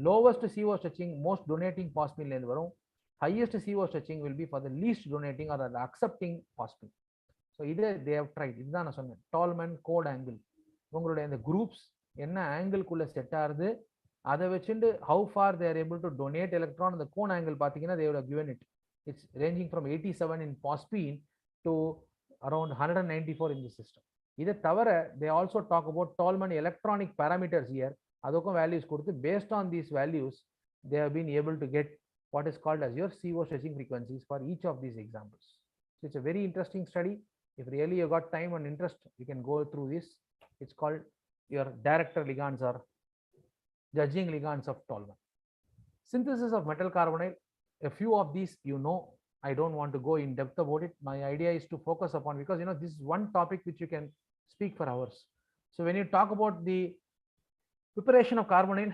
Lowest CO stretching, most donating phosphine ல வரும். Highest CO stretching will be for the least donating or the accepting phosphine. So இதை they have tried. இதுதான் நான் சொன்னேன், டால்மன் கோட் ஆங்கிள். உங்களுடைய அந்த குரூப்ஸ் என்ன ஆங்கிள்குள்ள செட் ஆகுது அதை வச்சுட்டு how far they are able to donate electron, அந்த கோன் ஆங்கிள் பார்த்தீங்கன்னா they would have given it. It's ranging from 87 in phosphine to around 194 in the system. இதை தவிர they also talk about Tolman electronic parameters here. அதுக்கும் values கொடுத்து based on these values they have been able to get what is called as your CO stretching frequencies for each of these examples. So it's a very interesting study. If really you got time and interest, you can go through this. It's called your director ligands or judging ligands of Tolman. Synthesis of metal carbonyl, a few of these you know. I don't want to go in depth about it. My idea is to focus upon, because you know this is one topic which you can speak for hours. So when you talk about the preparation of carbonyl,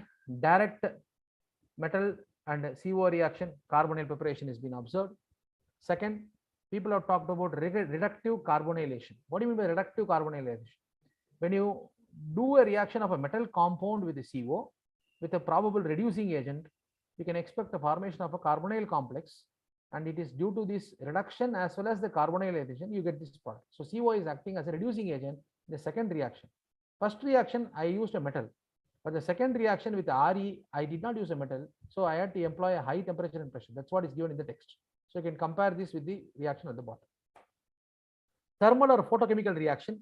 direct metal and CO reaction, carbonyl preparation has been observed. Second, people have talked about reductive carbonylation. What do you mean by reductive carbonylation? When you do a reaction of a metal compound with a CO with a probable reducing agent, you can expect the formation of a carbonyl complex, and it is due to this reduction as well as the carbonylation you get this product. So CO is acting as a reducing agent in the second reaction. First reaction I used a metal, but the second reaction with RE, I did not use a metal, so I had to employ a high temperature and pressure. That's what is given in the text. So you can compare this with the reaction at the bottom. Thermal or photochemical reaction,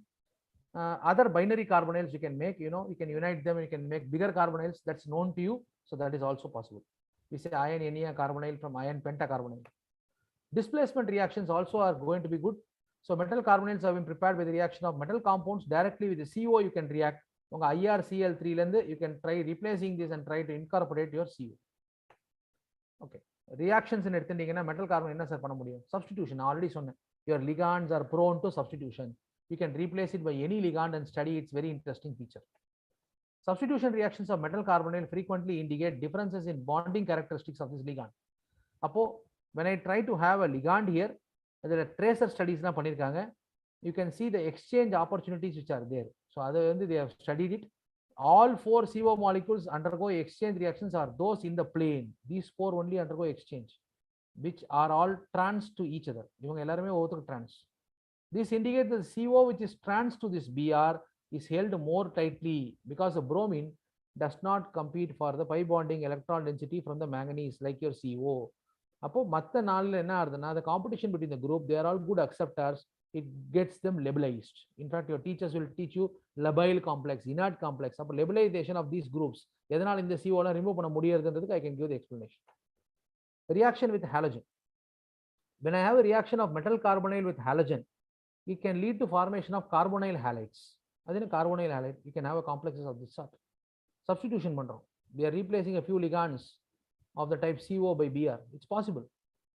other binary carbonyls you can make, you know, you can unite them, you can make bigger carbonyls, that's known to you, so that is also possible. We say iron NEA carbonyl from iron pentacarbonyl. Displacement reactions also are going to be good. So metal carbonyls have been prepared with the reaction of metal compounds directly with the CO. You can react உங்க IrCl3 ல இருந்து you can try replacing this and try to incorporate your CO. Okay, reactions ன்னு எடுத்துட்டீங்கன்னா metal carbon என்ன sir பண்ண முடியும்? Substitution. Already சொன்னேன், your ligands are prone to substitution. You can replace it by any ligand and study its very interesting feature. Substitution reactions of metal carbonyl frequently indicate differences in bonding characteristics of this ligand. அப்போ when I try to have a ligand here, அதில் tracer studies பண்ணிருக்காங்க. You can see the exchange opportunities which are there. So they have studied it. All 4 CO molecules undergo exchange reactions are those in the plane. These 4 only undergo exchange, which are all trans to each other. Trans. This indicates the CO which is trans to this Br is held more tightly because the bromine does not compete for the pi bonding electron density from the manganese like your CO. அப்போ மற்ற நாளில் என்ன ஆகுதுன்னா the competition between the group, they are all good acceptors. It gets them labelized. In fact, your teachers will teach you labile complex, inert complex. அப்போ labelization of these groups எதனால் இந்த CO லாம் remove பண்ண முடியறதுன்றதுக்கு I can give the explanation. Reaction with halogen. When I have a reaction of metal carbonyl with halogen, it can lead to formation of carbonyl halides. Adina carbonyl halide, you can have a complexes of this sort. Substitution பண்றோம். We are replacing a few ligands of the type CO by Br. It's possible.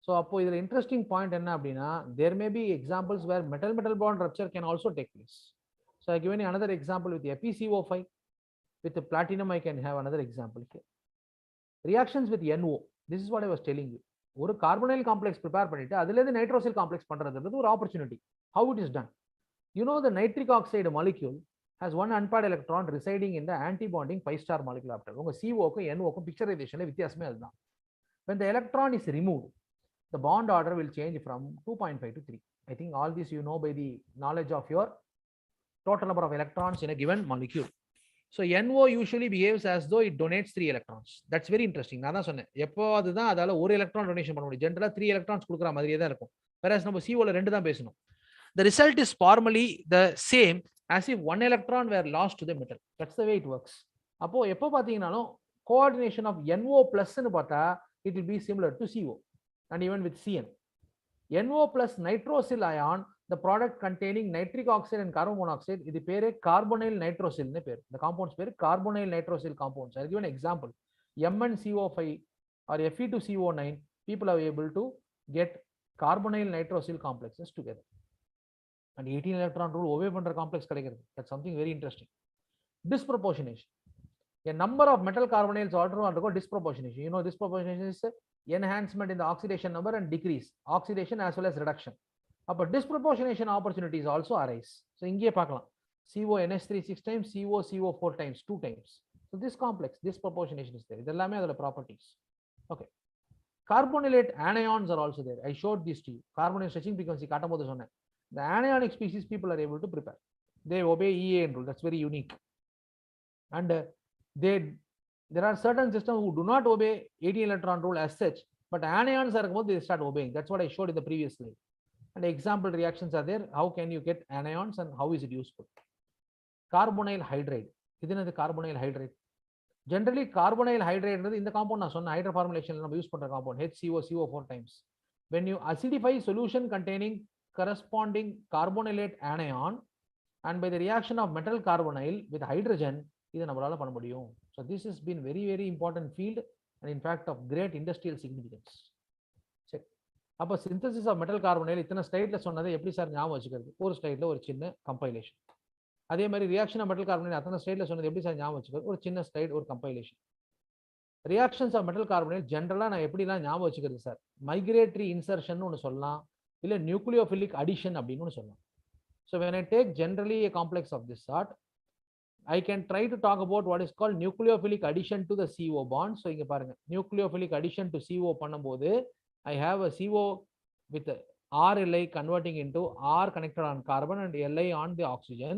So அப்போ இதுல interesting point என்ன அப்படின்னா, there may be examples where metal bond rupture can also take place. So I given you another example with FeCO5. With the platinum, I can have another example here. Reactions with NO. This is what I was telling you. ஒரு carbonyl complex prepare பண்ணிட்டு அதுல இருந்து nitrosyl complex பண்றதுன்றது ஒரு opportunity. How it is done? You know, the nitric oxide molecule has one unpaired electron residing in the anti-bonding pi star molecule orbital. உங்க CO க்கும் NO க்கும் picturizationல வித்தியாசமே அதுதான். When the electron is removed, the bond order will change from 2.5 to 3. I think all this you know by the knowledge of your total number of electrons in a given molecule. So NO usually behaves as though it donates 3 electrons. That's very interesting. நான் தான் சொன்னேன், எப்போ அதுதான் அதால ஒரு electron donation பண்ண முடியும். ஜெனரலா 3 எலக்ட்ரான்ஸ் கொடுக்குற மாதிரியே தான் இருக்கும். whereas நம்ம CO ல 2 தான் பேசணும். The result is formally the same as if 1 electron were lost to the metal. That's the way it works. அப்போ எப்போ பாத்தீங்கன்னாலும் coordination of NO plus ன்னு பார்த்தா it will be similar to CO and even with CN. NO plus nitrosyl ion, the product containing nitric oxide and carbon monoxide, இது பேரு carbonyl nitrosyl ன்னு பேரு. The compounds பேரு carbonyl nitrosyl compounds. I'll give an example. MnCO5 or Fe2CO9, people are able to get carbonyl nitrosyl complexes together. And 18 electron rule obey பண்ற complex கிடைக்கிறது. That's something very interesting. Disproportionation. A number of metal carbonyls also undergo disproportionation. You know, disproportionation is enhancement in the oxidation number and decrease oxidation as well as reduction. But disproportionation opportunities also arise. So இங்கே பார்க்கலாம், CO NH3 6 times, CO CO 4 times, 2 times. So this complex disproportionation is there. இதெல்லாமே அதோட properties. Okay. Carbonylate anions are also there. I showed this to you. Carbonyl stretching frequency காட்டும்போது சொன்னேன். The anionic species people are able to prepare. They obey EAN rule. That's very unique. And there are certain systems who do not obey 18 electron rule as such, but anions are they start obeying. That's what I showed in the previous slide. And example reactions are there. How can you get anions and how is it useful? Carbonyl hydride. This is the carbonyl hydride. Generally, carbonyl hydride in the compound hydro formulation use compound HCO CO4 times. When you acidify solution containing corresponding carbonylate anion and by the reaction of metal carbonyl with hydrogen, இதை நம்மளால பண்ண முடியும். So this has been very important field and in fact of great industrial significance. சரி, அப்ப synthesis of metal carbonyl இத்தனை ஸ்லைட்ல சொன்னதை எப்படி sir ஞாபகம் வச்சுக்கிறது? ஒரு ஸ்லைட்ல ஒரு சின்ன கம்பைலேஷன். அதே மாதிரி ரியாக்ஷன் ஆஃப் மெட்டல் கார்பனைல் அத்தனை ஸ்லைட்ல சொன்னது எப்படி சார் ஞாபகம் வச்சுக்கிறது? ஒரு சின்ன ஸ்லைட், ஒரு compilation. Reactions of metal carbonyl ஜென்ரலா நான் எப்படிலாம் ஞாபகம் வச்சுக்கிறது சார்? மைக்ரேட்டரி இன்சர்ஷன் ஒன்று சொல்லலாம், இல்ல நியூக்ளியோஃபிலிக் அடிஷன் அப்படின்னு சொல்லலாம். So when I take generally a complex of this sort, I can try to talk about what is called nucleophilic addition to the CO bond. So இங்க பாருங்க, nucleophilic addition to CO பண்ணும்போது I have a CO with RLi converting into R connected on carbon and Li on the oxygen,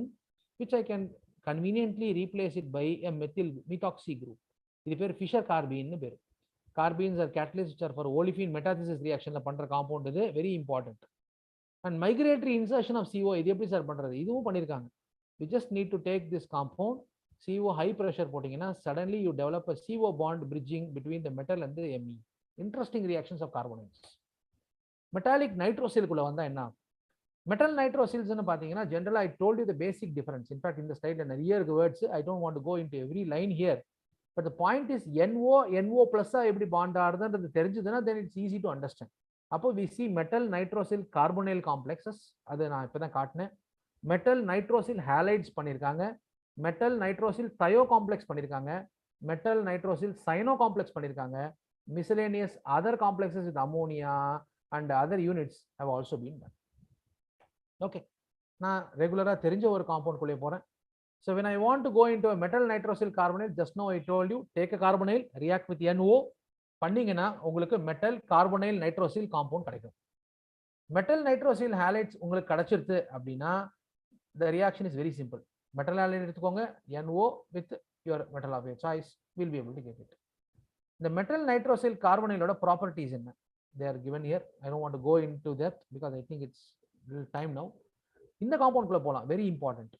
which I can conveniently replace it by a methoxy group. இது பேர் Fischer carbene னு பேரு. Carbenes are catalysts which are for olefin metathesis reaction ல பண்ற compound. இது very important. And migratory insertion of CO இது எப்படி sir பண்றது? இதுவும் பண்ணிருக்காங்க. We just need to take this compound, CO high pressure போட்டீங்கன்னா suddenly you develop a CO bond bridging between the metal and the Me. Interesting reactions of carbonyls. Metallic nitrosyl குள்ள வந்தா என்ன? Metal nitrosyls னு பாத்தீங்கன்னா generally I told you the basic difference. In fact in the slide நிறைய இருக்கு words. I don't want to go into every line here. But the point is NO plus எப்படி bond ஆடுதுன்றது தெரிஞ்சதுன்னா then it's easy to understand. அப்போ we see metal nitrosyl carbonyl complexes. அது நான் இப்பதான் காட்டினேன். Metal nitrosyl halides பண்ணியிருக்காங்க, metal nitrosyl thio complex பண்ணியிருக்காங்க, metal nitrosyl cyano complex பண்ணியிருக்காங்க, miscellaneous other complexes with ammonia and other units have also been done. Okay, நான் ரெகுலராக தெரிஞ்ச ஒரு காம்பவுண்ட் குள்ளே போகிறேன். So when I want to go into a metal nitrosyl carbonyl, just now I told you, take a carbonyl, react with NO, பண்ணீங்கன்னா உங்களுக்கு metal carbonyl nitrosyl compound கிடைக்கும். Metal nitrosyl halides உங்களுக்கு கிடைச்சிருது அப்படின்னா the reaction is very simple. Metal halide எடுத்துக்கோங்க, NO with your metal of your choice, will be able to get it. The metal nitrosyl carbonyl oda properties என்ன? They are given here. I don't want to go into depth because I think it's little time now. இந்த compound குள்ள போலாம், very important.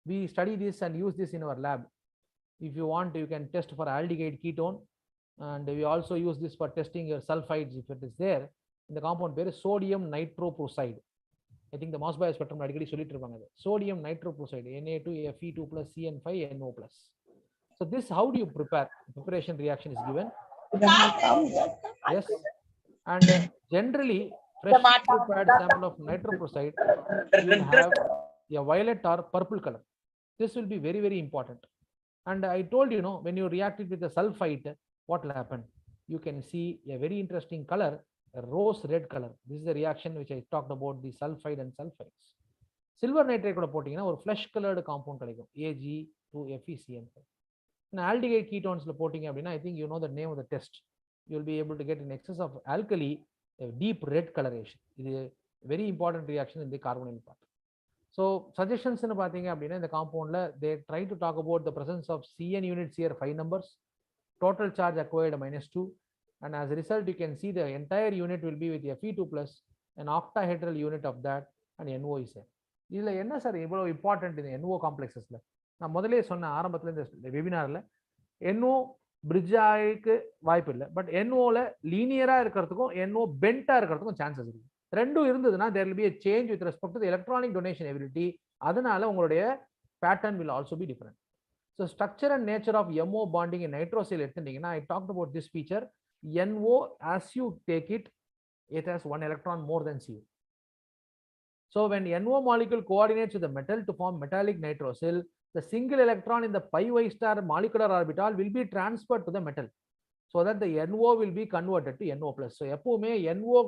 We study this and use this in our lab. If you want, you can test for aldehyde ketone, and we also use this for testing your sulfides if it is there. In the compound பேரு sodium nitroprusside. I think the mass bio spectrum அடிக்கடி சொல்லிட்டு இருப்பாங்க. Sodium nitroprusside, Na2Fe2 plus CN5NO plus. So this, how do you prepare? Preparation reaction is given. Yes, and generally fresh prepared sample of nitroprusside, you will have a violet or purple color. This will be very, very important. And I told you, when you react it with the sulfite, what will happen? You can see a very interesting color, a rose red color. This is the reaction which I talked about, the sulfide and sulfides. Silver nitrate கூட போட்டீங்கன்னா ஒரு flesh colored compound கிடைக்கும், Ag2FeCN5. And aldehyde ketones ல போட்டீங்க அப்படின்னா, I think you know the name of the test. You will be able to get in excess of alkali a deep red coloration. This is a very important reaction in the carbonyl part. So suggestions in the compound, they try to talk about the presence of CN units here, 5 numbers, total charge acquired -2, and as a result you can see the entire unit will be with Fe2 plus an octahedral unit of that, and NO is there. இதுல என்ன sir இவ்வளவு important இந்த NO காம்ப்ளெக்ஸஸ்ல? நான் முதலே சொன்ன ஆரம்பத்துல இந்த வெபினார்ல NO bridge ஆயிக்கு வாய்ப்பு இல்லை, பட் NOல லீனியரா இருக்கிறதுக்கும் NO பென்டா இருக்கிறதுக்கும் சான்சஸ் இருக்கு. ரெண்டும் இருந்ததுன்னா there will be a change with respect to the electronic donation ability. அதனால உங்களுடைய pattern will also be different. So structure and nature of MO bonding in nitrosyl எடுத்துட்டீங்கன்னா, I talked about this feature. NO, as you take it, it has 1 electron more than CO. So when NO molecule coordinates with the metal to form metallic nitrosyl, the single electron in the pi y star molecular orbital will be transferred to the metal, so that the NO will be converted to NO plus. So எப்பவுமே NO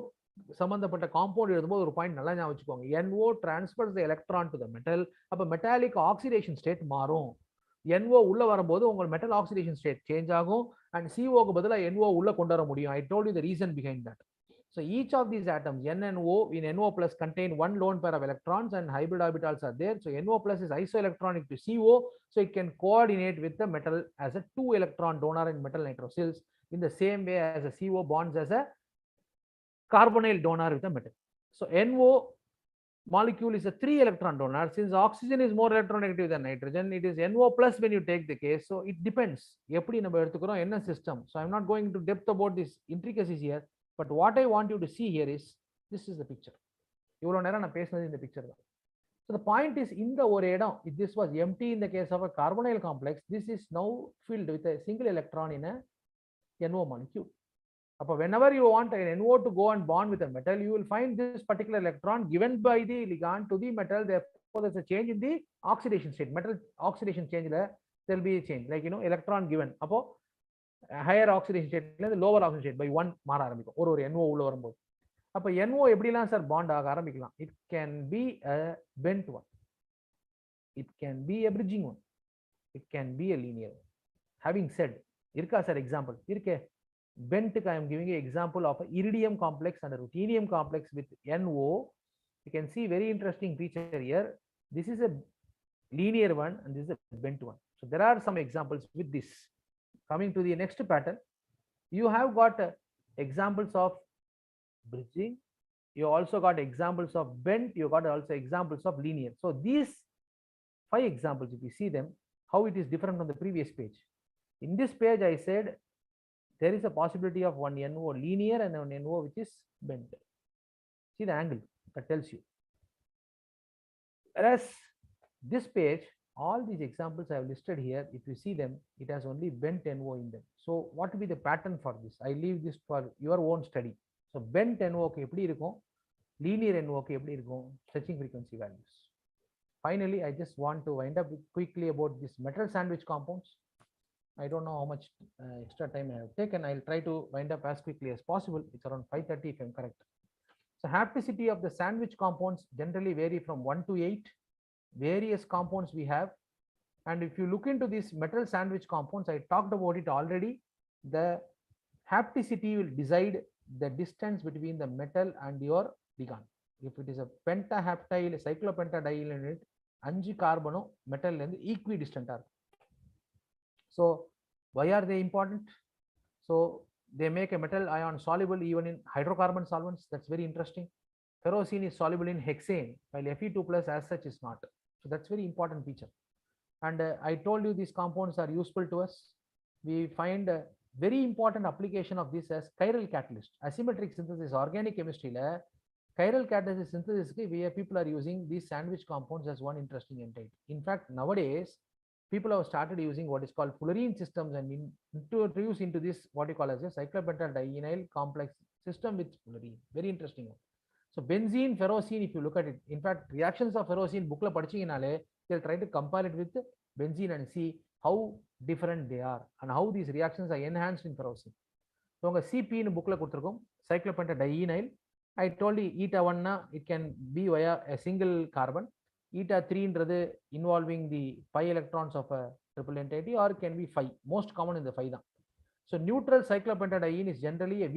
சம்பந்தப்பட்ட compound எழுதும்போது ஒரு point நல்லா ஞாபகம் வச்சுக்கோங்க. NO transfers the electron to the metal. அப்ப metallic oxidation state மாறும். NO உள்ள வரும்போது உங்க மெட்டல் ஆக்சிடேஷன் ஸ்டேட் சேஞ்ச் ஆகும், and CO க்கு பதிலா NO உள்ள கொண்டு வர முடியும். I told you the reason behind that. So each of these atoms, N and O, in NO plus contain 1 lone pair of electrons, and hybrid orbitals are there. So NO plus is isoelectronic to CO, so it can coordinate with the metal as a 2 electron donor in metal nitrosyls in the same way as a CO bonds as a carbonyl donor with the metal. So NO molecule is a 3 electron donor. Since oxygen is more electronegative than nitrogen, it is NO plus when you take the case. So it depends எப்படி நம்ம எடுத்துக்கிறோம், என்ன system. So I'm not going into depth about this intricacies here, but what I want you to see here is, this is the picture. இவ்வளவு நேரம் நான் பேசினது இந்த picture தான். So the point is, இந்த ஒரு இடம், if this was empty in the case of a carbonyl complex, this is now filled with a single electron in a NO molecule. Whenever you want an NO to go and bond with a metal, you will find this particular electron given by the ligand to the metal. Therefore, there's a change in the oxidation state. Metal oxidation change, there will be a change, like electron given. Higher oxidation state, the lower oxidation state by 1 மாற ஆரம்பிக்கும் ஒரு NO உள்ள வரும்போது. NO எப்படிலாம் sir bond ஆக ஆரம்பிக்கலாம்? It can be a bent one, it can be a bridging one, it can be a linear one. Having said, இருக்கா sir example? இருக்கே. Bent, I am giving you example of a iridium complex and a ruthenium complex with NO. You can see very interesting feature here. This is a linear one and this is a bent one. So there are some examples with this. Coming to the next pattern, you have got examples of bridging, you also got examples of bent, you got also examples of linear. So these 5 examples, if you see them, how it is different from the previous page. In this page I said there is a possibility of one NO linear and one NO which is bent. See the angle, that tells you. Whereas this page, all these examples I have listed here, if you see them, it has only bent NO in them. So what will be the pattern for this? I leave this for your own study. So bent NO க்கு எப்படி இருக்கும், linear NO க்கு எப்படி இருக்கும், stretching frequency values. Finally, I just want to wind up quickly about this metal sandwich compounds. I don't know how much extra time I have taken. I'll try to wind up as quickly as possible. It's around 5:30 if I'm correct. So hapticity of the sandwich compounds generally vary from 1 to 8. Various compounds we have. And if you look into these metal sandwich compounds, I talked about it already. The hapticity will decide the distance between the metal and your ligand. If it is a pentahaptyl cyclopentadiene unit, 5 கார்பனும் மெட்டல்ல இருந்து ஈக்விடிஸ்டன்டா இருக்கும். So why are they important? So they make a metal ion soluble even in hydrocarbon solvents. That's very interesting. Ferrocene is soluble in hexane, while Fe2 plus as such is not. So that's very important feature. And I told you these compounds are useful to us. We find a very important application of this as chiral catalyst. Asymmetric synthesis, organic chemistry, chiral catalysis synthesis, people are using these sandwich compounds as one interesting entity. In fact, nowadays, people have started using what is called fullerene systems and introduce into this what you call as a cyclopentadienyl complex system with fullerene. Very interesting one. So benzene, ferrocene, if you look at it, in fact, reactions of ferrocene book la padichinganaale, they'll try to compare it with benzene and see how different they are and how these reactions are enhanced in ferrocene. So உங்க CP னு bookல கொடுத்திருக்கும் cyclopentadienyl. I told you eta 1 na it can be via a single carbon, eta 3 ன்றது involving the pi electrons of a triple entity, or can be 5. Most common in the 5 தான். So neutral cyclopentadiene is generally a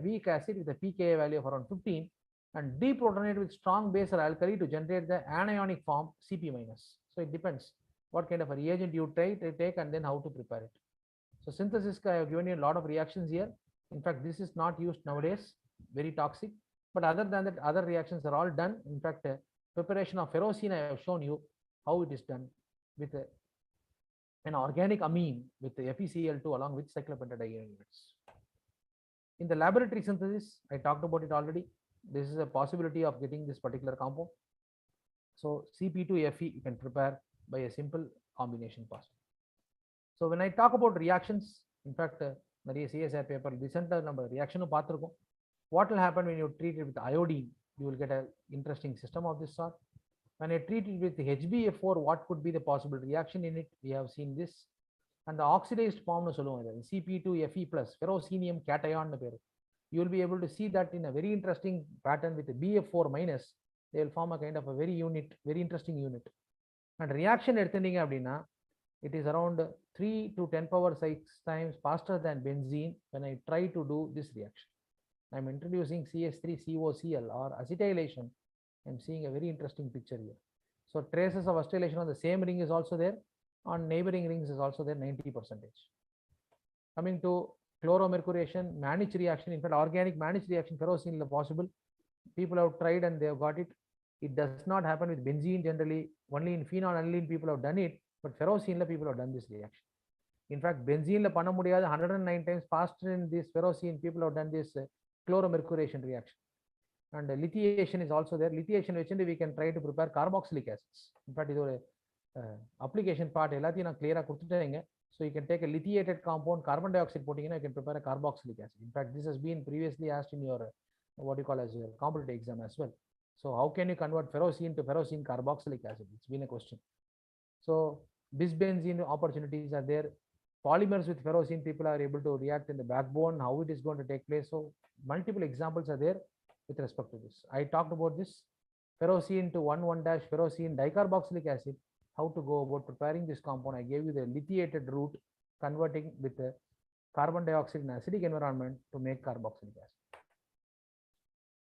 weak acid with a pKa value of around 15 and deprotonate with strong base or alkali to generate the anionic form Cp minus. So it depends what kind of a reagent you try to take and then how to prepare it. So synthesis, I have given you a lot of reactions here. In fact, this is not used nowadays, very toxic. But other than that, other reactions are all done. In fact, preparation of ferrocene, I have shown you how it is done with an organic amine with the FeCl2 along with cyclopentadiene units. In the laboratory synthesis, I talked about it already. This is a possibility of getting this particular compound. So Cp2Fe you can prepare by a simple combination process. So when I talk about reactions, in fact, நிறைய CSR paper recently நம்ம reaction பார்த்திருக்கோம். What will happen when you treat it with iodine? You will get an interesting system of this sort. When I treat it with HbF4, what could be the possible reaction in it? We have seen this. And the oxidized form Cp2Fe plus ferrocenium cation. You will be able to see that in a very interesting pattern with the BF4 minus. They will form a kind of a very interesting unit. And reaction எடுத்துட்டீங்க அப்படின்னா it is around 3 to 10 power 6 times faster than benzene when I try to do this reaction. I'm introducing CS3COCl or acetylation. I'm seeing a very interesting picture here. So traces of acetylation on the same ring is also there. On neighboring rings is also there, 90%. Coming to chloromercuration, Manich reaction, in fact, organic Manich reaction, ferrocene is possible. People have tried and they have got it. It does not happen with benzene generally. Only in phenol aniline people have done it, but ferrocene people have done this reaction. In fact, benzene la panna mudiyadhu 109 times faster in this ferrocene people have done this chloromercuration reaction. And lithiation is also there. Lithiation vechinde we can try to prepare carboxylic acids. In fact, idu oru application part ellathiyum na clear ah kuduthitenga. So you can take a lithiated compound, carbon dioxide putting you can prepare a carboxylic acid. In fact, this has been previously asked in your what you call as your competitive exam as well. So how can you convert ferrocene to ferrocene carboxylic acid? It's been a question. So bisbenzene opportunities are there. Polymers with ferrocene people are able to react in the backbone, how it is going to take place. So multiple examples are there with respect to this. I talked about this ferrocene to 1,1- ferrocene dicarboxylic acid, how to go about preparing this compound. I gave you the lithiated route, converting with the carbon dioxide in acidic environment to make carboxylic acid.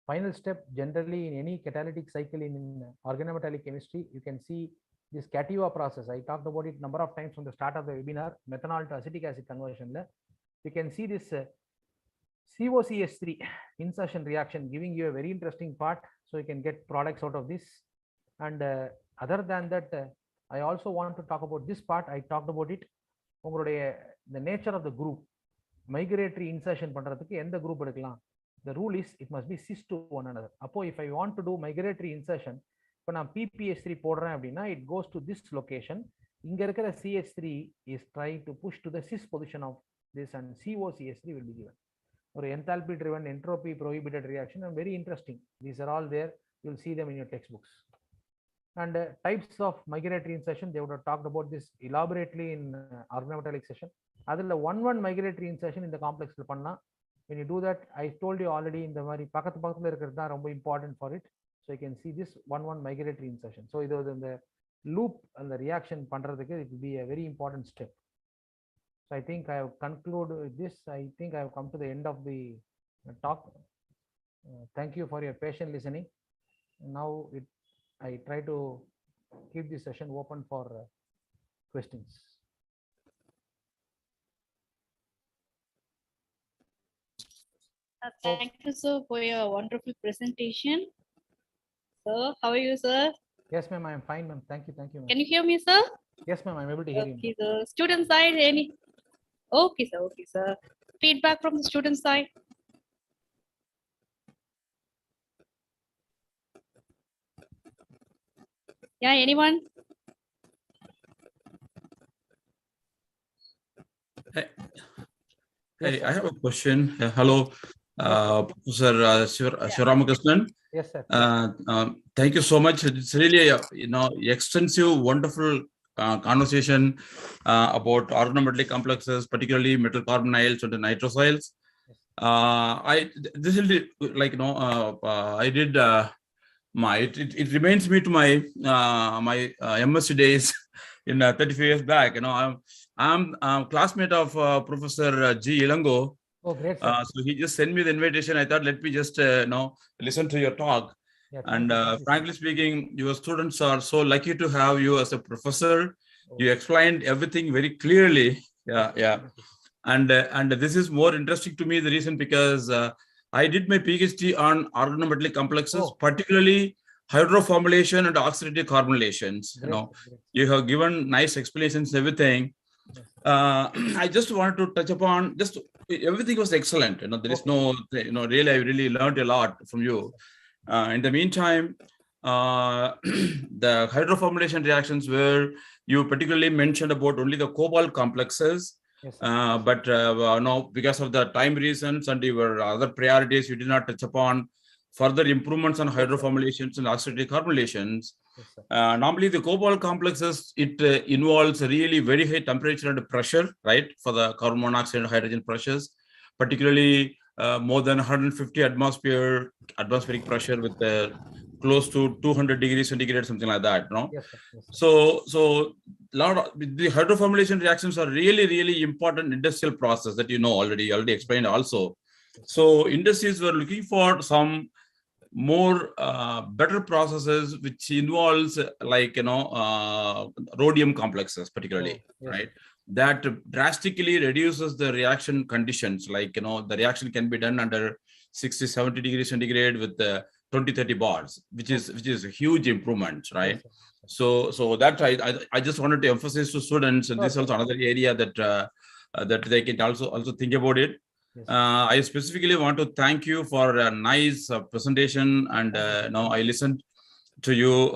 Final step, generally in any catalytic cycle in organometallic chemistry, you can see this Cativa process. I talked about it number of times from the start of the webinar, methanol to acetic acid conversion. You can see this COCH3 insertion reaction giving you a very interesting part. So you can get products out of this. And other than that, I also want to talk about this part. I talked about it. The nature of the group, migratory insertion பண்றதுக்கு எந்த group எடுக்கலாம்? The rule is it must be cis to one another. அப்போ if I want to do migratory insertion, இப்போ நான் PPH3 போடுறேன் அப்படின்னா it goes to this location. இங்க இருக்கிற CH3 is trying to push to the cis position of this and COCH3 will be given. Or enthalpy driven entropy prohibited reaction and very interesting. These are all there. You'll see them in your textbooks. And types of migratory insertion, they would have talked about this elaborately in organometallic session. அதில் 1,1 migratory insertion இந்த காம்ப்ளெக்ஸ்ல பண்ணலாம். When you do that, I told you already இந்த மாதிரி பக்கத்துல இருக்கிறது தான் ரொம்ப important for it. So you can see this 1,1 migratory insertion. So இது இந்த loop and the reaction பண்றதுக்கு it will be a very important step. So I think I have concluded this. I think I have come to the end of the talk. Thank you for your patient listening. Now I try to keep this session open for questions. Thank you, sir, for your wonderful presentation. Sir, how are you, sir? Yes, ma'am, I am fine, ma'am. Thank you, ma'am. Can you hear me, sir? Yes, ma'am, I'm able to hear you. Okay, sir. Student side, any? Okay, sir. Okay, sir. Feedback from the student side. Yeah, anyone? Yes, Hey, sir. I have a question. Hello, Professor Shivaramakrisnan. Yes, sir. Thank you so much. It's really a extensive, wonderful conversation about organometallic complexes, particularly metal carbonyls and the nitrosyls. This will be like I did it reminds me to my MSc days in 35 years back. I'm classmate of Professor G. Ilango. Oh, great, sir. So he just sent me the invitation. I thought, let me just listen to your talk. Yeah, And thank you, frankly speaking, your students are so lucky to have you as a professor. You explained everything very clearly. Yeah. And this is more interesting to me, the reason because I did my PhD on organometallic complexes, particularly hydroformylation and oxidative carbonations. You have given nice explanations, everything. I just wanted to touch upon everything was excellent. There is no, really, I really learned a lot from you. In the meantime, the hydroformylation reactions where you particularly mentioned about only the cobalt complexes. Yes, but no, because of the time reasons and your other priorities, you did not touch upon further improvements on hydroformylations and oxidative carbonations. Normally, the cobalt complexes, it involves really very high temperature and pressure, right, for the carbon monoxide and hydrogen pressures, particularly more than 150 atmospheric pressure with close to 200 degrees centigrade, something like that. Yes, sir. Yes, sir. So lot of the hydroformylation reactions are really, really important industrial process that already explained also. So industries were looking for some more better processes which involves like rhodium complexes particularly, right? That drastically reduces the reaction conditions, like the reaction can be done under 60-70 degrees centigrade with 20-30 bars, which is a huge improvement, right? So that I just wanted to emphasize to students, and this is also another area that that they can also think about it. I specifically want to thank you for a nice presentation, and I listened to you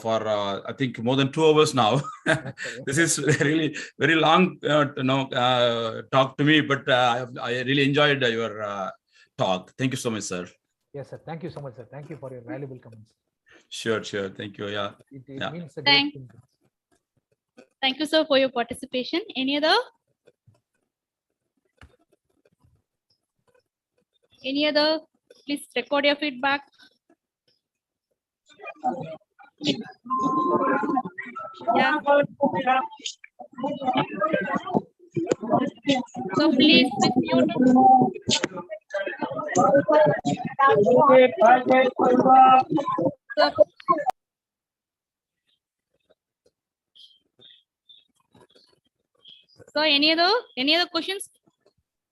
for I think more than 2 hours now. This is really very long talk to me, but I really enjoyed your talk. Thank you so much, sir. Yes, sir. Thank you so much, sir. Thank you for your valuable comments. Sure. Thank you. Yeah. It means a great thing. Thank you, sir, for your participation. Any other? Please record your feedback. Yeah. So please mute. So any other questions?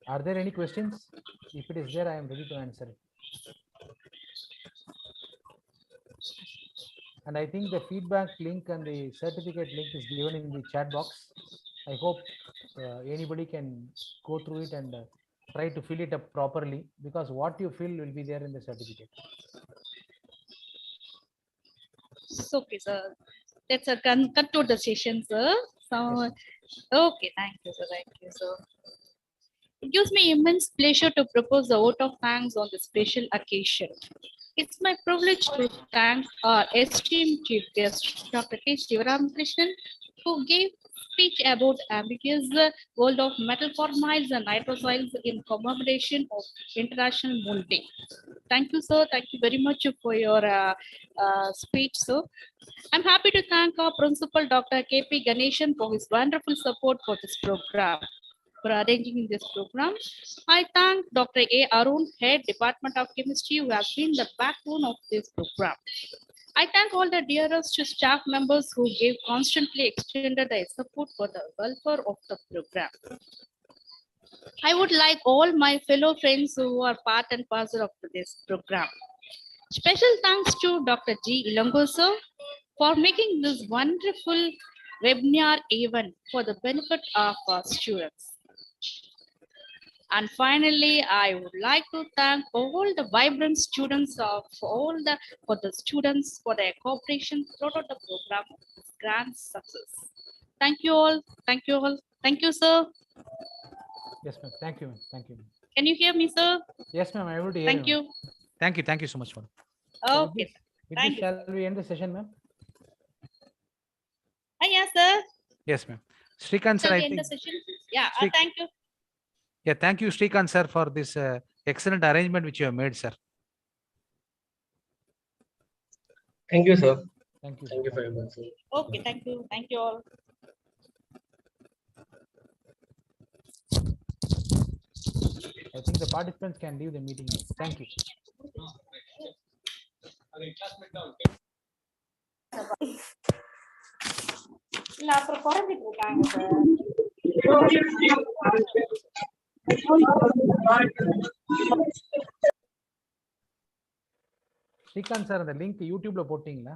Are there any questions? If it is there, I am ready to answer it. And I think the feedback link and the certificate link is given in the chat box. I hope anybody can go through it and try to fill it up properly, because what you fill will be there in the certificate. Okay, sir. Let's conclude the session, sir. So, okay, thank you, sir. Thank you, sir. It gives me immense pleasure to propose the vote of thanks on this special occasion. It's my privilege to thank our esteemed chief guest, Dr. K. Shivaramakrisnan, who gave speech about ambiguous world of metal formals and nitrosyls in commemoration of International Moon Day. Thank you, sir. Thank you very much for your speech, sir. I'm happy to thank our principal, Dr. K.P. Ganeshan, for his wonderful support for this program, for arranging this program. I thank Dr. A. Arun, Head, Department of Chemistry, who has been the backbone of this program. I thank all the dearest staff members who gave constantly extended their support for the welfare of the program. I would like all my fellow friends who are part and parcel of this program. Special thanks to Dr. G. Ilango sir for making this wonderful webinar event for the benefit of our students. And finally, I would like to thank all the vibrant students for the students for their cooperation throughout the program of this grand success. Thank you all. Thank you all. Thank you, sir. Yes, ma'am. Thank you, ma'am. Thank you. Can you hear me, sir? Yes, ma'am. I would hear Thank you. Thank you. Thank you so much, madam. Okay. With Thank this, you. shall we end the session, ma'am? Yes, sir. Yes, ma'am. Srikanth sir, Shall I we end think. the session? Yeah. Sri- Thank you. Yeah, thank you, Srikanth sir, for this excellent arrangement which you have made, sir. Thank you, sir. Thank you. Thank you very much, sir. Okay. Thank you. Thank you all. I think the participants can leave the meeting now. Thank you. இல்ல அப்புறம் குறைஞ்சிட்டு இருக்காங்க sir. Srikanth sir, the link YouTube la போட்டீங்களா?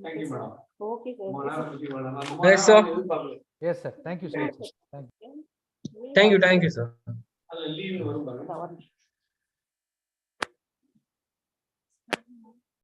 Thank you, madam. Okay, sir. Yes, sir. Yes, sir. Thank you so much, sir. Thank you. Thank you, sir.